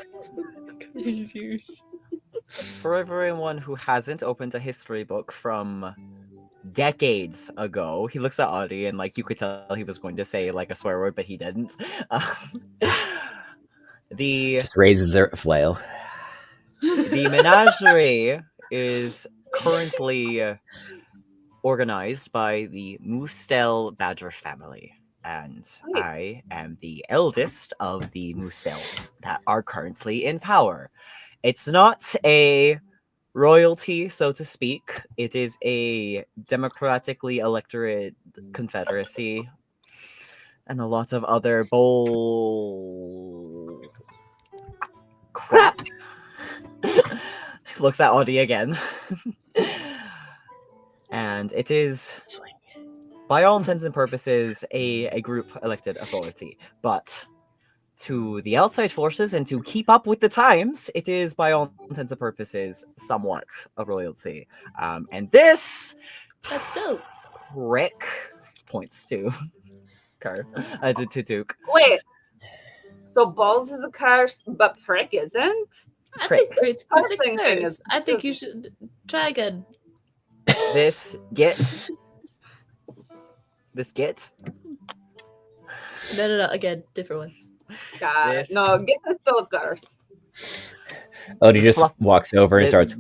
For everyone who hasn't opened a history book from decades ago, he looks at Audie and like you could tell he was going to say like a swear word, but he didn't. The
Just raises her flail.
menagerie is currently organized by the Moostel Badger family. And
Right.
I am the eldest of the Moosels that are currently in power. It's not a royalty, so to speak. It is a democratically elected confederacy and a lot of other bull crap. Looks at Audie again. And it is, by all intents and purposes, a group elected authority. But to the outside forces and to keep up with the times, it is, by all intents and purposes, somewhat a royalty. And this
That's dope.
prick points to Kerr, to Duke.
Wait. So balls is a curse, but prick isn't?
I
Prick.
think Prick is a
Cursing thing
curse.
is
I think
just-
you should try again.
This get.
No. Again, different one.
God.
This-
No, get this still a curse.
Odie just
Fluff-
walks over and
the-
starts.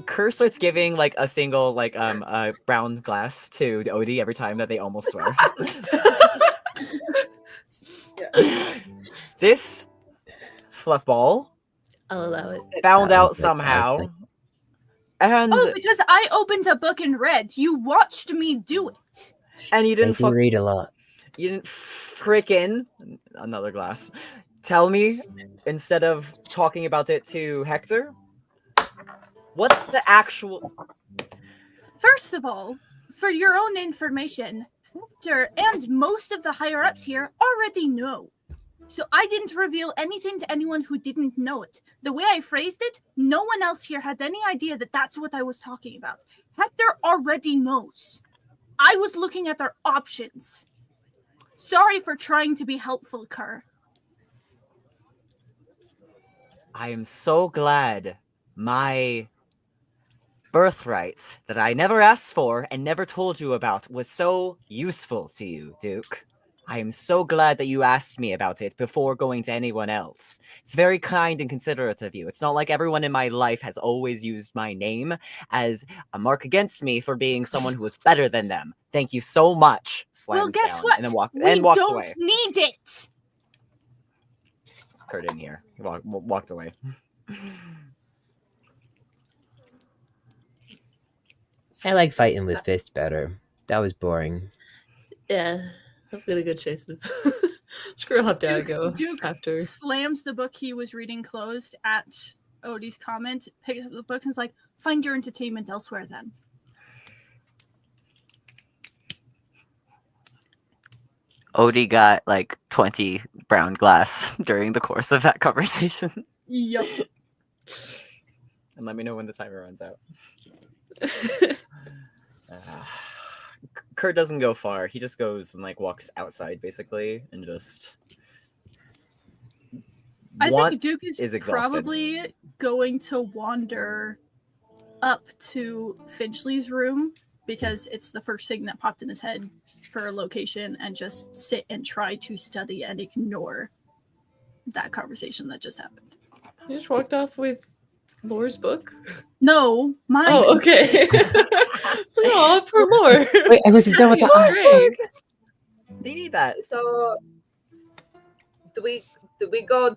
Kerr starts giving like a single brown glass to Odie every time that they almost swear. This fluffball
I'll allow it.
found
That
out
was like
somehow,
nasty.
and
Oh, because I opened a book and read. You watched me do it.
you
They
didn't
do read a lot.
you didn't frickin' another glass tell me instead of talking about it to Hector. What the actual?
First of all, for your own information, Hector and most of the higher ups here already know. So I didn't reveal anything to anyone who didn't know it. The way I phrased it, no one else here had any idea that that's what I was talking about. Hector already knows. I was looking at their options. Sorry for trying to be helpful, Kerr.
I am so glad my birthright that I never asked for and never told you about was so useful to you, Duke. I am so glad that you asked me about it before going to anyone else. It's very kind and considerate of you. It's not like everyone in my life has always used my name as a mark against me for being someone who was better than them. Thank you so much.
Well,
Slams
guess
down
what?
and then walks
don't
away.
need it.
Kurt in here. He walked away.
I like fighting with fists better. That was boring.
Yeah, I'm gonna go chase him. Screw up, Dad. Go
Duke
after.
slams the book he was reading closed at Odie's comment, picks up the book, and is like, find your entertainment elsewhere then.
Odie got like 20 brown glass during the course of that conversation.
Yup.
And let me know when the timer runs out. Kurt doesn't go far. He just goes and like walks outside basically and just.
I
What
think Duke is
exhausted.
probably going to wander up to Finchley's room because it's the first thing that popped in his head for a location, and just sit and try to study and ignore that conversation that just happened.
You just walked off with Lore's book?
No, mine.
Oh, okay. So, oh, for Lore.
Wait, I wasn't done with
That's
that.
great.
They need that.
So do we go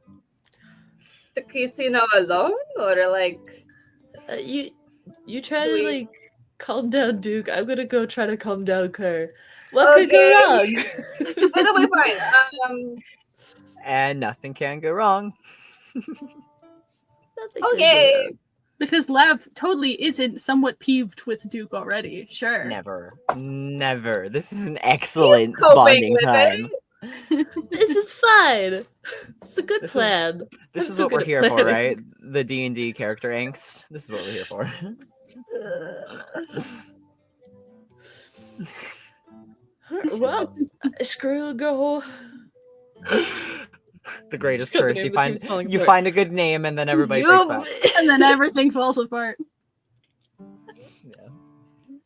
to casino alone, or like
You try to
We-
like calm down Duke. I'm gonna go try to calm down Kerr. What could go wrong?
by the way, fine.
And nothing can go wrong.
Nothing could go
Okay.
wrong.
Because Lav totally isn't somewhat peeved with Duke already. Sure.
Never. Never. This is an excellent
coping
bonding
with it.
time.
This is fine. It's a good
This is-
plan.
This
I'm
is
so
what we're
good at
here for,
planning.
right? The D&D character angst. This is what we're here for.
Well, screw go.
The greatest
Just got the
curse.
name
You
of the
find
team's falling
you
apart.
find a good name and then everybody
Yup.
breaks up.
And then everything falls apart.
Yeah.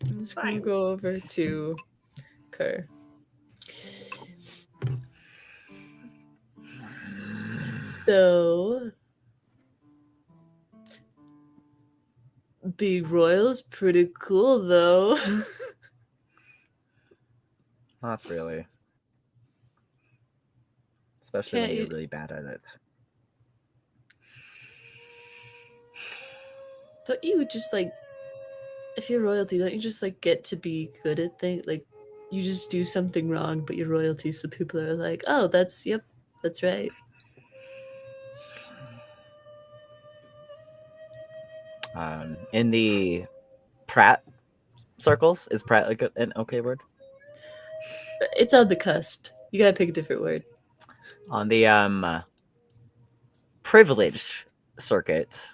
I'm just gonna go over to Kerr. So, being royal is pretty cool, though.
Not really. Especially
Can't
when you're
you-
really bad at it.
Don't you just like, if you're royalty, don't you just like get to be good at things? Like, you just do something wrong, but you're royalty, so people are like, oh, that's right.
In the Pratt circles, is Pratt an okay word?
It's on the cusp. You gotta pick a different word.
On the privileged circuit,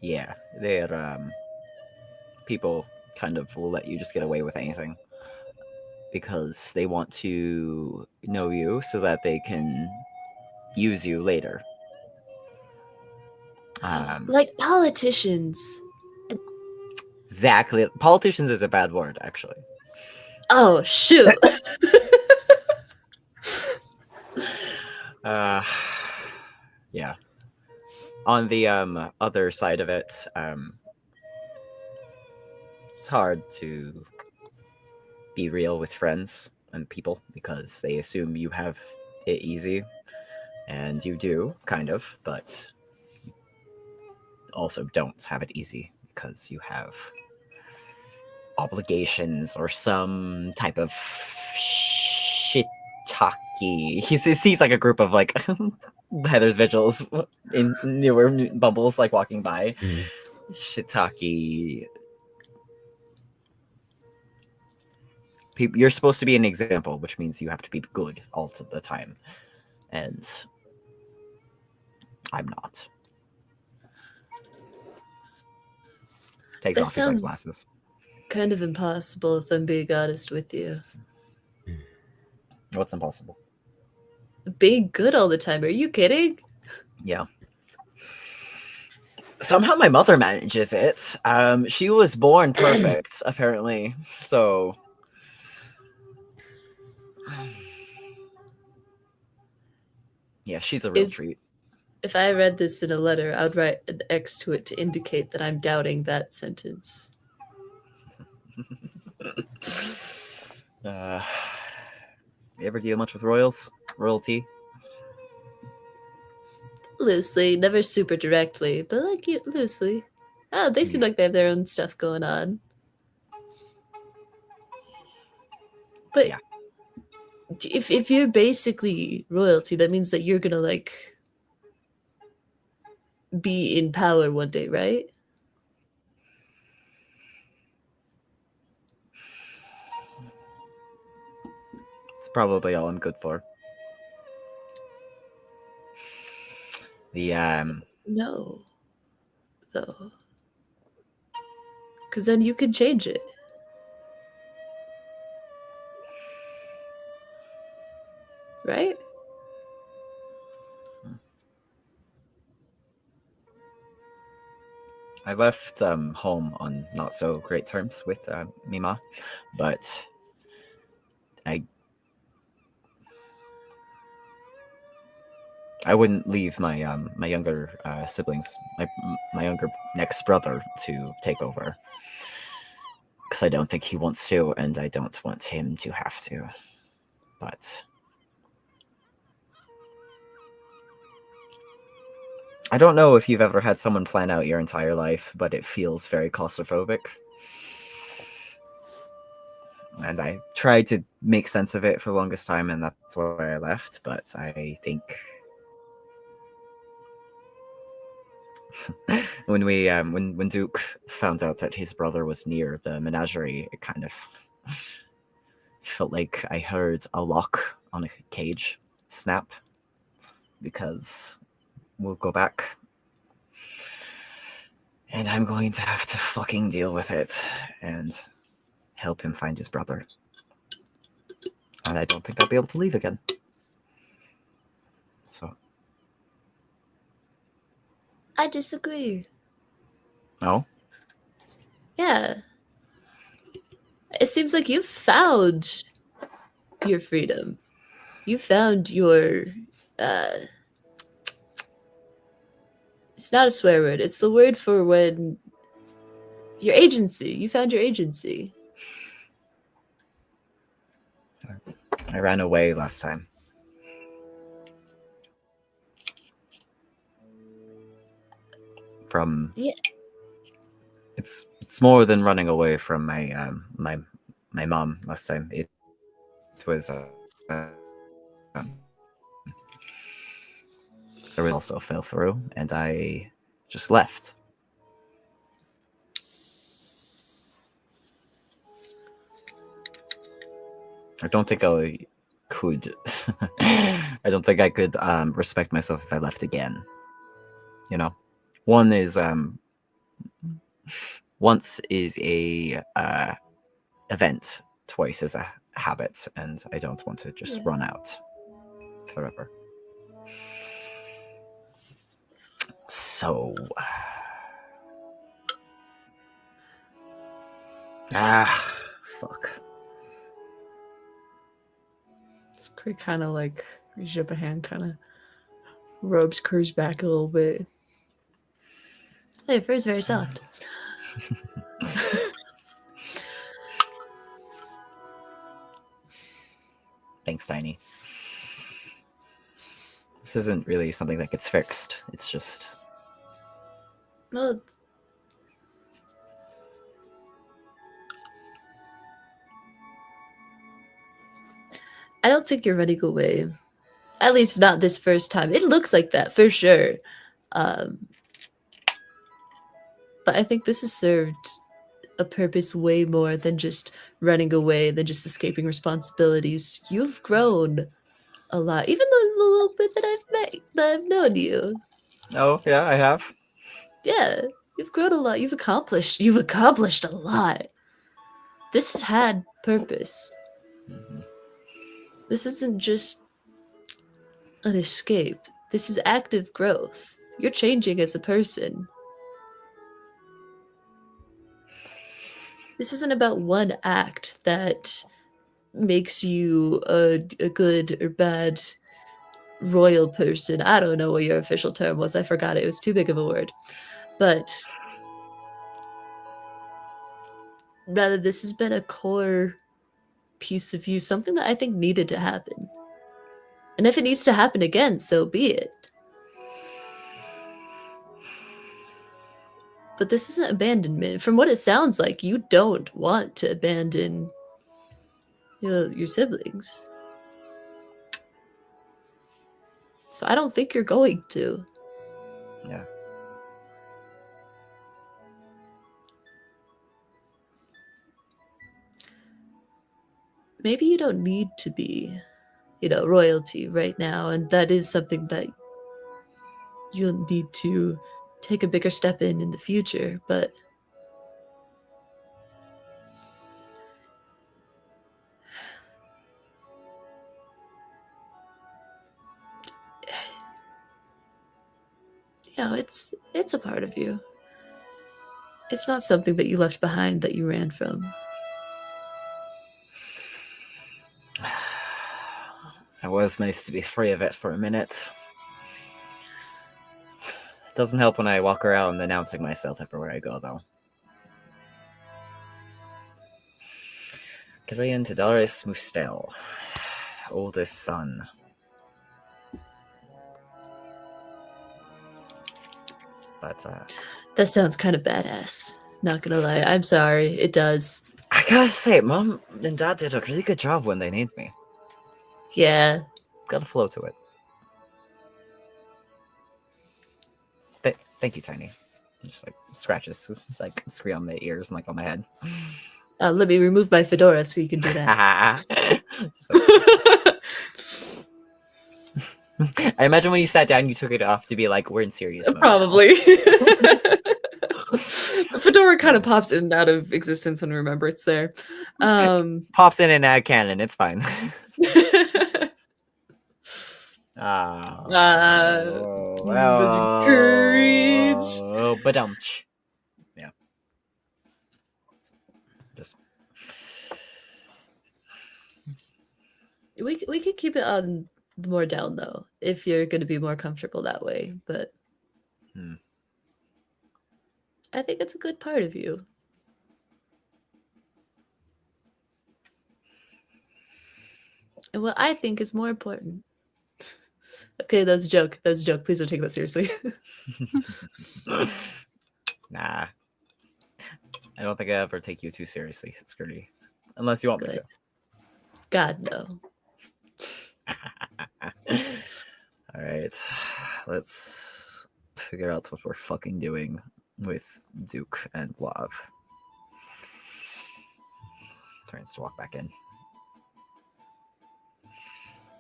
yeah, they're people kind of will let you just get away with anything because they want to know you so that they can use you later.
Like politicians.
Exactly. Politicians is a bad word, actually.
Oh shoot.
Yeah. On the other side of it, it's hard to be real with friends and people because they assume you have it easy, and you do, kind of, but also don't have it easy because you have obligations or some type of shiitake. He sees like a group of like Heather's vigils in newer bubbles like walking by. Shiitake. You're supposed to be an example, which means you have to be good all the time, and I'm not. Takes
That
off his
sounds
glasses.
kind of impossible if I'm being honest with you.
What's impossible?
Being good all the time. Are you kidding?
Yeah. Somehow my mother manages it. She was born perfect, apparently. So yeah, she's a real treat.
If I read this in a letter, I would write an X to it to indicate that I'm doubting that sentence.
You ever deal much with royalty?
Loosely, never super directly, but like loosely. Oh, they seem like they have their own stuff going on. But
Yeah.
if you're basically royalty, that means that you're gonna like be in power one day, right?
It's probably all I'm good for. The
No, though, because then you can change it. Right?
I left home on not so great terms with Mima, but I wouldn't leave my my younger siblings, my younger next brother, to take over because I don't think he wants to, and I don't want him to have to. But I don't know if you've ever had someone plan out your entire life, but it feels very claustrophobic. And I tried to make sense of it for the longest time, and that's why I left. But I think when we when Duke found out that his brother was near the menagerie, it kind of felt like I heard a lock on a cage snap, because we'll go back and I'm going to have to fucking deal with it and help him find his brother. And I don't think I'll be able to leave again. So.
I disagree.
No?
Yeah. It seems like you found your freedom. You found your it's not a swear word. It's the word for when Your agency. You found your agency.
I ran away last time. From
Yeah.
It's more than running away from my my mom last time. It was the riddle also fell through, and I just left. I don't think I could. I don't think I could respect myself if I left again. You know, one is once is a event, twice is a habit, and I don't want to just run out forever. So, fuck.
Scree kind of like reaches up a hand, kind of rubs Kerr's back a little bit. Hey, fur's very soft.
Thanks, Tiny. This isn't really something that gets fixed. It's just...
Well, I don't think you're running away. At least not this first time. It looks like that, for sure. But I think this has served a purpose way more than just running away, than just escaping responsibilities. You've grown a lot, even the little bit that I've known you.
Oh, yeah, I have.
Yeah, you've grown a lot. You've accomplished a lot. This had purpose.
Mm-hmm.
This isn't just an escape. This is active growth. You're changing as a person. This isn't about one act that makes you a good or bad royal person. I don't know what your official term was. I forgot it. It was too big of a word. But rather, this has been a core piece of you, something that I think needed to happen. And if it needs to happen again, so be it. But this isn't abandonment. From what it sounds like, you don't want to abandon your siblings. So I don't think you're going to.
Yeah.
Maybe you don't need to be, royalty right now. And that is something that you'll need to take a bigger step in the future. But it's a part of you. It's not something that you left behind, that you ran from.
It was nice to be free of it for a minute. It doesn't help when I walk around announcing myself everywhere I go, though. Kirian Tadaris Mustel, oldest son. But,
That sounds kind of badass. Not gonna lie. I'm sorry. It does.
I gotta say, Mom and Dad did a really good job when they named me.
Yeah.
Got a flow to it. Thank you, Tiny. Just like scratches, just like scree on my ears and like on my head.
Let me remove my fedora so you can do that.
I imagine when you sat down, you took it off to be like, we're in serious mode.
Probably. The fedora kind of pops in and out of existence when we remember it's there.
Pops in and out canon. It's fine.
Courage.
But yeah. Just
we could keep it on more down though, if you're going to be more comfortable that way. But I think it's a good part of you. and what I think is more important. Okay, that's a joke. That's a joke. Please don't take that seriously.
Nah. I don't think I ever take you too seriously, Skirty. Unless you want
Good. God, no.
me to. Alright. Let's figure out what we're fucking doing with Duke and Lav. Turns to walk back in.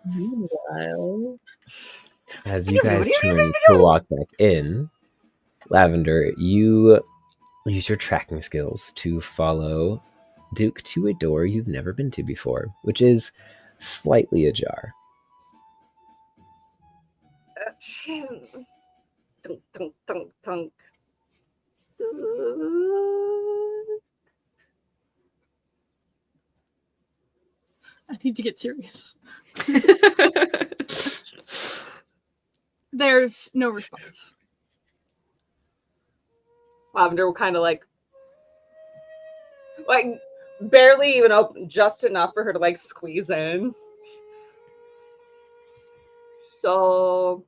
Meanwhile,
As you guys turn to walk back in, Lavender, you use your tracking skills to follow Duke to a door you've never been to before, which is slightly ajar.
Tunk, tunk, tunk, tunk.
I need to get serious. There's no response.
Lavender will kind of like barely even open, just enough for her to like squeeze in. So,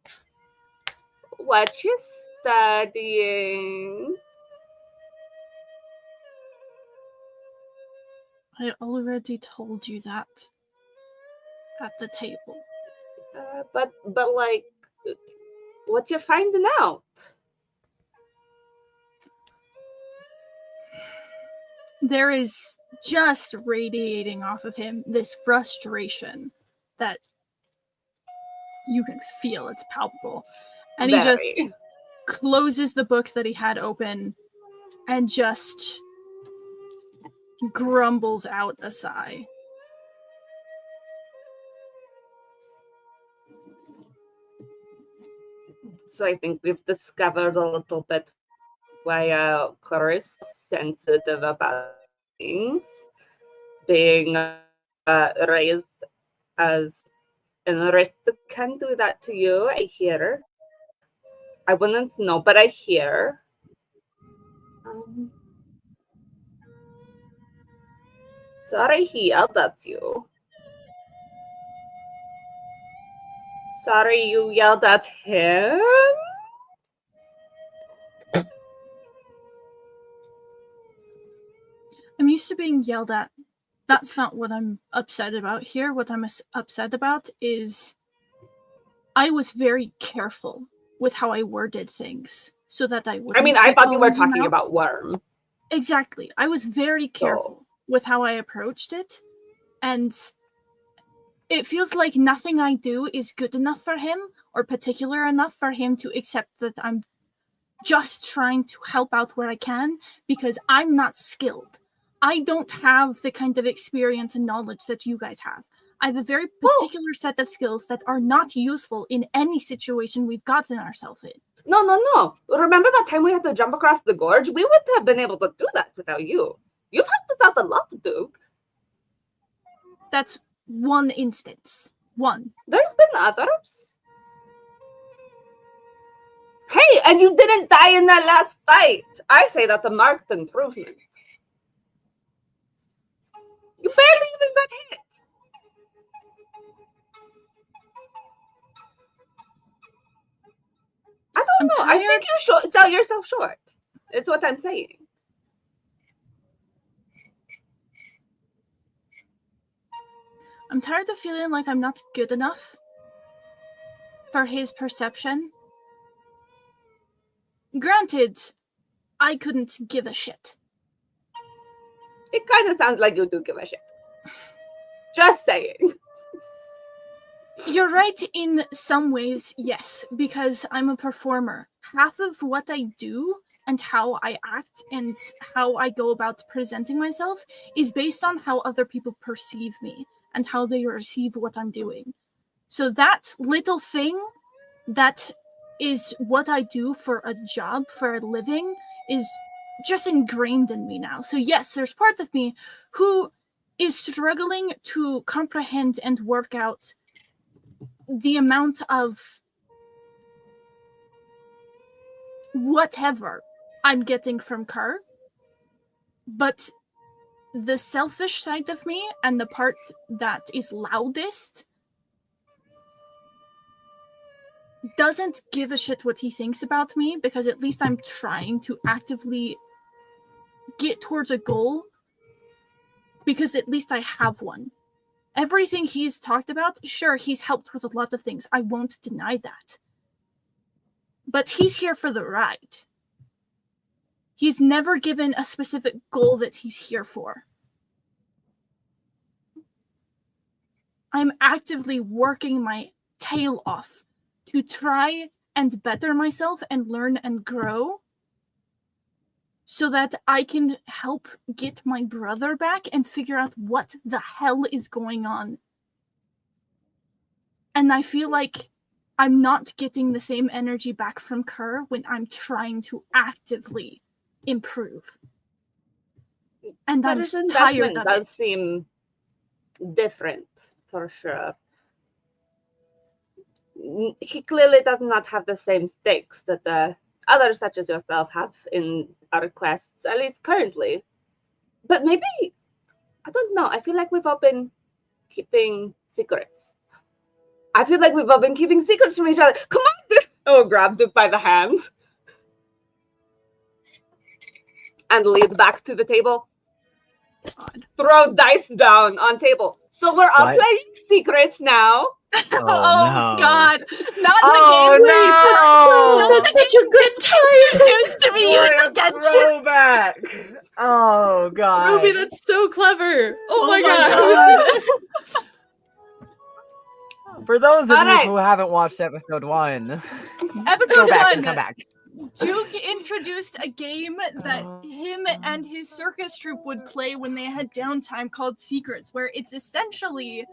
what you studying?
I already told you that at the table.
But like, what you finding out?
There is just radiating off of him this frustration that you can feel. It's palpable. And he just
Very.
closes the book that he had open and just grumbles out a sigh.
So I think we've discovered a little bit why Clarice is sensitive about things. Being raised as an aristocrat can do that to you, I hear. I wouldn't know, but I hear. Sorry he yelled at you. Sorry you yelled at him?
I'm used to being yelled at. That's not what I'm upset about here. What I'm upset about is I was very careful with how I worded things so that I wouldn't.
I mean, I
get
thought you were
called
talking
out.
about Worm.
Exactly. I was very careful with how I approached it, and it feels like nothing I do is good enough for him or particular enough for him to accept that I'm just trying to help out where I can because I'm not skilled. I don't have the kind of experience and knowledge that you guys have. I have a very particular set of skills that are not useful in any situation we've gotten ourselves in.
No. Remember that time we had to jump across the gorge? We wouldn't have been able to do that without you. You've helped us out a lot, Duke.
That's one instance. One.
There's been others. Hey, and you didn't die in that last fight. I say that's a marked improvement. You barely even got hit. I don't know. I think you sell yourself short. It's what I'm saying.
I'm tired of feeling like I'm not good enough for his perception. Granted, I couldn't give a shit.
It kind of sounds like you do give a shit. Just saying.
You're right in some ways, yes, because I'm a performer. Half of what I do and how I act and how I go about presenting myself is based on how other people perceive me and how they receive what I'm doing. So that little thing that is what I do for a job, for a living, is just ingrained in me now. So yes, there's part of me who is struggling to comprehend and work out the amount of whatever I'm getting from Kerr, but the selfish side of me and the part that is loudest doesn't give a shit what he thinks about me, because at least I'm trying to actively get towards a goal, because at least I have one. Everything he's talked about, sure, he's helped with a lot of things. I won't deny that. But he's here for the ride. He's never given a specific goal that he's here for. I'm actively working my tail off to try and better myself and learn and grow so that I can help get my brother back and figure out what the hell is going on. And I feel like I'm not getting the same energy back from Kerr when I'm trying to actively improve. And I'm
Kerr's
tired
investment
of
does
it.
seem different, for sure. He clearly does not have the same stakes that the others such as yourself have in our quests, at least currently. But maybe, I don't know, I feel like we've all been keeping secrets. I feel like we've all been keeping secrets from each other. Come on, Duke! Oh, grab Duke by the hand. And lead back to the table.
God.
Throw dice down on table. So we're all
What?
playing secrets now.
Oh, no.
God. Not
Oh,
the game.
no.
That's such a good time.
Introduced to me
What
used
a
against
throwback. Oh, God.
Ruby, that's so clever. Oh, my
God.
For those of
All
you
right.
who haven't watched episode 1, go
Episode
back and
1.
come back.
Duke introduced a game that him and his circus troupe would play when they had downtime called Secrets, where it's essentially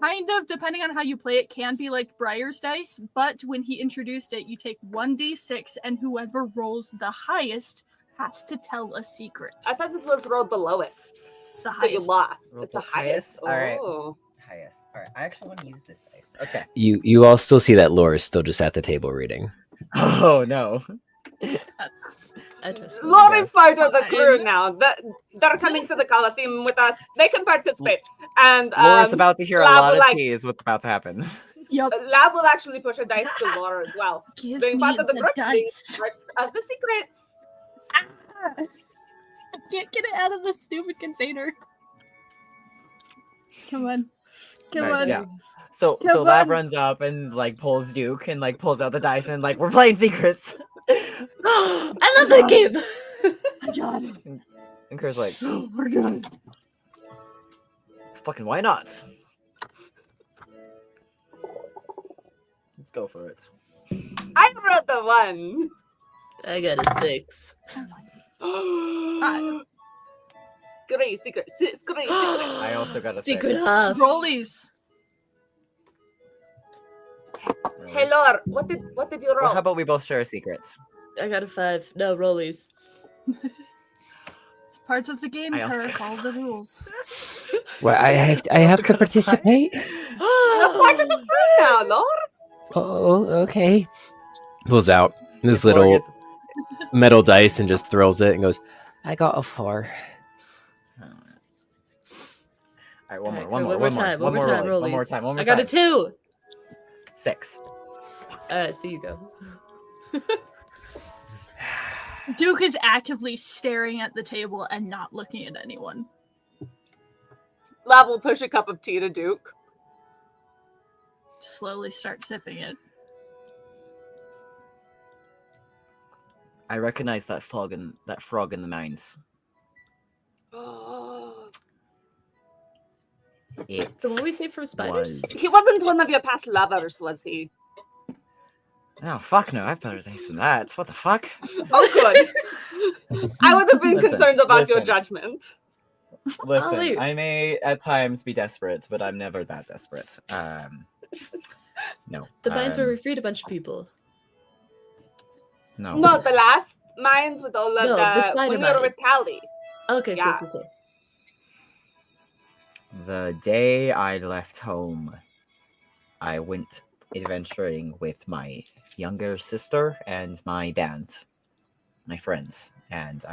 kind of, depending on how you play it, can be like Briar's dice, but when he introduced it, you take 1d6 and whoever rolls the highest has to tell a secret.
I thought it was rolled below it.
It's the
So you
highest.
lost.
Rolled
It's the
the
highest.
highest? All right.
Oh.
Highest. All right. I actually want to use this dice. Okay.
You all still see that Laura is still just at the table reading.
Oh, no.
That's
Interesting.
Laura's part of the
Fine.
crew now. They're coming to the Coliseum with us. They can participate. And
Laura's about to hear a
Lab
lot
will,
of
like-
tea is what's about to happen.
yup.
Lab will actually push a dice to Laura as well.
Give
Being
me
part of the
the
group, being
dice.
part of the secrets.
I can't get it out of the stupid container. Come on. Come
Right,
on.
yeah. So
Come
Lab
on.
runs up and like pulls Duke and like pulls out the dice and like we're playing secrets.
I love that game.
God.
And Kerr's like,
We're done.
fucking why not? Let's go for it.
I wrote the one.
I got a 6.
Great secret. Great secret.
I also got a
Secret
6.
Huff.
Rollies.
Hey, Laura, what did you roll?
Well, how about we both share a secret?
I got a 5. No, rollies.
It's parts of the game,
I also-
Kerr. Follow the rules.
Well, I have to participate.
That's part of the crew now, Laura.
Oh, okay. Pulls out this
Laura
little
gets-
metal dice and just throws it and goes, "I got a 4."
All right, one more,
Alright,
one
Kerr,
more,
one more time,
one more
rollies.
rolling, one more time, one more
I got
time.
a 2.
6.
So you go.
Duke is actively staring at the table and not looking at anyone.
Lab will push a cup of tea to Duke.
Slowly start sipping it.
I recognize that frog in the mines. It
The one we saved from spiders?
was...
He wasn't one of your past lovers, was he?
Oh, fuck no, I have better things than that. What the fuck?
Oh, good. I would have been
Listen,
concerned about your
listen.
judgment.
Listen,
wait.
I may at times be desperate, but I'm never that desperate. No.
The mines where we freed a bunch of people.
No.
No, the last mines with all of
No, the spider
when we were with
mines.
Callie.
Okay,
Yeah.
cool.
The day I left home, I went adventuring with my younger sister and my band, my friends, and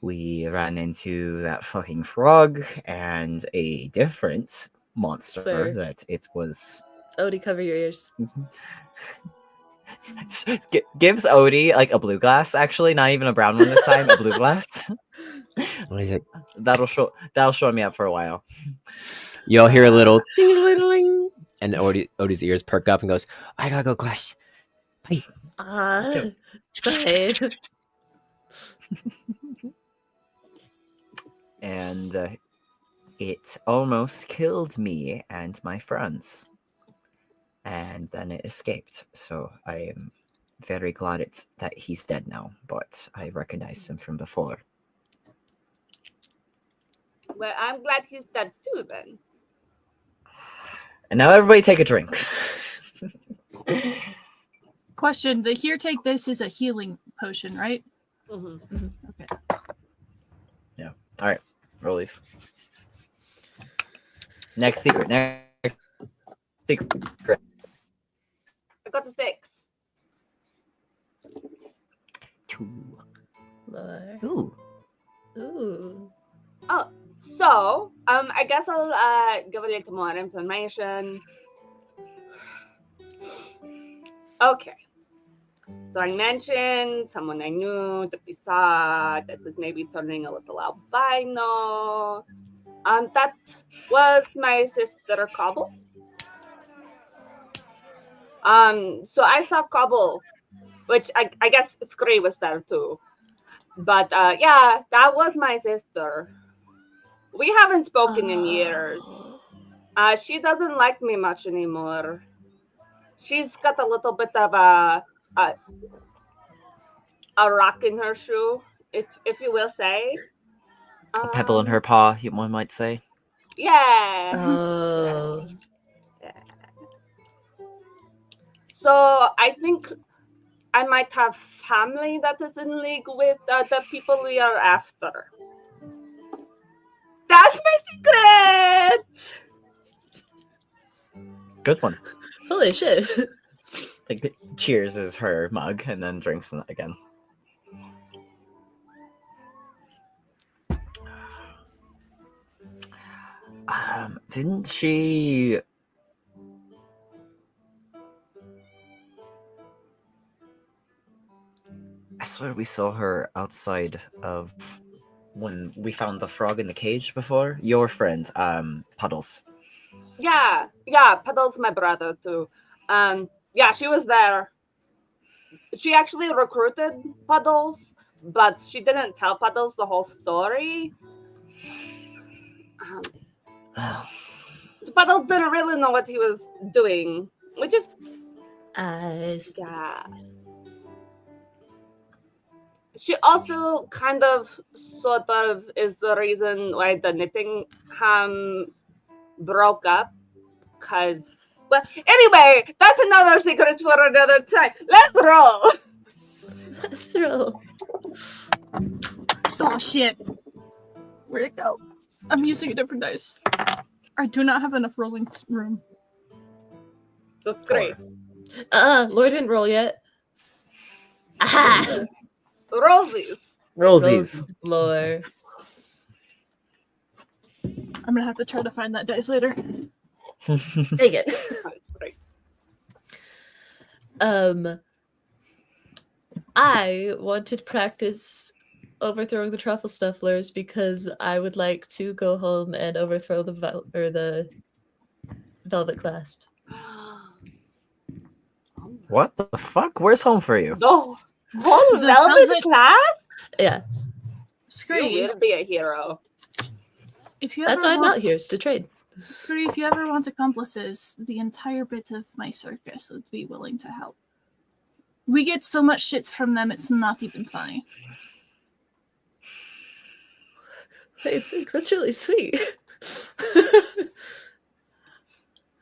we ran into that fucking frog and a different monster
Swear.
that it was
Odie, cover your ears.
gives Odie like a blue glass, actually, not even a brown one this time, a blue glass.
He's like,
That'll show me up for a while.
you all hear a little ding-a-ling-a-ling, and Odie's ears perk up and goes, I gotta go, class. Bye.
Bye.
And it almost killed me and my friends. And then it escaped. So I am very glad that he's dead now, but I recognized him from before.
Well, I'm glad he's dead too then.
And now everybody take a drink.
Question: the here take this is a healing potion, right?
Mm-hmm.
Okay.
All right, rollies. Next secret. Next secret.
I got a 6.
2.
Lore.
Ooh.
Ooh.
So, I guess I'll give a little more information. Okay. So I mentioned someone I knew that we saw that was maybe turning a little albino. That was my sister Cobble. So I saw Cobble, which I guess Scree was there too. But yeah, that was my sister. We haven't spoken in years. She doesn't like me much anymore. She's got a little bit of a rock in her shoe, if you will say.
A pebble in her paw, one might say.
Yeah.
Oh.
Yeah. So I think I might have family that is in league with the people we are after. That's my secret.
Good one.
Holy shit.
Like cheers is her mug and then drinks it again. Didn't she? I swear we saw her outside of when we found the frog in the cage before. Your friend, Puddles.
Yeah, Puddle's my brother too. Yeah, she was there. She actually recruited Puddles, but she didn't tell Puddles the whole story. So Puddles didn't really know what he was doing, which is yeah. She also kind of, sort of, is the reason why the knitting broke up. Cause, well, anyway, that's another secret for another time. Let's roll.
Let's roll.
Oh shit! Where'd it go? I'm using a different dice. I do not have enough rolling room.
That's great.
Lore didn't roll yet. Aha!
Rosies.
Rosies.
Lore.
I'm gonna have to try to find that dice later.
Take it.
That's great.
I wanted to practice overthrowing the truffle snufflers because I would like to go home and overthrow the velvet clasp.
What the fuck? Where's home for you?
No. Whole
The
velvet
velvet-
class?
Yeah,
Scree,
You will be a hero.
if you
that's
ever
why I'm not
want,
here, is to trade.
Scree, if you ever want accomplices, the entire bit of my circus would be willing to help. We get so much shit from them, it's not even funny.
That's really sweet.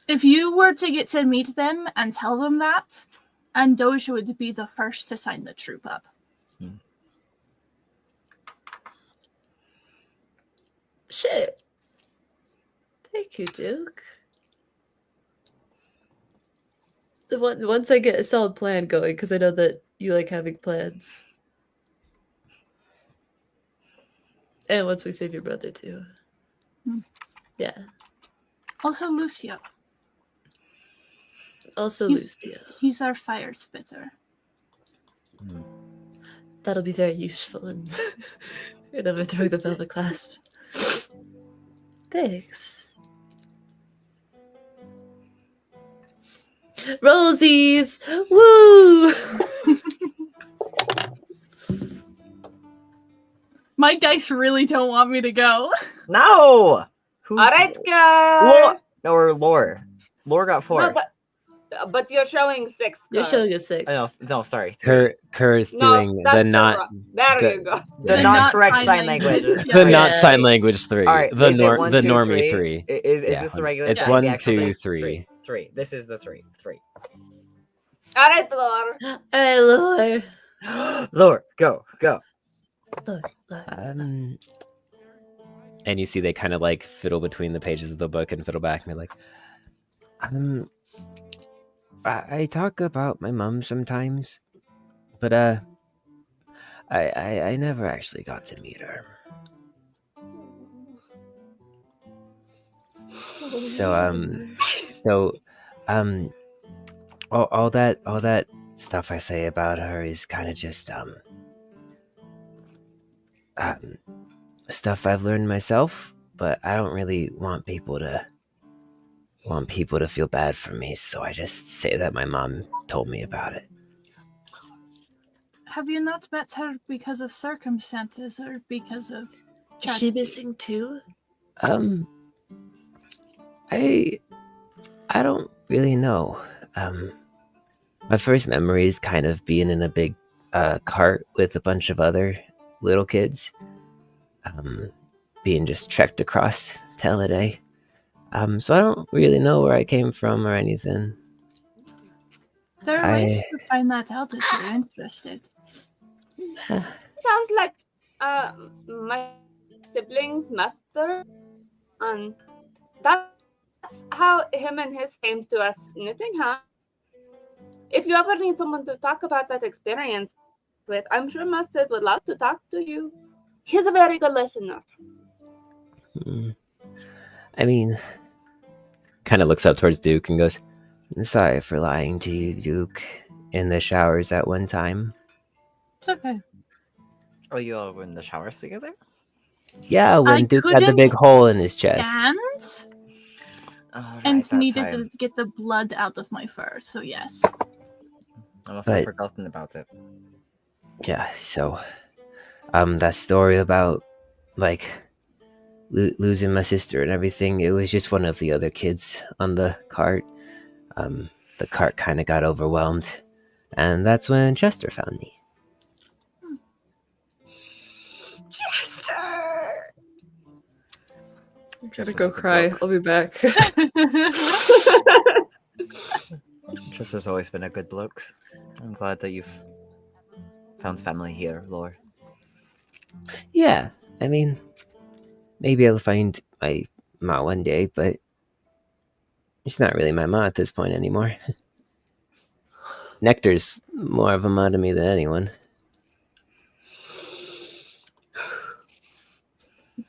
If you were to get to meet them and tell them that, Andoja would be the first to sign the troop up.
Shit. Thank you, Duke. Once I get a solid plan going, because I know that you like having plans. And once we save your brother too.
Hmm.
Yeah.
Also, Lucio.
Also
He's-
Lucio.
He's our fire spitter.
That'll be very useful in, in overthrowing the Velvet Clasp. Thanks. Rosies! Woo!
My dice really don't want me to go.
No. Who?
All right,
Lore.
guys.
No, or Lore. Lore got 4.
No, but you're showing 6.
You're
guys.
showing a 6.
Oh, no, sorry. 3.
Kerr's
No,
doing
that's
the
the
not
wrong. There
the-
you go.
The
The
not
not
correct
sign
sign
language.
languages.
the
Yeah.
not
Yeah.
sign language 3.
All right.
The
is it 1,
the
2,
normie
3?
3.
Is
Yeah,
this the regular?
it's
the
1,
actual
2,
thing?
3.
3. This is the 3. 3.
All right, Laura.
Hey, Lord.
Lore, go.
Lord.
And you see they kind of like fiddle between the pages of the book and fiddle back and be like, I talk about my mom sometimes, but I never actually got to meet her. So all that stuff I say about her is kind of just stuff I've learned myself, but I don't really want people to feel bad for me, so I just say that my mom told me about it.
Have you not met her because of circumstances or because of
Is she
tragedy?
missing too?
I don't really know. My first memory is kind of being in a big cart with a bunch of other little kids, being just trekked across Teleday. So I don't really know where I came from or anything.
There are ways to find that out if you're interested.
Sounds like my siblings' master. And that's how him and his came to us knitting, huh? If you ever need someone to talk about that experience with, I'm sure Mustard would love to talk to you. He's a very good listener.
I mean, kind of looks up towards Duke and goes, "Sorry for lying to you, Duke, in the showers that one time."
It's okay.
Are you all in the showers together?
Yeah, when Duke had the big hole in his chest.
Stand
Oh, right,
and
that
needed
time.
to get the blood out of my fur, so yes.
I must have
But-
forgotten about it.
Yeah, so that story about like losing my sister and everything, it was just one of the other kids on the cart. The cart kind of got overwhelmed, and that's when Chester found me.
Chester!
I'm trying to
Chester's
go
a good
cry.
bloke.
I'll be back.
Chester's always been a good bloke. I'm glad that you've found family here, Lore.
Yeah, I mean, maybe I'll find my ma one day, but she's not really my ma at this point anymore. Nectar's more of a ma to me than anyone.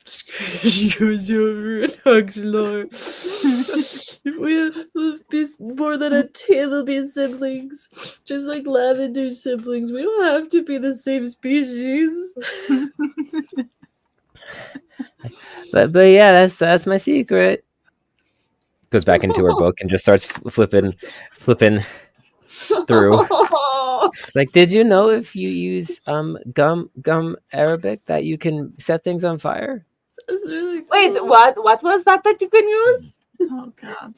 She goes over and hugs Lore. We'll be more than a we'll be siblings. Just like Lavender's siblings. We don't have to be the same species.
But yeah, that's my secret. Goes back into her book and just starts flipping through. Like, did you know if you use gum Arabic that you can set things on fire?
That's really cool.
Wait, what was that you can use?
Oh god.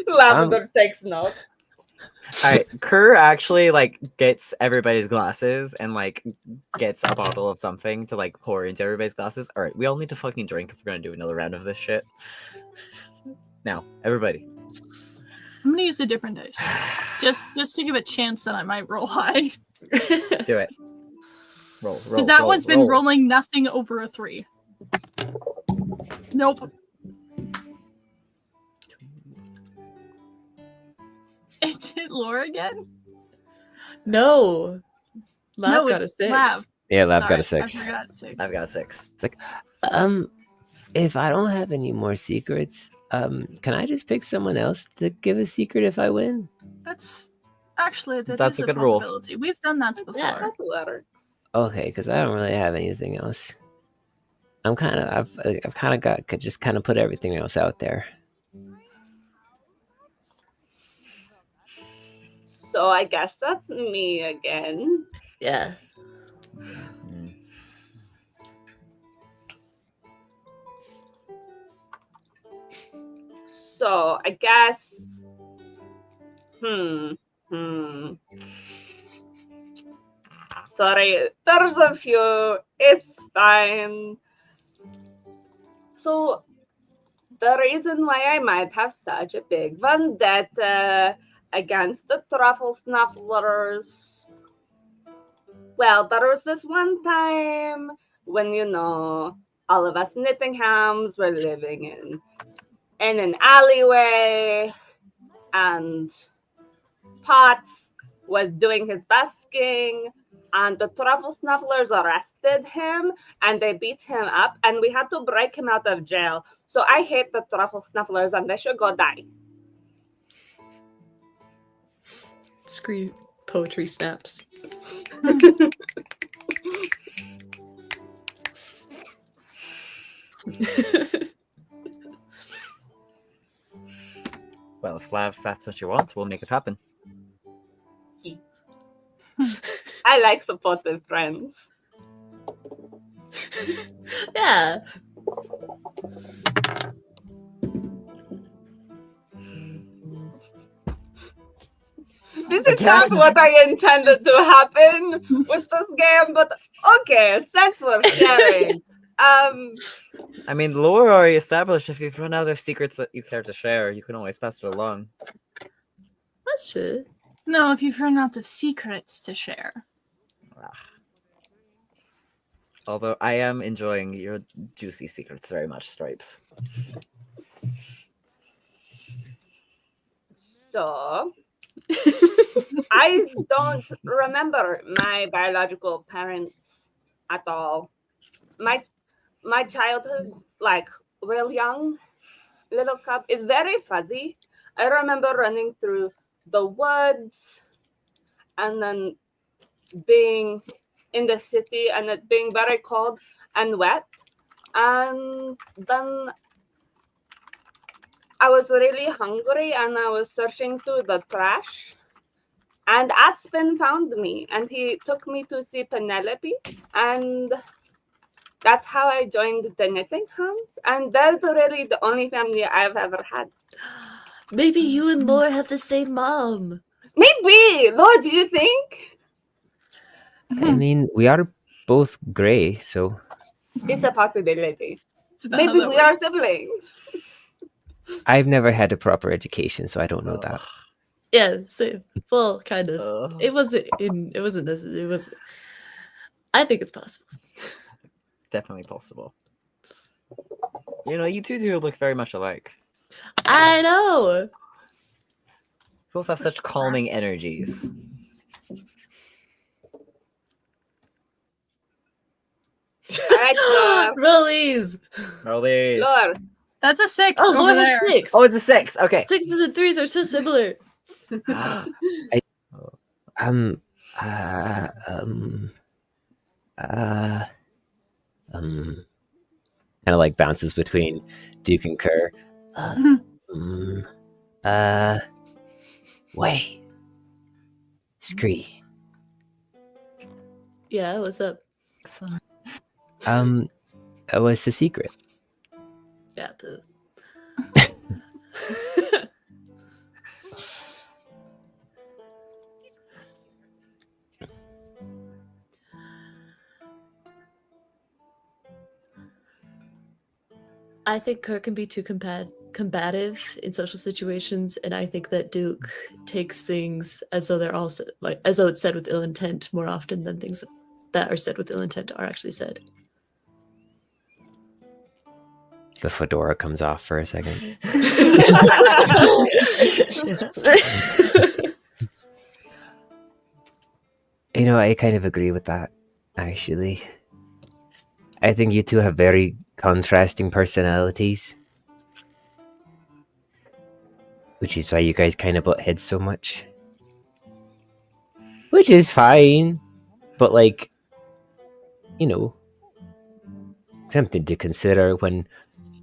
Lavender takes note.
Alright, Kerr actually like gets everybody's glasses and like gets a bottle of something to like pour into everybody's glasses. Alright, we all need to fucking drink if we're gonna do another round of this shit. Now, everybody.
I'm gonna use a different dice. Just to give a chance that I might roll high.
Do it. Roll.
Because that one's been rolling nothing over a 3. Nope. Is it Laura again?
No. Lav
No,
got a
it's
6.
Lav.
Yeah, I've got a
Sorry,
6.
I forgot 6.
I've got a 6.
If I don't have any more secrets, can I just pick someone else to give a secret if I win?
That's actually
That's
is
a good rule.
possibility. We've done that before.
Yeah.
Got the letter.
Okay, because I don't really have anything else. I've kind of got just kind of put everything else out there.
So I guess that's me again.
Yeah.
Mm.
So I guess. Sorry, there's a few. It's fine. So the reason why I might have such a big vendetta against the truffle snufflers. Well, there was this one time when, all of us Knittinghams were living in an alleyway, and Potts was doing his busking, and the truffle snufflers arrested him, and they beat him up, and we had to break him out of jail. So I hate the truffle snufflers, and they should go die.
Scree poetry snaps.
Well, if that's what you want, we'll make it happen.
I like supportive friends.
Yeah.
This is not what I intended to happen with this game, but okay, since we're sharing.
I mean, the lore already established if you've run out of secrets that you care to share, you can always pass it along.
That's true.
No, if you've run out of secrets to share.
Although I am enjoying your juicy secrets very much, Stripes.
So, I don't remember my biological parents at all. My childhood, like real young little cub, is very fuzzy. I remember running through the woods and then being in the city and it being very cold and wet. And then I was really hungry and I was searching through the trash. And Aspen found me and he took me to see Penelope. And that's how I joined the Knittinghams. And that's really the only family I've ever had.
Maybe you and Lore have the same mom.
Maybe! Lord, do you think?
I mean, we are both gray, so
It's a possibility.
It's not how
Maybe
that
we are
works.
siblings.
I've never had a proper education, so I don't know that.
Yeah, same. Well, kind of.
Ugh.
It wasn't necessary. It was. I think it's possible.
Definitely possible. You know, you two do look very much alike.
I know.
Both have such calming energies.
Alright, Lord.
Rollies.
Rollies.
Lord.
That's a 6
Oh,
over
Lore
there.
has 6.
Oh, it's a 6. Okay.
6s and 3s are so similar.
Kind of like bounces between Duke and Kerr. Wait, Scree.
Yeah, what's up?
What's the secret?
Yeah, the. I think Kirk can be too combative in social situations, and I think that Duke takes things as though they're also as though it's said with ill intent more often than things that are said with ill intent are actually said.
The fedora comes off for a second. You know, I kind of agree with that. actually. I think you two have very contrasting personalities. Which is why you guys kind of butt heads so much. Which is fine. But, like, you know, something to consider when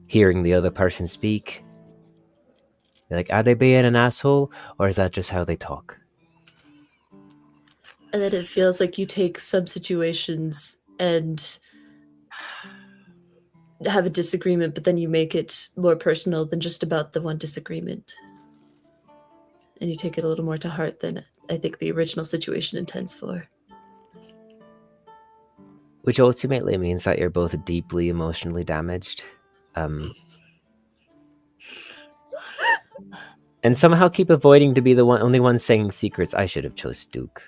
hearing the other person speak. Like, are they being an asshole? Or is that just how they talk?
And then it feels like you take some situations and have a disagreement, but then you make it more personal than just about the one disagreement. And you take it a little more to heart than I think the original situation intends for.
Which ultimately means that you're both deeply emotionally damaged. And somehow keep avoiding to be the only one saying secrets. I should have chose Duke.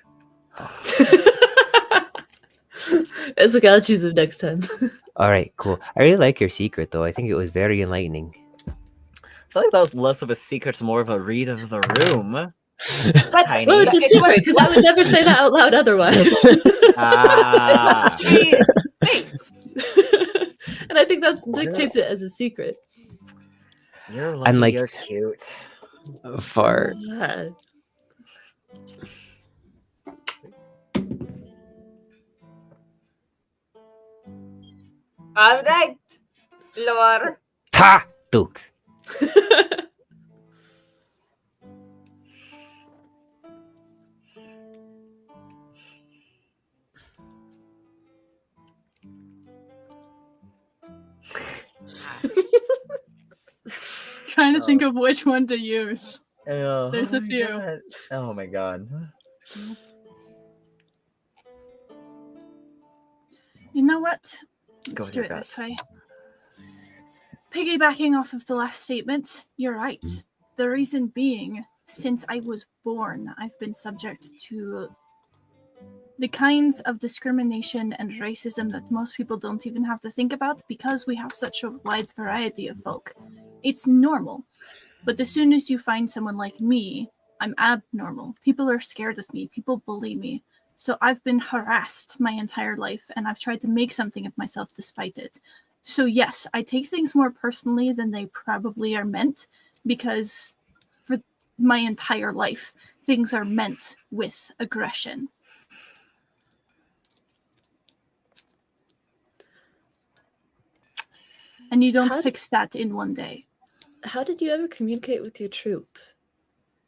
It's okay, I'll choose him next time.
Alright, cool. I really like your secret, though. I think it was very enlightening.
I feel like that was less of a secret, more of a read of the room.
But
Tiny.
Well, it's a secret because I would never say that out loud otherwise.
Ah.
Thanks.
And I think that dictates it as a secret.
You're lucky,
And, like,
you're cute.
For
Yeah.
All right, Lore.
Ta Duke.
Trying to think of which one to use.
Oh,
There's a
my
few.
God. Oh my god.
You know what?
Go
Let's
with
do
your
it this
gut.
way. Piggybacking off of the last statement, you're right. The reason being, since I was born, I've been subject to the kinds of discrimination and racism that most people don't even have to think about because we have such a wide variety of folk. It's normal. But as soon as you find someone like me, I'm abnormal. People are scared of me. People bully me. So I've been harassed my entire life, and I've tried to make something of myself despite it. So yes, I take things more personally than they probably are meant, because for my entire life, things are meant with aggression. And you don't fix that in one day.
How did you ever communicate with your troop?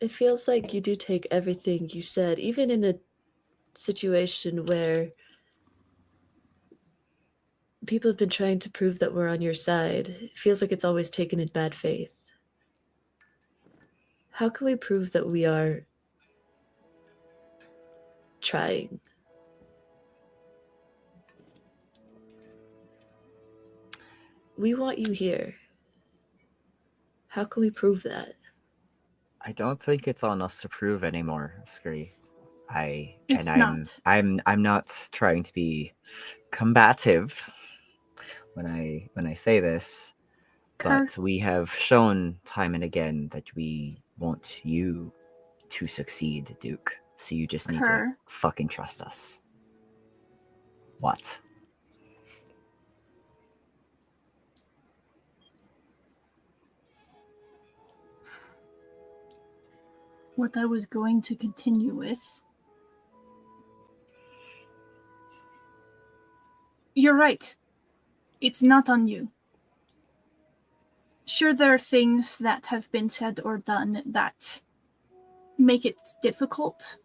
It feels like you do take everything you said, even in a situation where people have been trying to prove that we're on your side. It feels like it's always taken in bad faith. How can we prove that we are trying? We want you here. How can we prove that?
I don't think it's on us to prove anymore, Scree.
It's not.
I'm not trying to be combative when I say this, but we have shown time and again that we want you to succeed, Duke. So you just need to fucking trust us. What?
What I was going to continue with. You're right. It's not on you. Sure, there are things that have been said or done that make it difficult.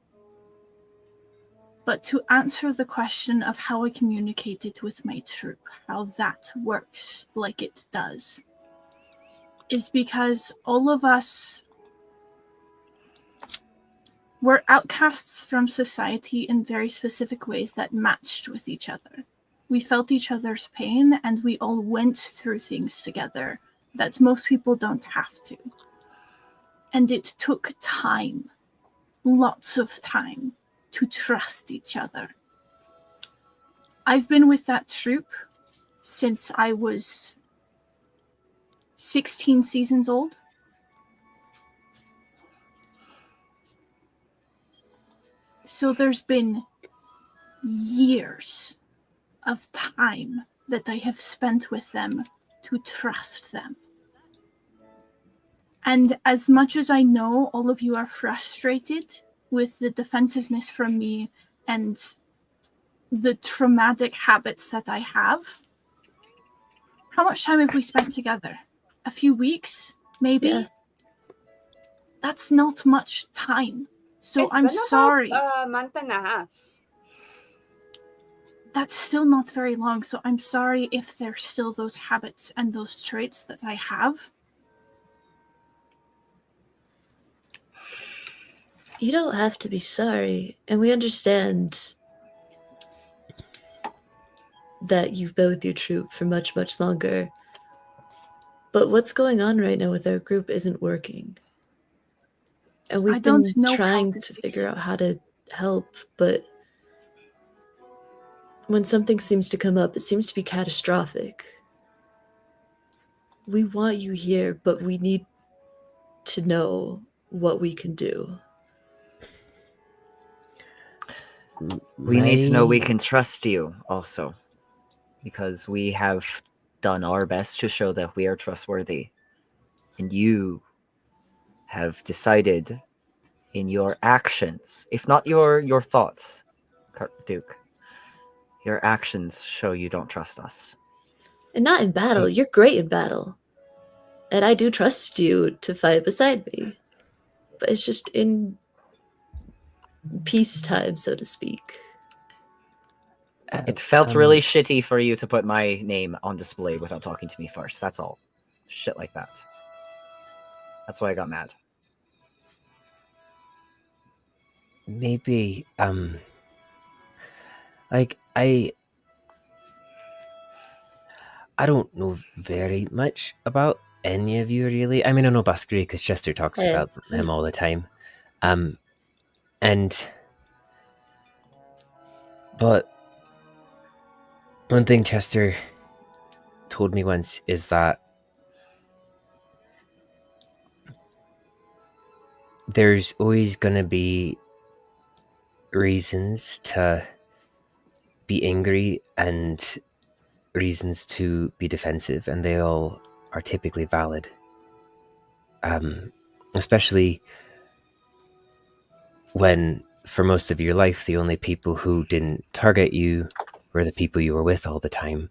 But to answer the question of how I communicate it with my troop, how that works like it does, is because all of us were outcasts from society in very specific ways that matched with each other. We felt each other's pain, and we all went through things together that most people don't have to. And it took time, lots of time, to trust each other. I've been with that troop since I was 16 seasons old. So there's been years of time that I have spent with them to trust them. And as much as I know all of you are frustrated with the defensiveness from me and the traumatic habits that I have, how much time have we spent together? A few weeks, maybe?
Yeah.
That's not much time. So
It's
I'm
been
sorry.
about a month and a half.
That's still not very long, so I'm sorry if there's still those habits and those traits that I have.
You don't have to be sorry, and we understand that you've been with your troop for much, much longer. But what's going on right now with our group isn't working. And we've been
don't know how
trying
to
to
fix
figure out
it.
how to help, but when something seems to come up, it seems to be catastrophic. We want you here, but we need to know what we can do.
We need to know we
My-
can trust you also, because we have done our best to show that we are trustworthy. And you have decided in your actions, if not your thoughts, Duke, your actions show you don't trust us.
And not in battle. You're great in battle. And I do trust you to fight beside me. But it's just in peacetime, so to speak.
It felt really shitty for you to put my name on display without talking to me first. That's all. Shit like that. That's why I got mad.
maybe like I don't know very much about any of you really. I mean, I know Baskery because Chester talks
Hey.
about him all the time. And but one thing Chester told me once is that there's always gonna be reasons to be angry and reasons to be defensive, and they all are typically valid. Especially when, for most of your life, the only people who didn't target you were the people you were with all the time.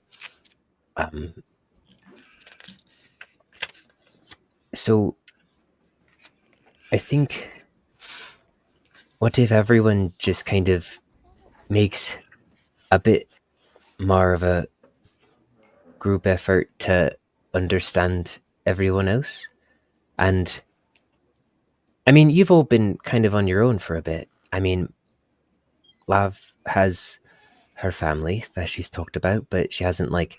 So I think, what if everyone just kind of makes a bit more of a group effort to understand everyone else? And I mean, you've all been kind of on your own for a bit. I mean, Lav has her family that she's talked about, but she hasn't like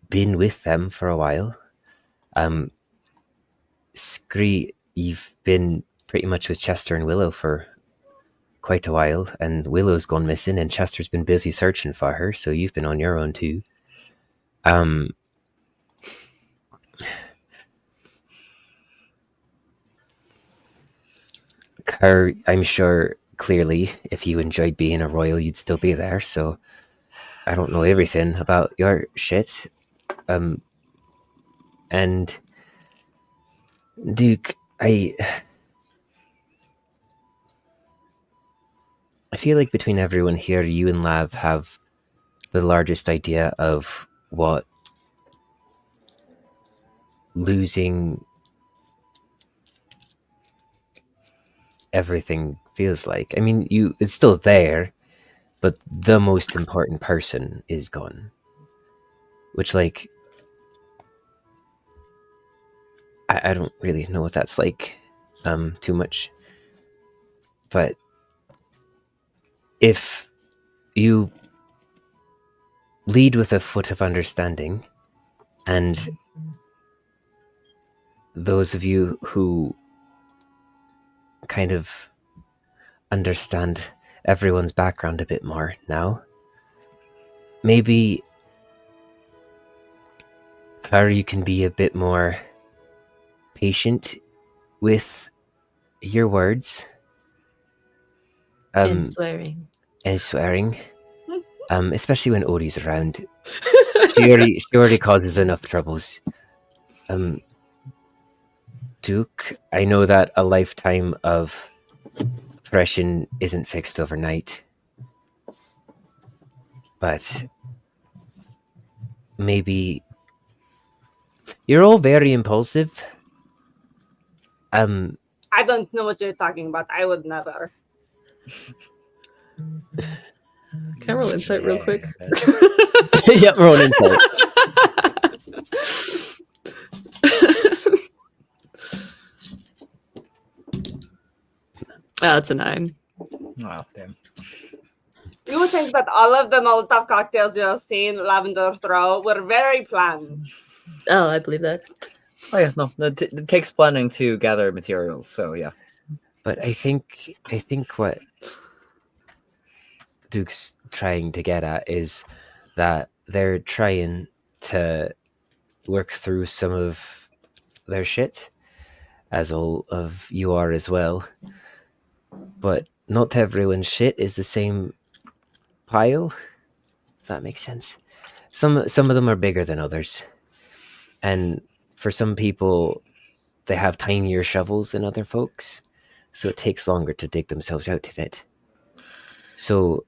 been with them for a while. Scree, you've been pretty much with Chester and Willow for quite a while, and Willow's gone missing, and Chester's been busy searching for her, so you've been on your own too. Kerr, I'm sure clearly if you enjoyed being a royal, you'd still be there, so I don't know everything about your shit. And Duke, I feel like between everyone here, you and Lav have the largest idea of what losing everything feels like. I mean, it's still there, but the most important person is gone. Which, like, I don't really know what that's like too much. But if you lead with a foot of understanding, and those of you who kind of understand everyone's background a bit more now, maybe you can be a bit more patient with your words
And swearing.
and swearing. especially when Odie's around. She already causes enough troubles. Duke, I know that a lifetime of oppression isn't fixed overnight, but maybe you're all very impulsive.
I don't know what you're talking about. I would never.
Can I roll insight real quick?
Yep, roll an insight.
That's a 9.
Oh, damn.
You think that all of the Molotov cocktails you have seen Lavender throw were very planned.
Oh, I believe that.
Oh yeah, no, it takes planning to gather materials. So yeah.
But I think what Duke's trying to get at is that they're trying to work through some of their shit, as all of you are as well. But not everyone's shit is the same pile. If that makes sense. Some of them are bigger than others, and for some people, they have tinier shovels than other folks, so it takes longer to dig themselves out of it. So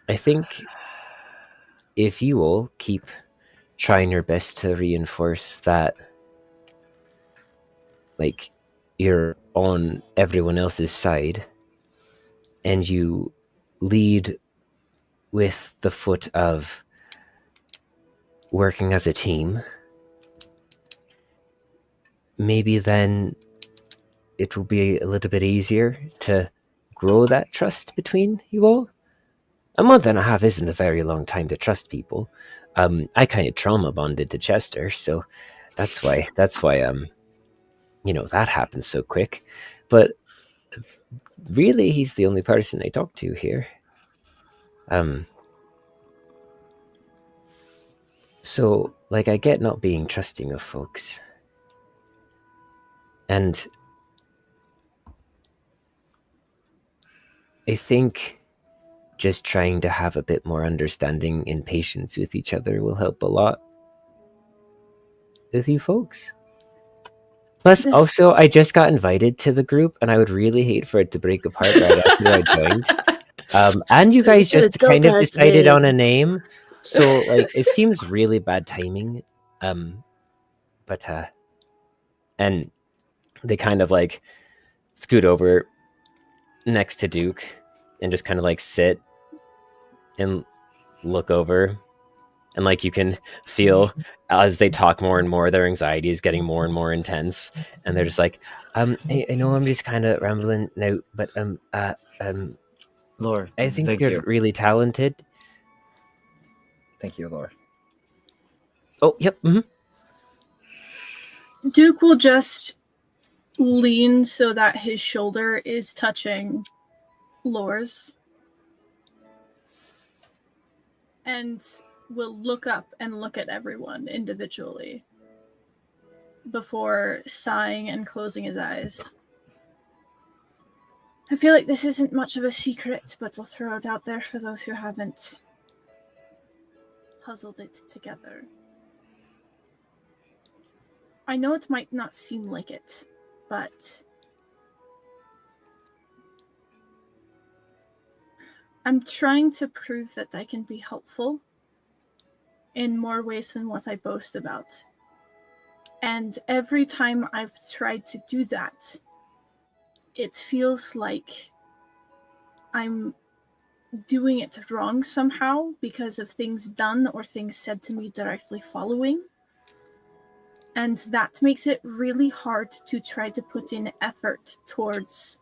I think if you all keep trying your best to reinforce that, like, you're on everyone else's side, and you lead with the foot of working as a team, maybe then it will be a little bit easier to grow that trust between you all. A month and a half isn't a very long time to trust people. I kind of trauma bonded to Chester, so that's why that happens so quick. But really, he's the only person I talk to here. So, like, I get not being trusting of folks. And I think just trying to have a bit more understanding and patience with each other will help a lot with you folks. Plus, also, I just got invited to the group, and I would really hate for it to break apart right after I joined. And you guys just kind of decided on a name, so like it seems really bad timing. But and they kind of like scoot over next to Duke and just kind of like sit and look over, and like you can feel as they talk more and more, their anxiety is getting more and more intense, and they're just like, I know I'm just kind of rambling now, but
Lore,
I think
thank
you're
you.
really talented.
Thank you, Lore.
Oh, yep. Mm-hmm.
Duke will just lean so that his shoulder is touching Lore's, and will look up and look at everyone individually before sighing and closing his eyes. I feel like this isn't much of a secret, but I'll throw it out there for those who haven't puzzled it together. I know it might not seem like it, but I'm trying to prove that I can be helpful in more ways than what I boast about. And every time I've tried to do that, it feels like I'm doing it wrong somehow because of things done or things said to me directly following. And that makes it really hard to try to put in effort towards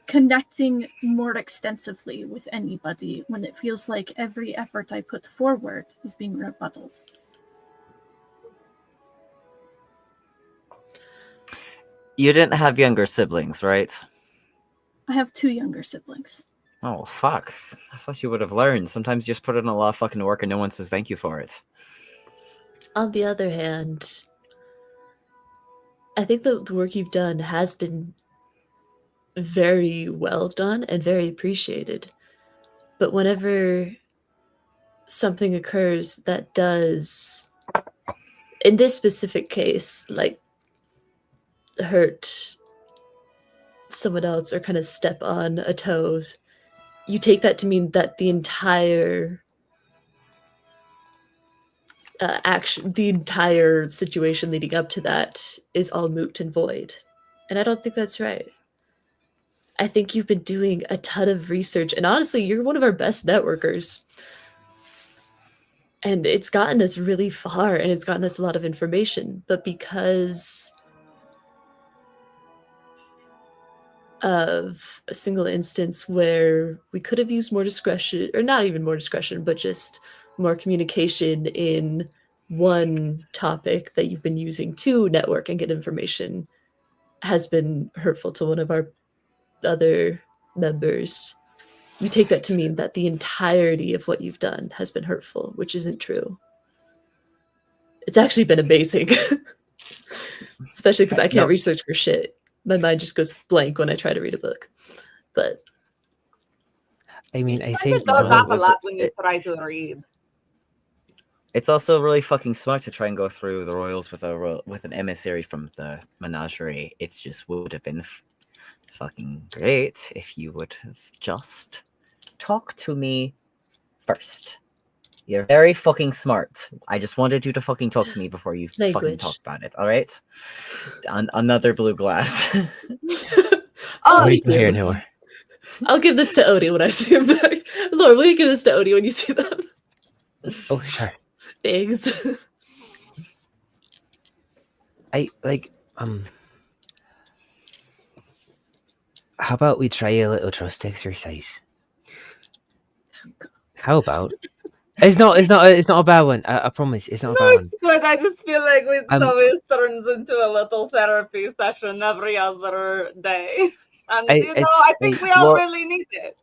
connecting more extensively with anybody when it feels like every effort I put forward is being rebutted.
You didn't have younger siblings, right?
I have 2 younger siblings.
Oh, fuck. I thought you would have learned. Sometimes you just put in a lot of fucking work and no one says thank you for it.
On the other hand, I think the work you've done has been very well done and very appreciated. But whenever something occurs that does, in this specific case, like hurt someone else or kind of step on a toes, you take that to mean that the entire the entire situation leading up to that is all moot and void. And I don't think that's right. I think you've been doing a ton of research, and honestly, you're one of our best networkers. And it's gotten us really far, and it's gotten us a lot of information. But because of a single instance where we could have used more discretion, or not even more discretion, but just more communication in one topic that you've been using to network and get information, has been hurtful to one of our other members. You take that to mean that the entirety of what you've done has been hurtful, which isn't true. It's actually been amazing. Especially because I can't research for shit. My mind just goes blank when I try to read a book. But
I mean, I
It
think
does
well,
that a
was
lot
it-
when you try to read.
It's also really fucking smart to try and go through the royals with with an emissary from the menagerie. It's just would have been fucking great if you would have just talked to me first. You're very fucking smart. I just wanted you to fucking talk to me before you fucking
Language.
talk about it. All right. Another blue glass.
Oh,
what do
thank
you hear
you.
now?
I'll give this to Odie when I see him back. Laura, will you give this to Odie when you see them?
Oh, sure.
Thanks.
I like how about we try a little trust exercise? How about? It's not a bad one. I promise it's not a bad one.
It's good. I just feel like with
Um,
Thomas turns into a little therapy session every other day. And I think we all
Laura-
really need it.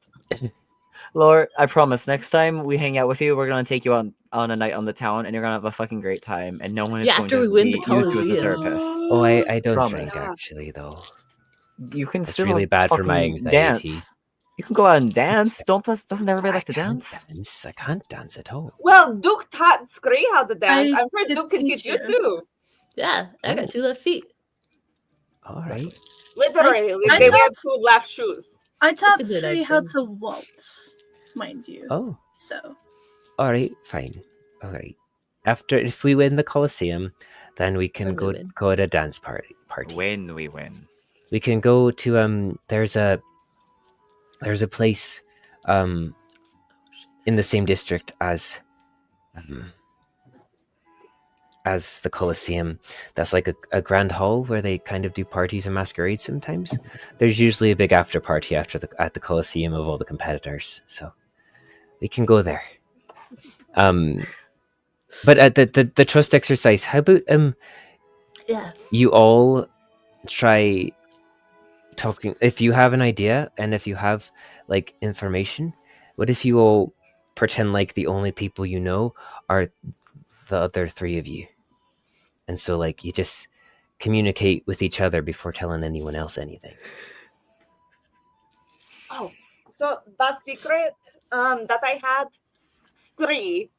Lord, I promise. Next time we hang out with you, we're gonna take you on a night on the town, and you're gonna have a fucking great time. And no one is
Yeah,
going
after
to
we win the
use you as a
Coliseum.
therapist.
Oh, I don't
Promise.
drink actually though.
You can
It's
still
really bad for my
fucking
anxiety.
dance. You can go out and dance. Doesn't everybody like to
can't
dance?
I can't dance at all.
Well, Duke taught Scree how to dance.
I
I'm sure
could
Duke can
teach
teach you
you.
too.
Yeah, I got 2 left feet.
All right.
Literally,
I
they
taught-
wear 2 left shoes.
I taught
That's a good
Sri how
item.
to waltz, mind you.
Oh,
So
all right. Fine. All right. After, if we win the Coliseum, then we can
When we win.
go to a dance party.
When we win.
We can go to There's a place in the same district as the Colosseum. That's like a grand hall where they kind of do parties and masquerades sometimes. There's usually a big after party at the Colosseum of all the competitors, so we can go there. But at the trust exercise, how about
Yeah.
you all try talking, if you have an idea and if you have like information, what if you all pretend like the only people you know are the other 3 of you, and so like you just communicate with each other before telling anyone else anything.
Oh, so that secret that I had, Scree.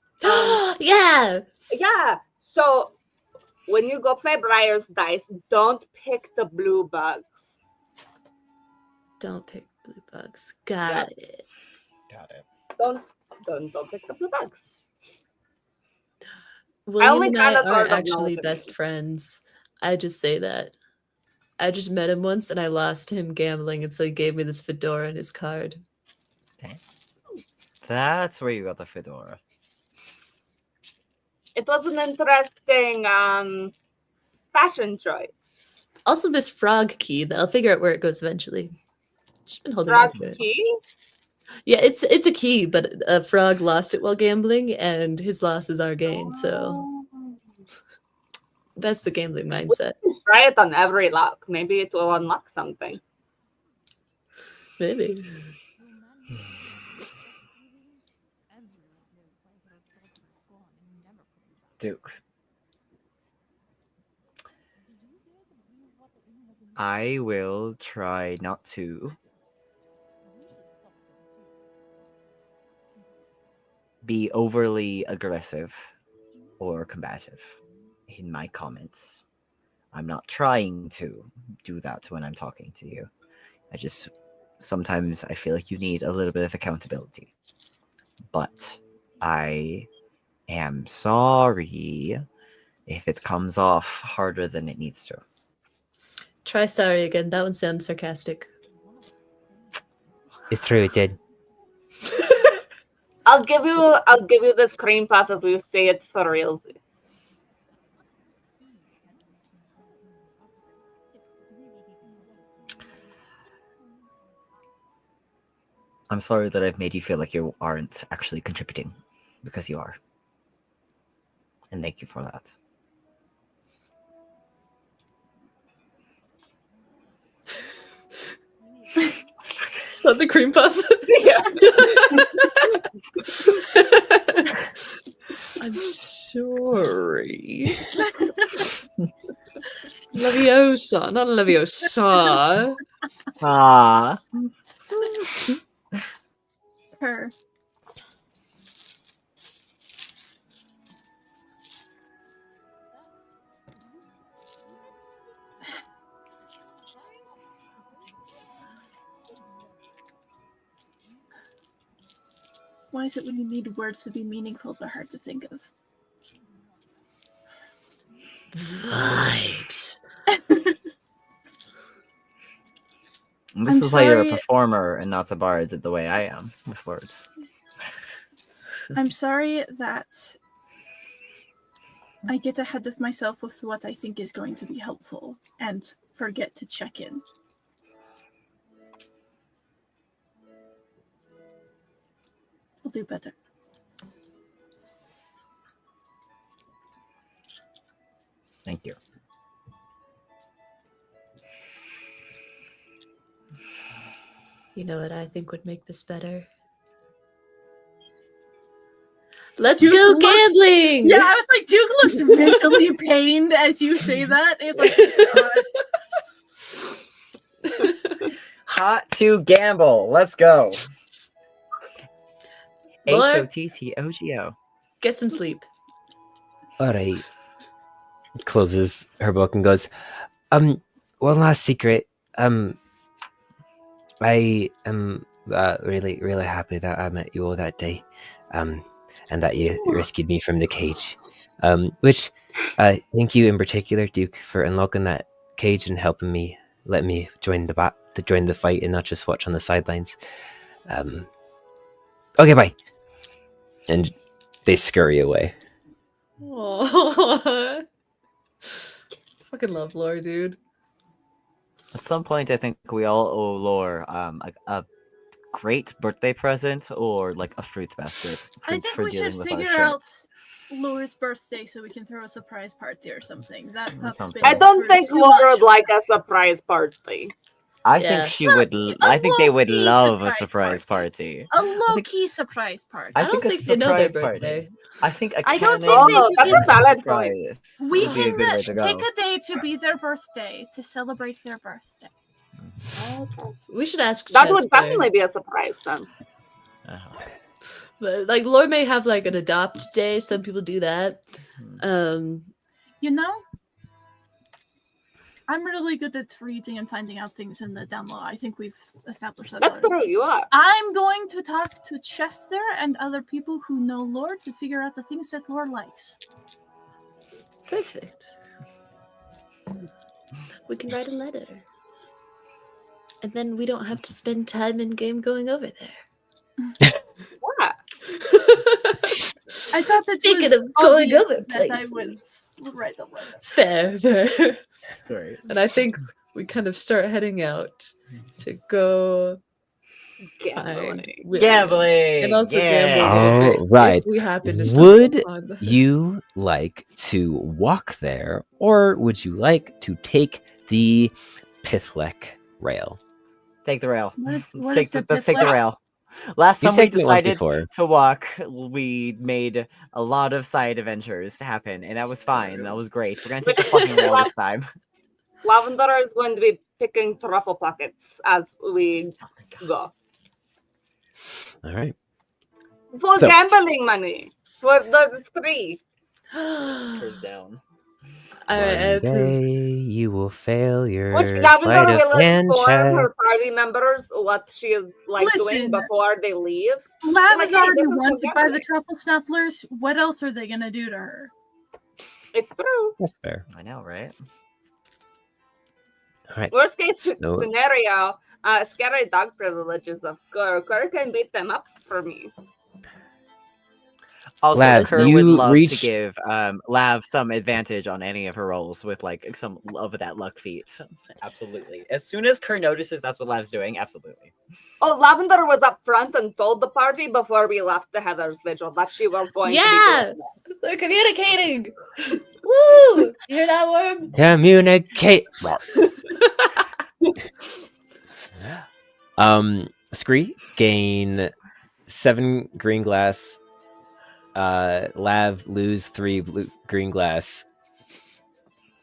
Yeah.
Yeah. So when you go play Briar's dice, don't pick the blue bugs.
Don't pick blue bugs. Got it.
Got it.
Don't pick the blue bugs.
William
only
and I
kinda
are
sort of know
actually
what it
best
means.
friends. I just say that. I just met him once and I lost him gambling, and so he gave me this fedora and his card.
That's where you got the fedora.
It was an interesting fashion choice.
Also, this frog key that I'll figure out where it goes eventually. Just been holding
Frog
on to it.
key?
Yeah, it's a key, but a frog lost it while gambling, and his loss is our gain. So that's the gambling mindset.
Try it on every lock. Maybe it will unlock something.
Maybe.
Duke. I will try not to be overly aggressive or combative in my comments. I'm not trying to do that when I'm talking to you. Sometimes I feel like you need a little bit of accountability. But I am sorry if it comes off harder than it needs to.
Try sorry again. That one sounds sarcastic.
It's true, it did.
I'll give you this cream puff if you say it for real.
I'm sorry that I've made you feel like you aren't actually contributing, because you are. And thank you for that.
Is that the cream puff? I'm sorry. Leviosa, not Leviosa.
Ah.
Her. Why is it when you need words to be meaningful, they're hard to think of?
Vibes.
This
I'm
is why you're a
sorry.
performer and not a bard the way I am with words.
I'm sorry that I get ahead of myself with what I think is going to be helpful and forget to check in. I'll do better.
Thank you.
You know what I think would make this better? Let's
Duke
go
looks-
gambling!
Yeah, I was like, Duke looks visually pained as you say that. It's like, God.
Hot to gamble. Let's go.
Lord.
HOTCOGO.
Get some sleep.
All right. Closes her book and goes, one last secret. I am really, really happy that I met you all that day, and that you rescued me from the cage. Which, thank you in particular, Duke, for unlocking that cage and helping me, let me join the fight and not just watch on the sidelines. Okay, bye. And they scurry away.
Aww. Fucking love lore, dude.
At some point, I think we all owe Lore a great birthday present or like a fruit basket for,
I think
for
we should
dealing with our
figure
shit.
out Laura's birthday so we can throw a surprise party or something. That pup's
sounds
been
good.
I don't
through
think
too
Laura
much.
would like a surprise party.
I
Yeah.
think she would. I think they would
low-key
love a
surprise
surprise party.
A low-key surprise party.
I
I don't
think a
think they know their
surprise party.
birthday.
I think a
I don't
canon
think they
Oh, that's
can-
a valid point.
surprise
We
would be a
can
good way to go.
pick a day to be their birthday, to celebrate their birthday.
We should ask
That would
Chester.
definitely be a surprise then.
Uh-huh.
But, like, Lore may have like an adopt day. Some people do that.
You know, I'm really good at reading and finding out things in the down low. I think we've established that.
That's
already.
true, you are.
I'm going to talk to Chester and other people who know Lore to figure out the things that Lore likes.
Perfect. We can write a letter. And then we don't have to spend time in game going over there.
Yeah.
I thought that
Speaking
was
of going
obvious
other
that I
places.
would write the letter.
Fair, fair.
Great.
And I think we kind of start heading out to go find
Gambling.
Whitman.
Gambling.
And also
yeah.
gamble.
All right.
If we happen to
Would
stumble upon the-
you like to walk there, or would you like to take the Pithlek rail?
Take the rail.
What
Let's
is
take
the
let's take the
Pithlek?
rail. Last
You've
time we
taken it once
decided
before.
to walk, we made a lot of side adventures happen, and that was fine. That was great. We're gonna take the fucking rail this time.
Lavender is going to be picking truffle pockets as we go.
All right.
For
So-
gambling money. For the 3.
Screws down.
All right, I
One
approve.
day you will fail your
Which
sleight
Lavender
of
will
hand
inform
check.
her party members what she is like doing
Listen.
before they leave.
Lav
Like,
is
hey,
already
this is for
wanted by the
gambling.
truffle snufflers. What else are they gonna do to her?
It's true.
That's fair.
I know, right?
All right.
Worst case
So-
scenario, scary dog privileges of Kerr. Kerr can beat them up for me.
Also,
Lav,
Kerr would
you
love
reach-
to give Lav some advantage on any of her rolls with like some of that luck feat. Absolutely. As soon as Kerr notices that's what Lav's doing, absolutely.
Oh, Lavender was up front and told the party before we left the Heather's Vigil that she was going to be
Yeah!
doing that.
They're communicating. Woo! You hear that, worm?
Communicate. Scree, gain 7 green glass. Lav, lose 3 blue green glass.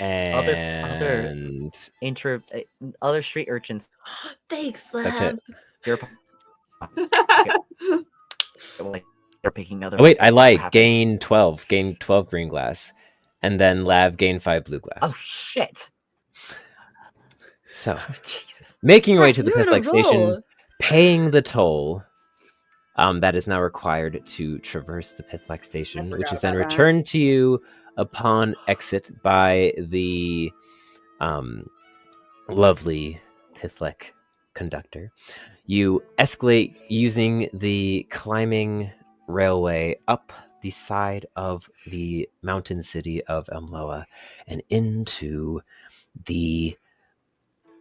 And
Other street urchins.
Thanks, Lav.
That's it.
You're like you're picking other.
Oh, wait, I
weapons,
lied.
what happens?
Gain 12. Gain 12 green glass. And then Lav, gain 5 blue glass.
Oh shit!
So,
Jesus.
making your way to the
You're on a
Pithlike station,
roll.
paying the toll that is now required to traverse the Pithlike station, which
forgot
is then
about that.
returned to you upon exit by the lovely Pithlike conductor. You escalate using the climbing railway up the side of the mountain city of Elmloa and into the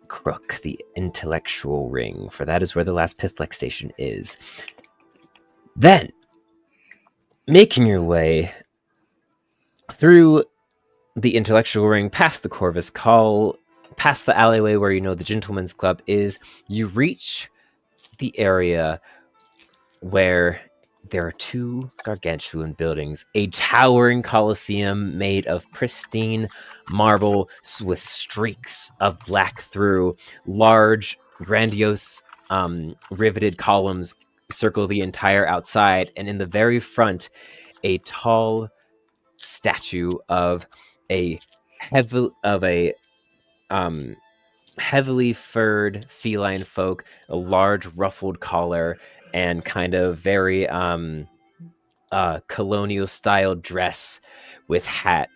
Crook, the intellectual ring, for that is where the last Pithlike station is. Then, making your way through the intellectual ring, past the Corvus Call, past the alleyway where you know the Gentleman's Club is, you reach the area where there are 2 gargantuan buildings, a towering coliseum made of pristine marble with streaks of black through, large, grandiose, riveted columns circle the entire outside, and in the very front, a tall statue of a heavily furred feline folk, a large ruffled collar, and kind of very colonial style dress with hat,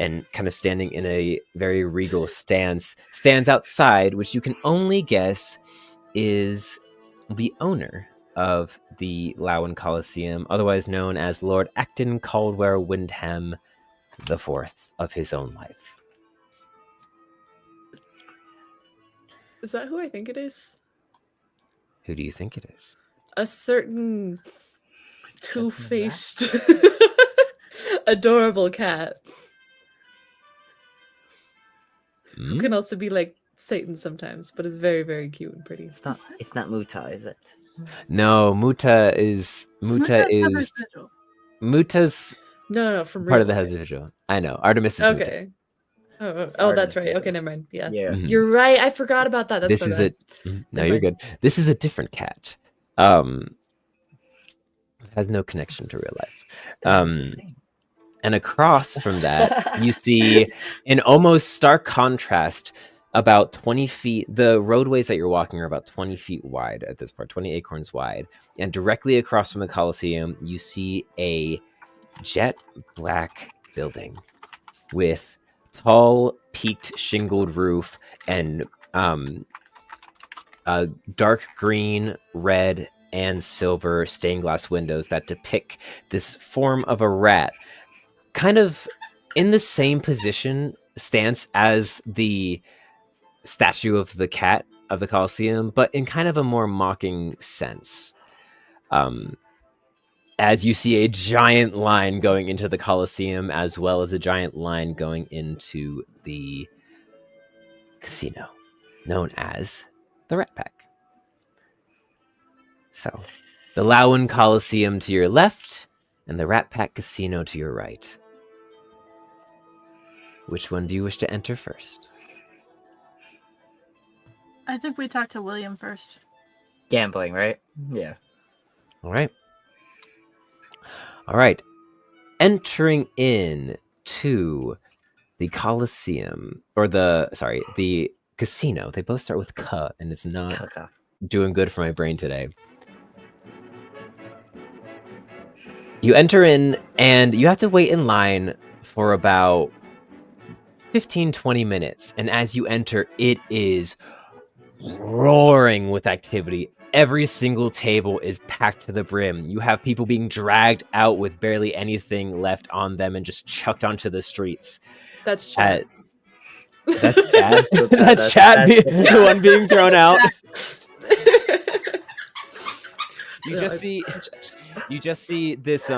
and kind of standing in a very regal stance, stands outside, which you can only guess is the owner of the Lowen Coliseum, otherwise known as Lord Acton Caldwell Windham the Fourth of his own life.
Is that who I think it is?
Who do you think it is?
A certain two-faced, adorable cat who
Hmm?
can also be like Satan sometimes, but is very, very cute and pretty.
It's not Muta, is it?
No, Muta is
Heather's Vigil.
Muta's
No, from
part of the
real
House of Vigil. I know. Artemis is Muta.
Okay. Oh, that's
Artemis
right.
is
Okay,
it.
never mind. Yeah.
Yeah.
Mhm.
You're right. I forgot about that. That's
This
my
is
bad.
No,
Never
you're
mind.
good. This is a different cat. It has no connection to real life. And across from that, you see, in almost stark contrast, about 20 feet, the roadways that you're walking are about 20 feet wide at this part, 20 acorns wide. And directly across from the Colosseum, you see a jet black building with tall, peaked, shingled roof and dark green, red, and silver stained glass windows that depict this form of a rat, kind of in the same stance as the statue of the cat of the Colosseum, but in kind of a more mocking sense. As you see a giant line going into the Colosseum, as well as a giant line going into the casino, known as the Rat Pack. So, the Lowen Coliseum to your left, and the Rat Pack Casino to your right. Which one do you wish to enter first?
I think we talked to William first.
Gambling, right? Yeah.
All right. All right. Entering in to the Coliseum, or the casino. They both start with K, and it's not
Kaka.
doing good for my brain today. You enter in, and you have to wait in line for about 15-20 minutes. And as you enter, it is roaring with activity. Every single table is packed to the brim. You have people being dragged out with barely anything left on them and just chucked onto the streets.
That's Chad.
That's Chad.
That's
That's Chad,
Chad.
the one being thrown out. You just see this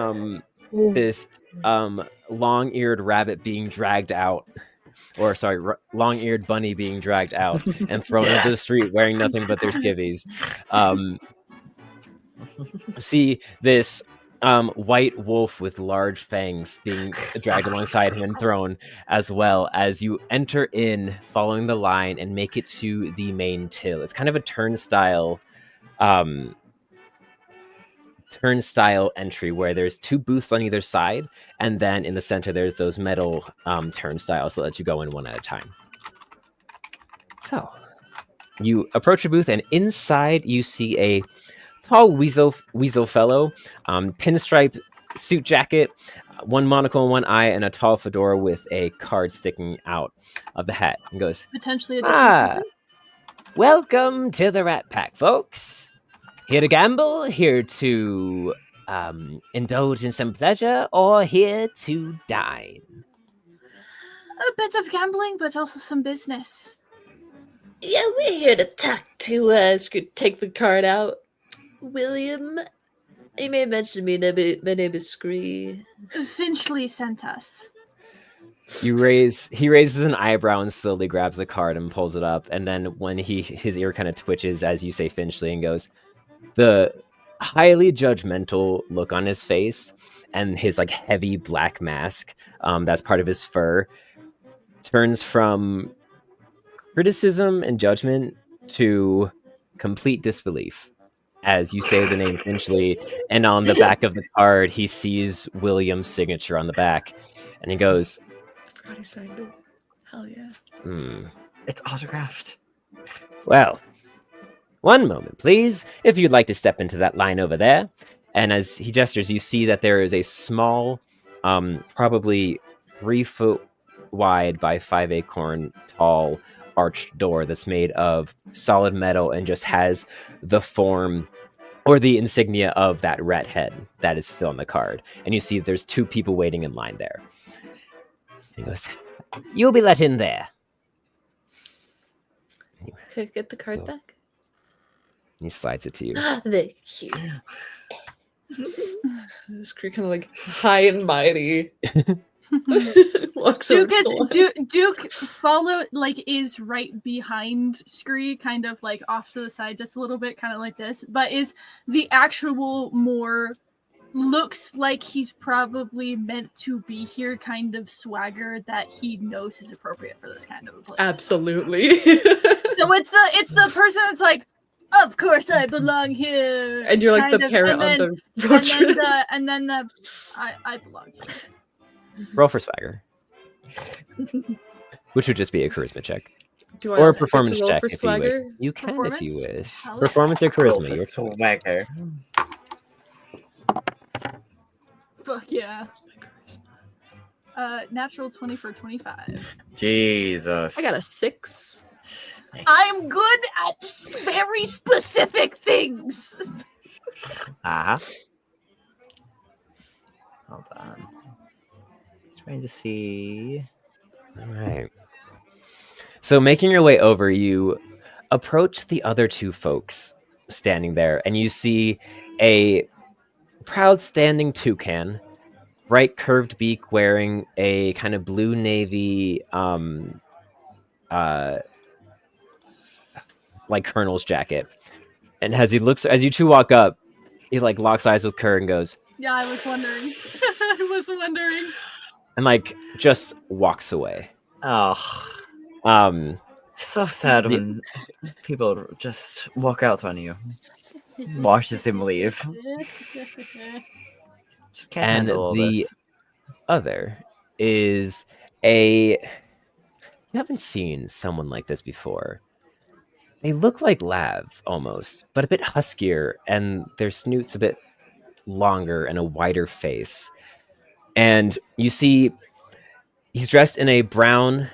long-eared rabbit being dragged out, or sorry, long-eared bunny being dragged out and thrown into the street wearing nothing but their skivvies. See this white wolf with large fangs being dragged alongside him and thrown, as well as you enter in following the line and make it to the main till. It's kind of a turnstile entry where there's two booths on either side, and then in the center there's those metal turnstiles that let you go in one at a time. So you approach a booth, and inside you see a tall weasel fellow, pinstripe suit jacket, one monocle in one eye, and a tall fedora with a card sticking out of the hat, and goes,
Potentially a distant
welcome to the Rat Pack, folks. Here to gamble, here to indulge in some pleasure, or here to dine?
A bit of gambling, but also some business.
Yeah, we're here to talk to take the card out. William, you may have mentioned me. My name is Scree.
Finchley sent us.
He raises an eyebrow and slowly grabs the card and pulls it up, and then when his ear kind of twitches as you say Finchley, and goes, the highly judgmental look on his face and his like heavy black mask, that's part of his fur, turns from criticism and judgment to complete disbelief as you say the name Finchley, and on the back of the card he sees William's signature on the back, and he goes,
I forgot he signed it. Hell yeah.
It's autographed.
Well, one moment, please, if you'd like to step into that line over there. And as he gestures, you see that there is a small, probably 3 foot wide by 5 acorn tall arched door that's made of solid metal and just has the form or the insignia of that rat head that is still on the card. And you see there's 2 people waiting in line there. He goes, you'll be let in there.
Could I get the card back?
And he slides it to you.
Thank you. This crew kind of like high and mighty. Walks over to the line.
Duke follow is right behind Scree, kind of like off to the side just a little bit, kind of like this, but is the actual more looks like he's probably meant to be here kind of swagger that he knows is appropriate for this kind of a place.
Absolutely.
So it's the person that's like, of course I belong here.
And you're like the parent on the road trip.
And then I belong here.
Roll for swagger. Which would just be a charisma check.
Do I
Or a
also get to
performance
roll
check
for
if you
swagger?
wish. You can if you
Performance?
wish.
Hell yeah.
Performance or
Roll
charisma.
for
Your
swagger.
Fuck yeah.
That's my charisma.
Natural 20 for 25.
Jesus.
I got a 6.
Nice.
I'm good at very specific things.
Uh-huh. Hold on. Trying to see.
All right. So making your way over, you approach the other 2 folks standing there, and you see a proud standing toucan, bright curved beak, wearing a kind of blue navy like colonel's jacket. And as you 2 walk up, he like locks eyes with Kerr and goes,
Yeah, I was wondering.
and just walks away.
Oh, so sad when people just walk out on you. Watches him leave. Just can't
and
handle all
the
this.
other is a. You haven't seen someone like this before. They look like Lav almost, but a bit huskier, and their snoot's a bit longer and a wider face. And you see he's dressed in a brown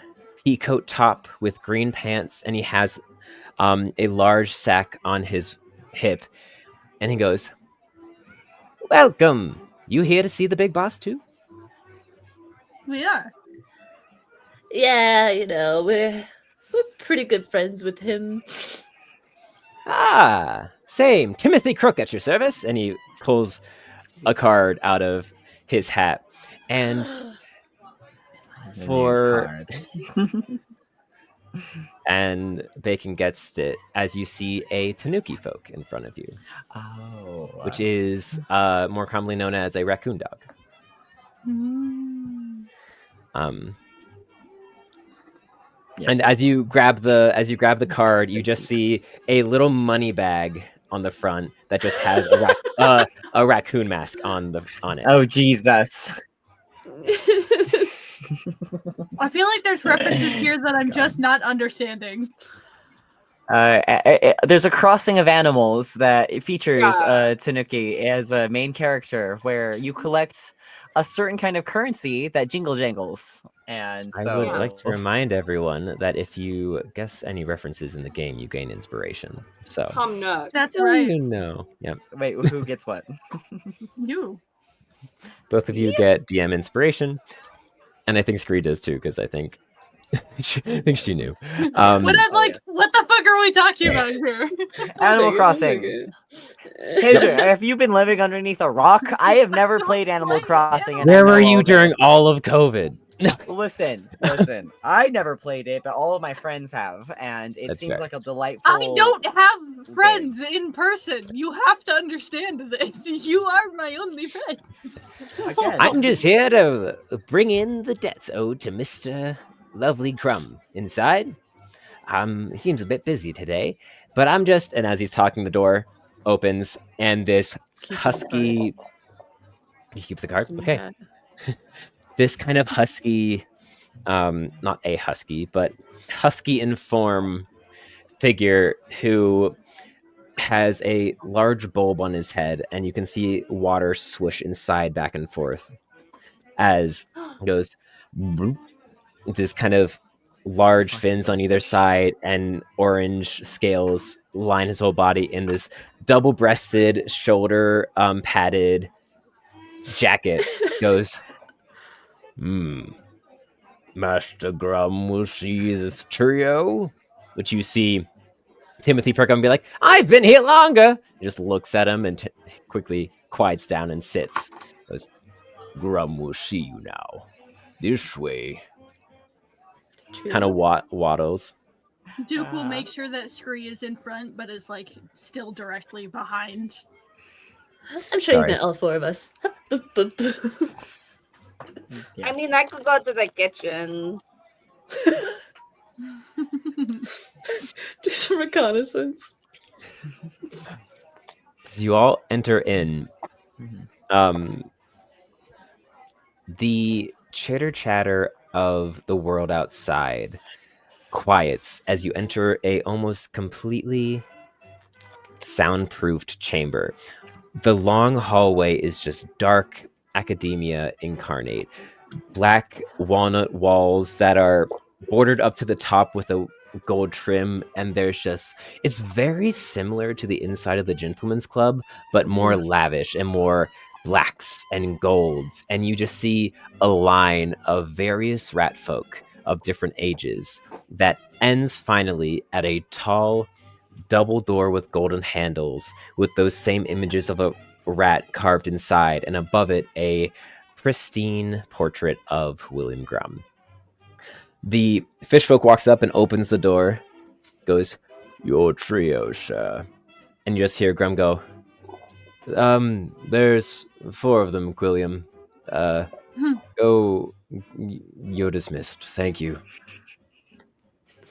peacoat top with green pants, and he has a large sack on his hip. And he goes, "Welcome. You here to see the big boss too?"
We are.
Yeah, we're pretty good friends with him.
Ah, same. Timothy Crook at your service. And he pulls a card out of his hat. And
The new
for
card.
and Bacon gets it as you see a Tanuki folk in front of you,
Oh.
which is more commonly known as a raccoon dog.
Yeah.
And as you grab the card, you just see a little money bag on the front that just has a raccoon mask on it.
Oh Jesus.
I feel like there's references here that I'm just not understanding.
There's a crossing of animals that features
Yeah.
Tanuki as a main character, where you collect a certain kind of currency that jingle jangles, and
I
so
would like to remind everyone that if you guess any references in the game, you gain inspiration. So
Tom Nook.
That's right.
you know, yeah.
Wait, who gets what?
You.
Both of you get DM inspiration, and I think Scree does too, because I think she knew.
When I'm like, what the fuck are we talking about here?
Animal Crossing. Kendra, have you been living underneath a rock? I have never played Animal Crossing. And I
Where
know
were
all
you
of
during
it.
all of COVID?
Listen. I never played it, but all of my friends have, and it
That's
seems
fair.
like a delightful.
I don't have friends in person. You have to understand this. You are my only friends.
Again,
I'm just here to bring in the debts owed to Mr. Lovely Crumb inside. He seems a bit busy today, but I'm just. And as he's talking, the door opens, and this husky. You keep the card, okay? This kind of husky, not a husky, but husky in form figure who has a large bulb on his head, and you can see water swoosh inside back and forth as it goes. This kind of large fins on either side and orange scales line his whole body in this double-breasted, shoulder padded jacket. Goes, Master Grum will see this trio. Which you see Timothy perk up and be like, I've been here longer. He just looks at him and quickly quiets down and sits. Goes, Grum will see you now. This way. Kind of waddles.
Duke will make sure that Scree is in front, but is like still directly behind.
I'm sure you
Sorry.
meant all four of us.
Yeah.
I mean, I could go to the kitchen.
Do some reconnaissance.
As you all enter in, the chitter chatter of the world outside quiets as you enter a almost completely soundproofed chamber. The long hallway is just dark academia incarnate. Black walnut walls that are bordered up to the top with a gold trim, and it's very similar to the inside of the Gentleman's Club, but more lavish and more blacks and golds. And you just see a line of various rat folk of different ages that ends finally at a tall double door with golden handles with those same images of a rat carved inside, and above it a pristine portrait of William Grum. The fishfolk walks up and opens the door, goes, Your trio, sir. And you just hear Grum go, there's 4 of them, Quilliam. Go, you're dismissed. Thank you.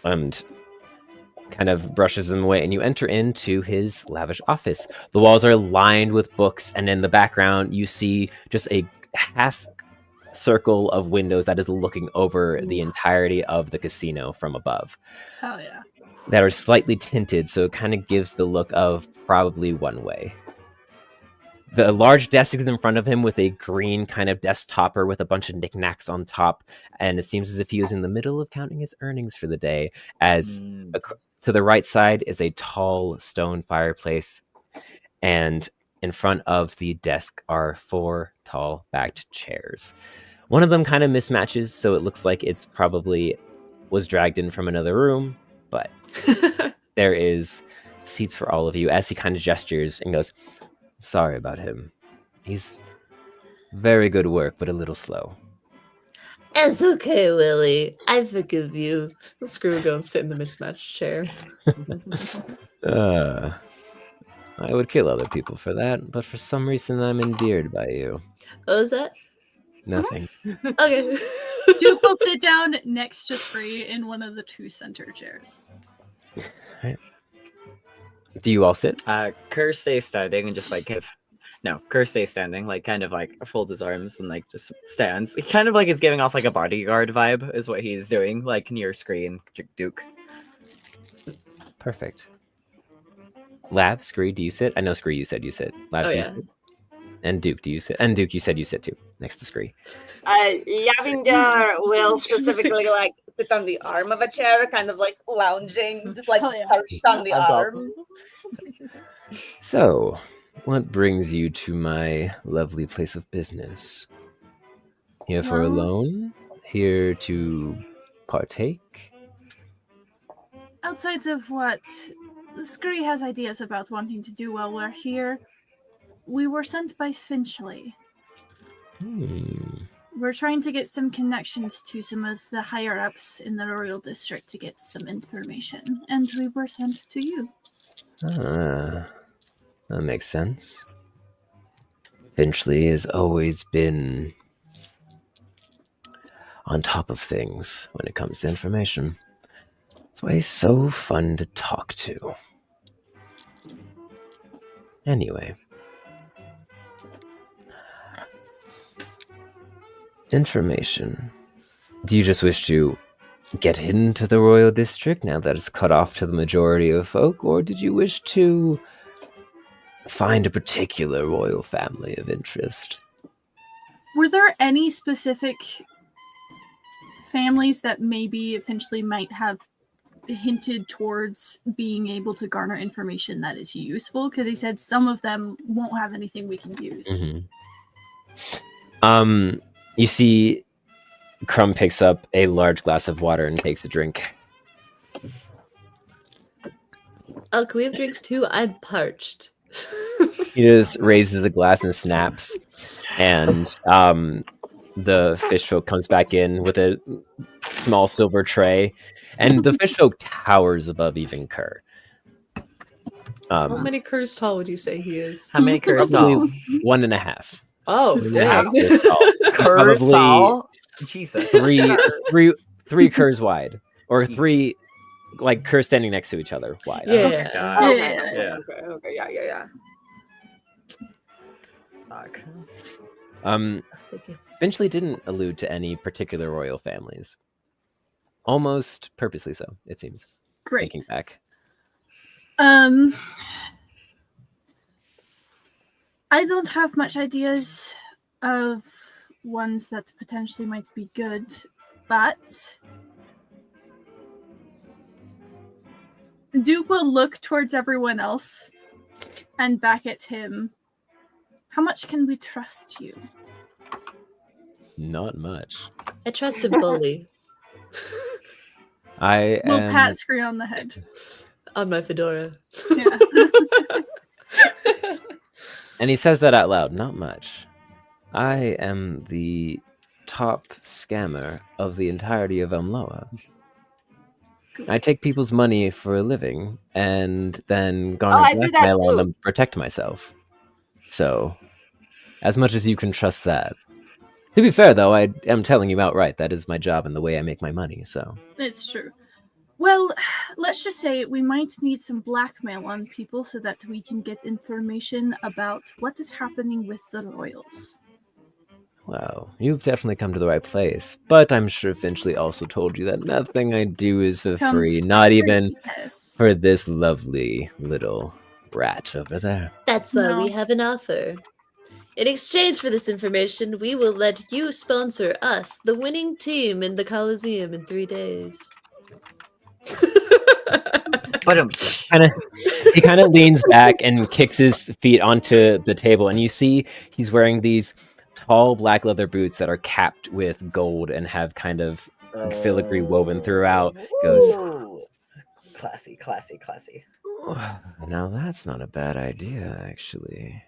And kind of brushes them away, and you enter into his lavish office. The walls are lined with books, and in the background, you see just a half circle of windows that is looking over the entirety of the casino from above.
Hell yeah.
That are slightly tinted, so it kind of gives the look of probably one way. The large desk is in front of him with a green kind of desktopper with a bunch of knickknacks on top, and it seems as if he was in the middle of counting his earnings for the day, as to the right side is a tall stone fireplace, and in front of the desk are 4 tall backed chairs. One of them kind of mismatches, so it looks like it's probably was dragged in from another room, but there is seats for all of you, as he kind of gestures and goes, "Sorry about him. He's very good work, but a little slow."
It's okay, Willie. I forgive you. Screw will go and sit in the mismatched chair.
I would kill other people for that, but for some reason I'm endeared by you.
What was that?
Nothing.
Okay.
Duke will sit down next to Spree in one of the 2 center chairs.
Do you all sit?
Kerr stays standing and just like Kerr stays standing, like kind of like folds his arms and like just stands. He kind of like is giving off like a bodyguard vibe, is what he's doing, like near screen, Duke.
Perfect. Lav, Scree, do you sit? I know Scree, you said you sit. Lav, do you sit? And Duke, do you sit? And Duke, you said you sit too, next to Scree.
Yavinder will specifically like sit on the arm of a chair, kind of like lounging, just like perched on the arm.
So, what brings you to my lovely place of business? Here for a loan? Here to partake?
Outside of what Scree has ideas about wanting to do while we're here, we were sent by Finchley. We're trying to get some connections to some of the higher-ups in the Royal District to get some information, and we were sent to you.
That makes sense. Finchley has always been on top of things when it comes to information. That's why he's so fun to talk to. Anyway. Information. Do you just wish to get into the Royal District now that it's cut off to the majority of folk, or did you wish to find a particular royal family of interest?
Were there any specific families that maybe Finchley might have hinted towards being able to garner information that is useful? Because he said some of them won't have anything we can use.
You see Crumb picks up a large glass of water and takes a drink.
Oh, can we have drinks too? I'm parched.
He just raises the glass and snaps, and the fish folk comes back in with a small silver tray, and the fish folk towers above even Kerr.
How many Kerrs tall would you say he is?
How many Kerrs tall?
1.5.
Oh, dang.
Kerrs tall? Jesus.
Three Kerrs wide, or 3 like Kerrs standing next to each other wide.
Yeah.
Okay, yeah.
Fuck.
Finchley didn't allude to any particular royal families. Almost purposely so, it seems.
Great.
Thinking back.
I don't have much ideas of ones that potentially might be good, but Duke will look towards everyone else and back at him. How much can we trust you?
Not much.
I trust a bully.
We'll pat Scree on the head.
On my fedora.
Yeah.
And he says that out loud. Not much. I am the top scammer of the entirety of Umloa. I take people's money for a living and then garner blackmail on them to protect myself. So, as much as you can trust that. To be fair, though, I am telling you outright that is my job and the way I make my money, so.
It's true. Well, let's just say we might need some blackmail on people so that we can get information about what is happening with the royals.
Well, you've definitely come to the right place, but I'm sure Finchley also told you that nothing I do is for
Comes
free,
for
not
free,
even
yes.
for this lovely little rat over there.
That's why we
No.
have an offer. In exchange for this information, we will let you sponsor us, the winning team, in the Coliseum in 3 days.
But
He kind of leans back and kicks his feet onto the table, and you see he's wearing these tall black leather boots that are capped with gold and have kind of filigree woven throughout. Goes,
Ooh. Classy.
now that's not a bad idea, actually.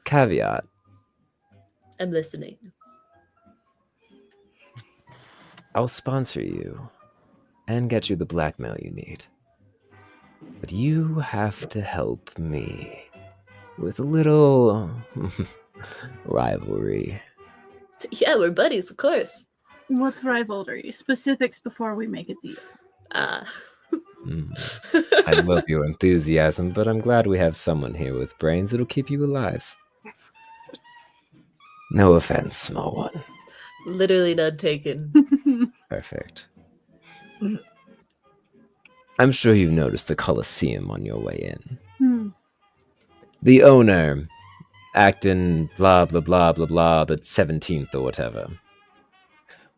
Caveat.
I'm listening.
I'll sponsor you and get you the blackmail you need. But you have to help me with a little rivalry.
Yeah, we're buddies, of course.
What rivalry? Specifics before we make a deal.
I love your enthusiasm, but I'm glad we have someone here with brains that'll keep you alive. No offense, small one.
Literally none taken.
Perfect. I'm sure you've noticed the Colosseum on your way in. The owner, acting blah blah blah blah blah, the 17th or whatever.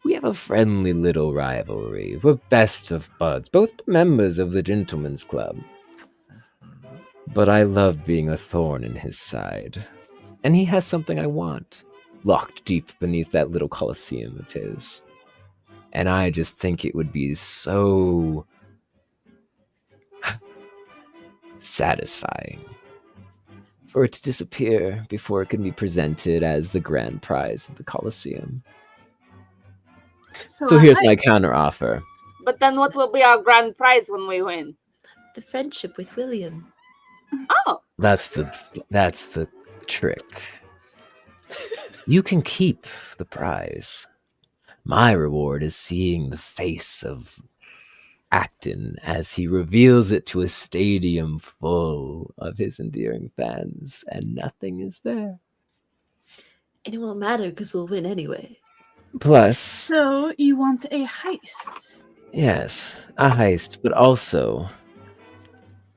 We have a friendly little rivalry. We're best of buds, both members of the Gentleman's Club. But I love being a thorn in his side. And he has something I want, locked deep beneath that little Colosseum of his. And I just think it would be so satisfying for it to disappear before it can be presented as the grand prize of the Colosseum. So here's my counteroffer.
But then what will be our grand prize when we win?
The friendship with William.
Oh.
That's the trick. You can keep the prize. My reward is seeing the face of Acton as he reveals it to a stadium full of his endearing fans, and nothing is there.
And it won't matter because we'll win anyway.
Plus,
So you want a heist?
yes, a heist, but also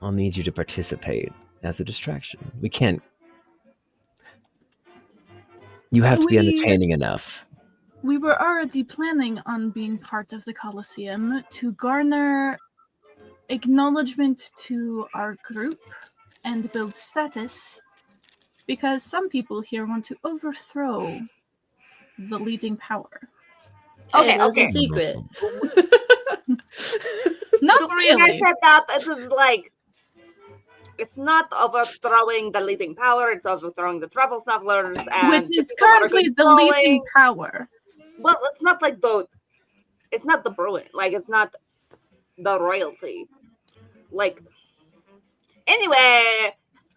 I'll need you to participate as a distraction. We can't. You have to be entertaining enough.
We were already planning on being part of the Colosseum to garner acknowledgement to our group and build status, because some people here want to overthrow the leading power.
Okay,
Hey, that was
okay.
a secret.
Not
When I
really.
said that, it was like, it's not overthrowing the leading power, it's overthrowing the trouble snufflers. And
Which is
the people that are
currently the
controlling-
leading power.
Well, it's not like it's not the Bruin, like it's not the royalty. Like, anyway,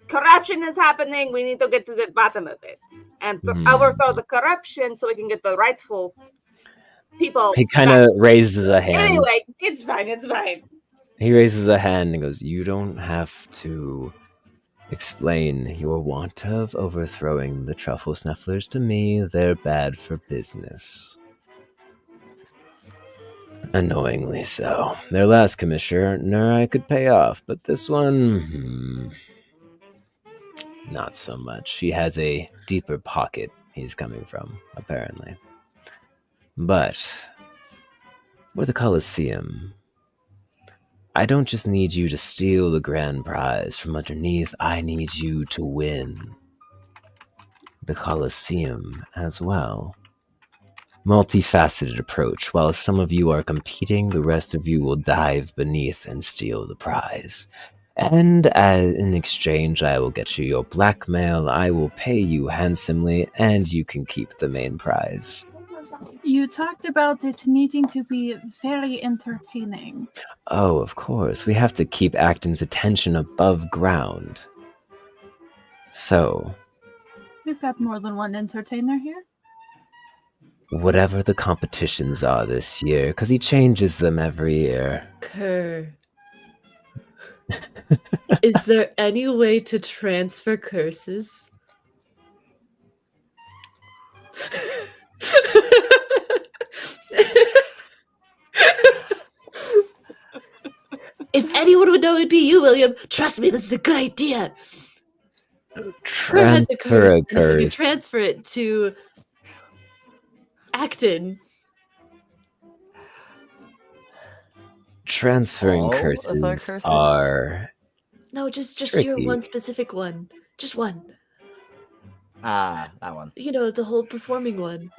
corruption is happening, we need to get to the bottom of it. And overthrow the corruption so we can get the rightful people.
He kind of raises a hand.
Anyway, it's fine.
He raises a hand and goes, "You don't have to explain your want of overthrowing the truffle snufflers to me. They're bad for business." Annoyingly so. Their last commissioner I could pay off, but this one, not so much. He has a deeper pocket he's coming from, apparently. But with the Colosseum, I don't just need you to steal the grand prize from underneath, I need you to win the Colosseum as well. Multifaceted approach. While some of you are competing, the rest of you will dive beneath and steal the prize. And in exchange, I will get you your blackmail, I will pay you handsomely, and you can keep the main prize.
You talked about it needing to be very entertaining.
Oh, of course. We have to keep Acton's attention above ground. So,
We've got more than one entertainer here.
whatever the competitions are this year, because he changes them every year.
Kerr. Is there any way to transfer curses? If anyone would know, it'd be you, William. Trust me, this is a good idea. Kerr has a curse, and if we could transfer it to Acton.
Transferring
All of our
curses
curses?
are
No, just
tricky.
your one specific one. Just one.
Ah, that one.
You know, the whole performing one.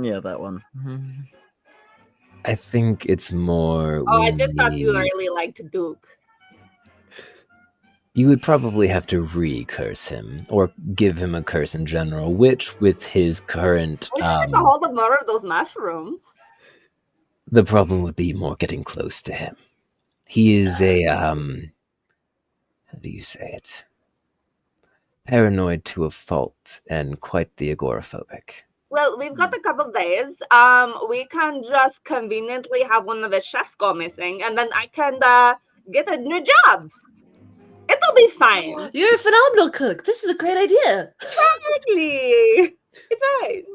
Yeah, that one.
I think it's more.
Oh,
we
I just thought you
need-
really liked Duke.
You would probably have to re-curse him, or give him a curse in general, which, with his current,
We need to hold up more of those mushrooms.
the problem would be more getting close to him. He is a, how do you say it? Paranoid to a fault, and quite the agoraphobic.
Well, we've got a couple days. We can just conveniently have one of the chefs go missing, and then I can get a new job. It'll be fine.
You're a phenomenal cook. This is a great idea.
Exactly. It's fine.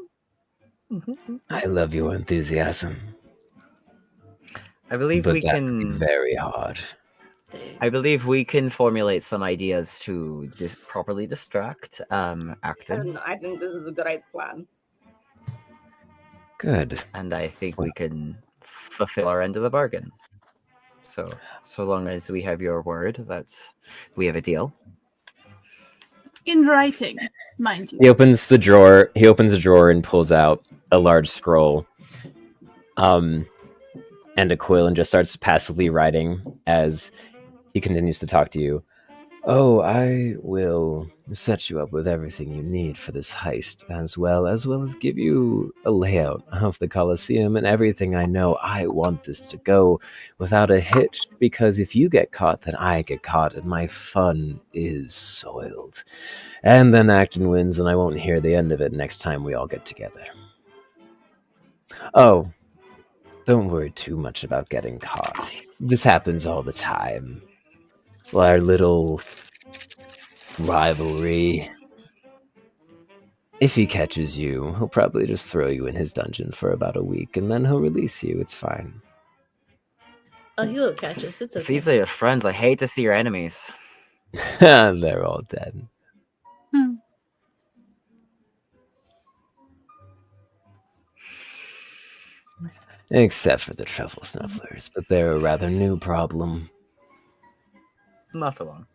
I love your enthusiasm,
I believe
but
we
that would be
can.
very hard.
I believe we can formulate some ideas to properly distract Acton,
And I think this is a great plan.
Good.
and I think we can fulfill our end of the bargain. So long as we have your word that we have a deal.
In writing, mind you.
He opens the drawer. He opens a drawer and pulls out a large scroll, and a quill, and just starts passively writing as he continues to talk to you. Oh, I will set you up with everything you need for this heist, as well as give you a layout of the Colosseum and everything I know. I want this to go without a hitch, because if you get caught, then I get caught, and my fun is soiled. And then Acton wins, and I won't hear the end of it next time we all get together. Oh, don't worry too much about getting caught. This happens all the time. Our little rivalry. If he catches you, he'll probably just throw you in his dungeon for about a week, and then he'll release you. It's fine.
Oh, he will catch us. It's
If
okay.
these are your friends, I hate to see your enemies.
They're all dead.
Hmm.
Except for the truffle snufflers, but they're a rather new problem.
Not for long.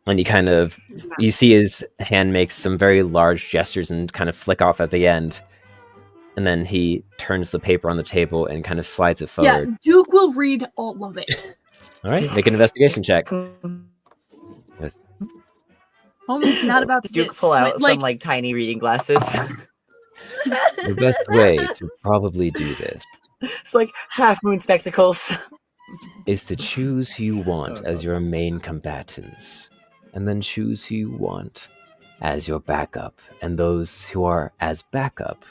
And you see his hand makes some very large gestures and kind of flick off at the end. And then he turns the paper on the table and kind of slides it
Yeah,
forward.
Duke will read all of it.
All right, make an investigation check.
Homie's not about to
Did you
get
pull out
like,
some like tiny reading glasses?
The best way to probably do this
It's like half moon spectacles.
is to choose who you want as your main combatants, and then choose who you want as your backup, and those who are as backup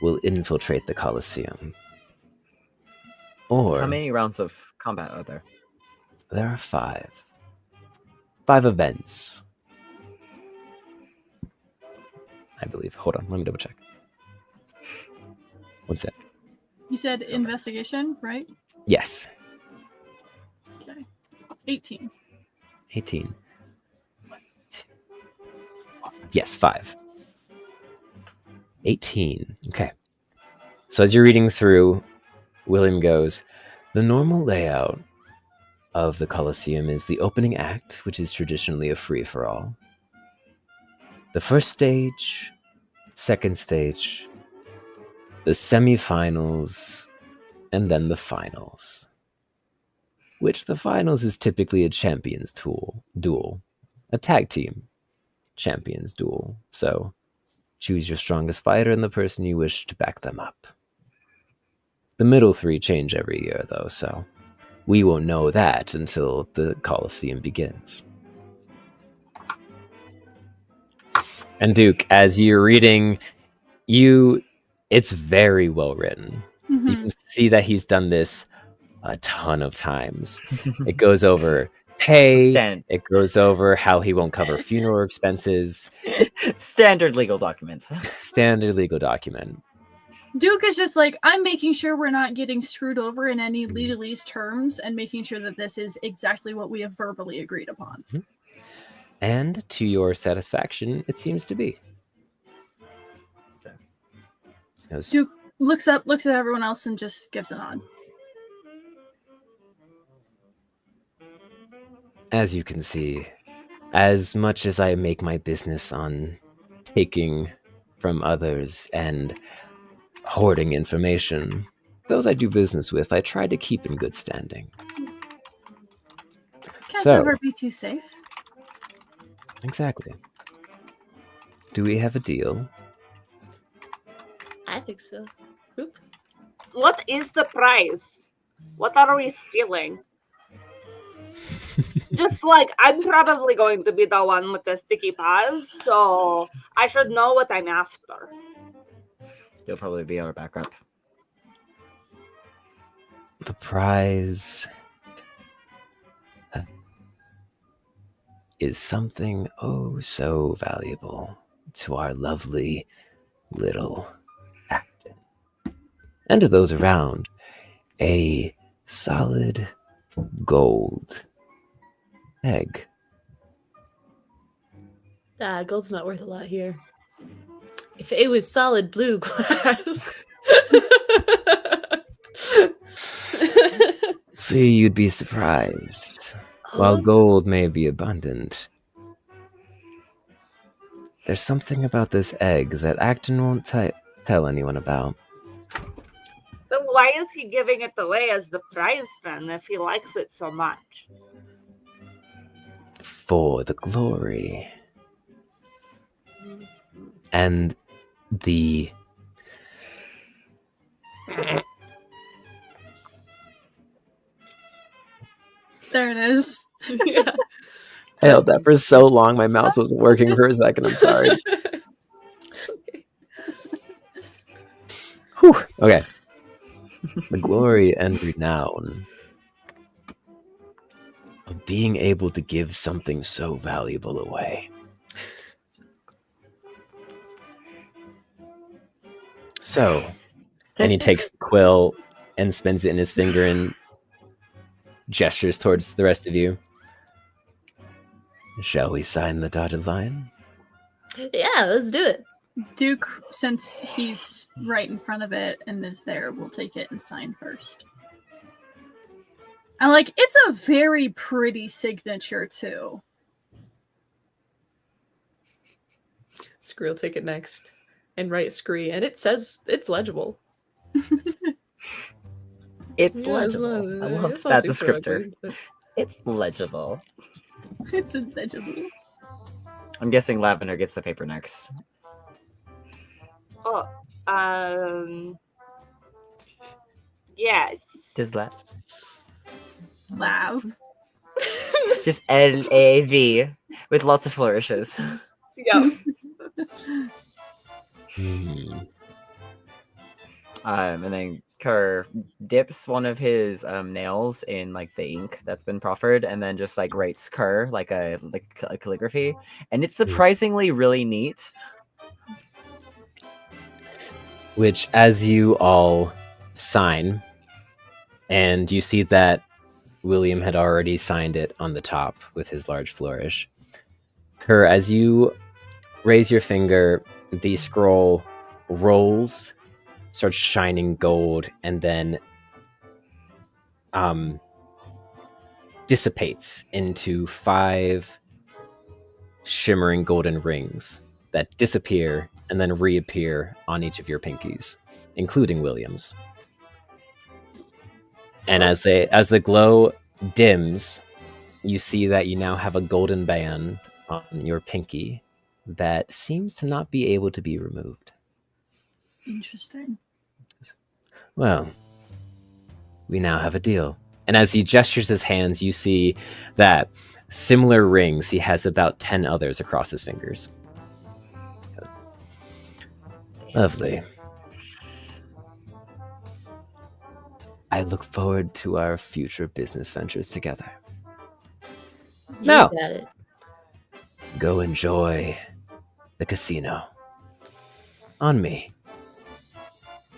will infiltrate the Colosseum. Or
How many rounds of combat are there?
there are 5 events, I believe. Hold on, let me double check. One sec.
you said investigation, right?
Yes,
Okay. 18.
18. Yes, 5. 18. Okay. So as you're reading through, William goes, the normal layout of the Colosseum is the opening act, which is traditionally a free-for-all. The first stage, second stage, the semifinals, and then the finals. Which the finals is typically a champions duel, a tag team champions duel. So choose your strongest fighter and the person you wish to back them up. The middle 3 change every year, though, so we won't know that until the Colosseum begins. And Duke, as you're reading, It's very well written. You
Mhm.
can see that he's done this a ton of times. It goes over pay. It goes over how he won't cover funeral expenses.
Standard legal documents.
Standard legal document.
Duke is just like, I'm making sure we're not getting screwed over in any legalese terms and making sure that this is exactly what we have verbally agreed upon.
And to your satisfaction, it seems to be.
Duke looks up, looks at everyone else, and just gives a nod.
As you can see, as much as I make my business on taking from others and hoarding information, those I do business with, I try to keep in good standing.
Can't ever be too safe.
Exactly. Do we have a deal?
I think so. Oop.
What is the price? What are we stealing? Just like, I'm probably going to be the one with the sticky paws, so I should know what I'm after.
You'll probably be our backup.
The prize is something oh so valuable to our lovely little Acton. And to those around, a solid gold egg.
Gold's not worth a lot here. If it was solid blue glass.
See, you'd be surprised. While gold may be abundant, there's something about this egg that Acton won't tell anyone about.
Then why is he giving it away as the prize then, if he likes it so much?
For the glory. And the...
There it is.
Yeah.
I held that for so long, my mouse wasn't working for a second, I'm sorry. Whew. Okay. The glory and renown of being able to give something so valuable away. So, and he takes the quill and spins it in his finger and gestures towards the rest of you. Shall we sign the dotted line?
Yeah, let's do it.
Duke, since he's right in front of it and is there, will take it and sign first. And it's a very pretty signature too.
Scree will take it next and write Scree, and it says it's legible.
It's
Yeah,
legible. I love
it's not
that
super
descriptor.
ugly, but-
It's legible.
It's illegible.
I'm guessing Lavender gets the paper next.
Oh, yes.
Does that?
Lav.
Just L-A-V with lots of flourishes.
Yeah.
And then Kerr dips one of his nails in the ink that's been proffered, and then just writes Kerr like a calligraphy, and it's surprisingly really neat.
Which, as you all sign, and you see that William had already signed it on the top with his large flourish. Kerr, as you raise your finger, the scroll rolls, starts shining gold, and then dissipates into 5 shimmering golden rings that disappear and then reappear on each of your pinkies, including William's. And as the glow dims, you see that you now have a golden band on your pinky that seems to not be able to be removed.
Interesting.
Well, we now have a deal. And as he gestures his hands, you see that similar rings, he has about 10 others across his fingers. Lovely. I look forward to our future business ventures together.
You
No.
got it.
Go enjoy the casino. On me.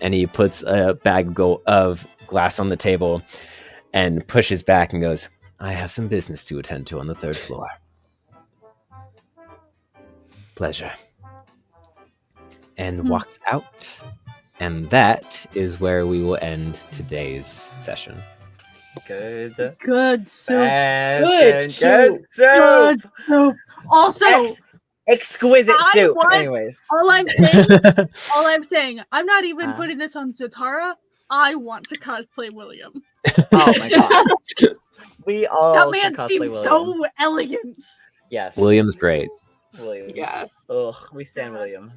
And he puts a bag of glass on the table and pushes back and goes, I have some business to attend to on the 3rd floor. Pleasure. And walks out. And that is where we will end today's session.
Good.
Good soup.
Good
Good
soup.
Good
soup.
soup. Also,
Exquisite
I
soup.
want-
Anyways.
all I'm saying, I'm not even putting this on Zatara. I want to cosplay William.
Oh my god. We all
That
should
man
cosplay
seems
William.
so elegant.
Yes.
William's great.
William.
Yes.
Ugh, we stand William.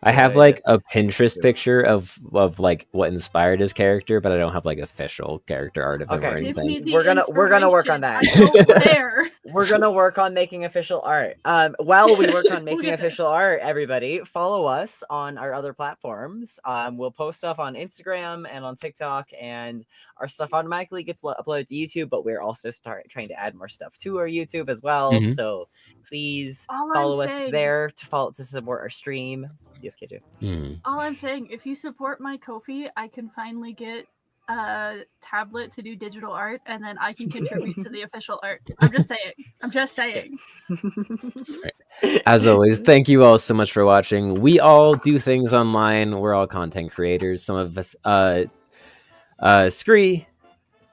I have
Good
like a Pinterest
soup.
picture of like what inspired his character, but I don't have like official character art of him or
Okay.
Give me
anything.
the
We're gonna work on
inspiration.
that.
I don't care.
We're gonna work on making official art. While we work on making
Okay.
official art, everybody follow us on our other platforms. We'll post stuff on Instagram and on TikTok, and our stuff automatically gets uploaded to YouTube. But we're also trying to add more stuff to our YouTube as well.
Mhm.
So please
All I'm
follow us
saying-
there to support our stream. Yes, KJ.
All I'm saying, if you support my Ko-fi, I can finally get a tablet to do digital art, and then I can contribute to the official art. I'm just saying.
As always, thank you all so much for watching. We all do things online. We're all content creators. Some of us, Scree,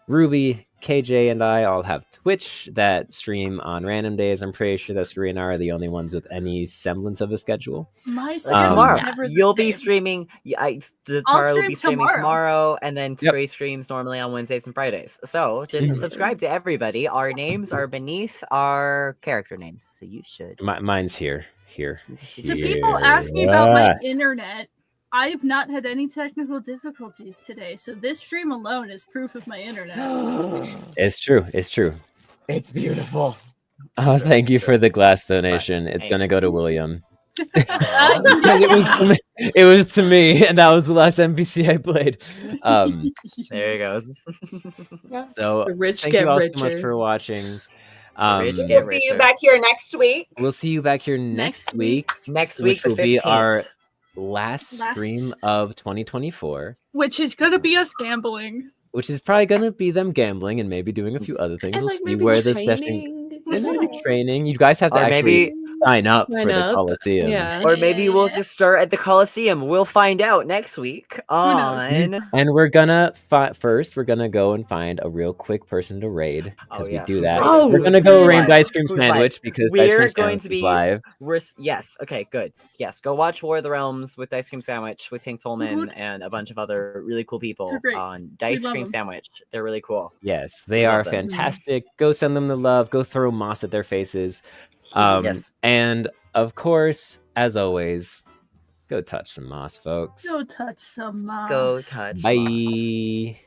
Ruby, KJ, and I all have Twitch that stream on random days. I'm pretty sure that Scree and I are the only ones with any semblance of a schedule.
My
Like
schedule's
tomorrow,
never the
you'll be
same.
streaming.
I'll
Tara will be
stream
streaming tomorrow, and then
Yep.
Scree streams normally on Wednesdays and Fridays. So just subscribe to everybody. Our names are beneath our character names, so you should.
Mine's here.
You
To
should
people
use it.
ask me about my
Yes.
internet, I've not had any technical difficulties today, so this stream alone is proof of my internet.
It's true. It's true.
It's beautiful.
Oh, thank you for the glass donation. It's
Hey.
gonna go to William.
Aw.
Because it was to me, and that was the last NPC I played.
There he goes.
So
The rich
thank
get
you all
richer.
so much for watching.
rich
We'll
get
see you
richer.
back here next week.
We'll see you back here next
Next
week,
Next week,
which
the
will
15th.
be our last stream
Last-
of 2024,
Which is gonna be us gambling.
which is probably going to be them gambling and maybe doing a few other things.
And
We'll
like
see
maybe
where this session.
training.
And maybe training. You guys have to
Or
actually
maybe-
sign up
Sign
for the
up.
Coliseum.
Yeah.
Or maybe we'll just start at the Coliseum. We'll find out next week on.
And we're gonna first. We're gonna go and find a real quick person to raid because
Oh, yeah.
we do that.
Oh,
we're gonna
who's
go
live?
raid Ice Cream
Who's live?
Sandwich because
We're
Ice Cream
going
Sandwich
to
is
be-
live.
Yes. Okay. Good. Yes. Go watch War of the Realms with Dice Cream Sandwich with Tink Tolman
Woot.
and a bunch of other really cool people
They're great.
on Dice
love
Cream
them.
Sandwich. They're really cool.
Yes, they
Love
are
them.
fantastic. Go send them the love. Go throw moss at their faces.
Yes.
And of course, as always, go touch some moss, folks.
Go touch some moss.
Go touch. moss.
Bye.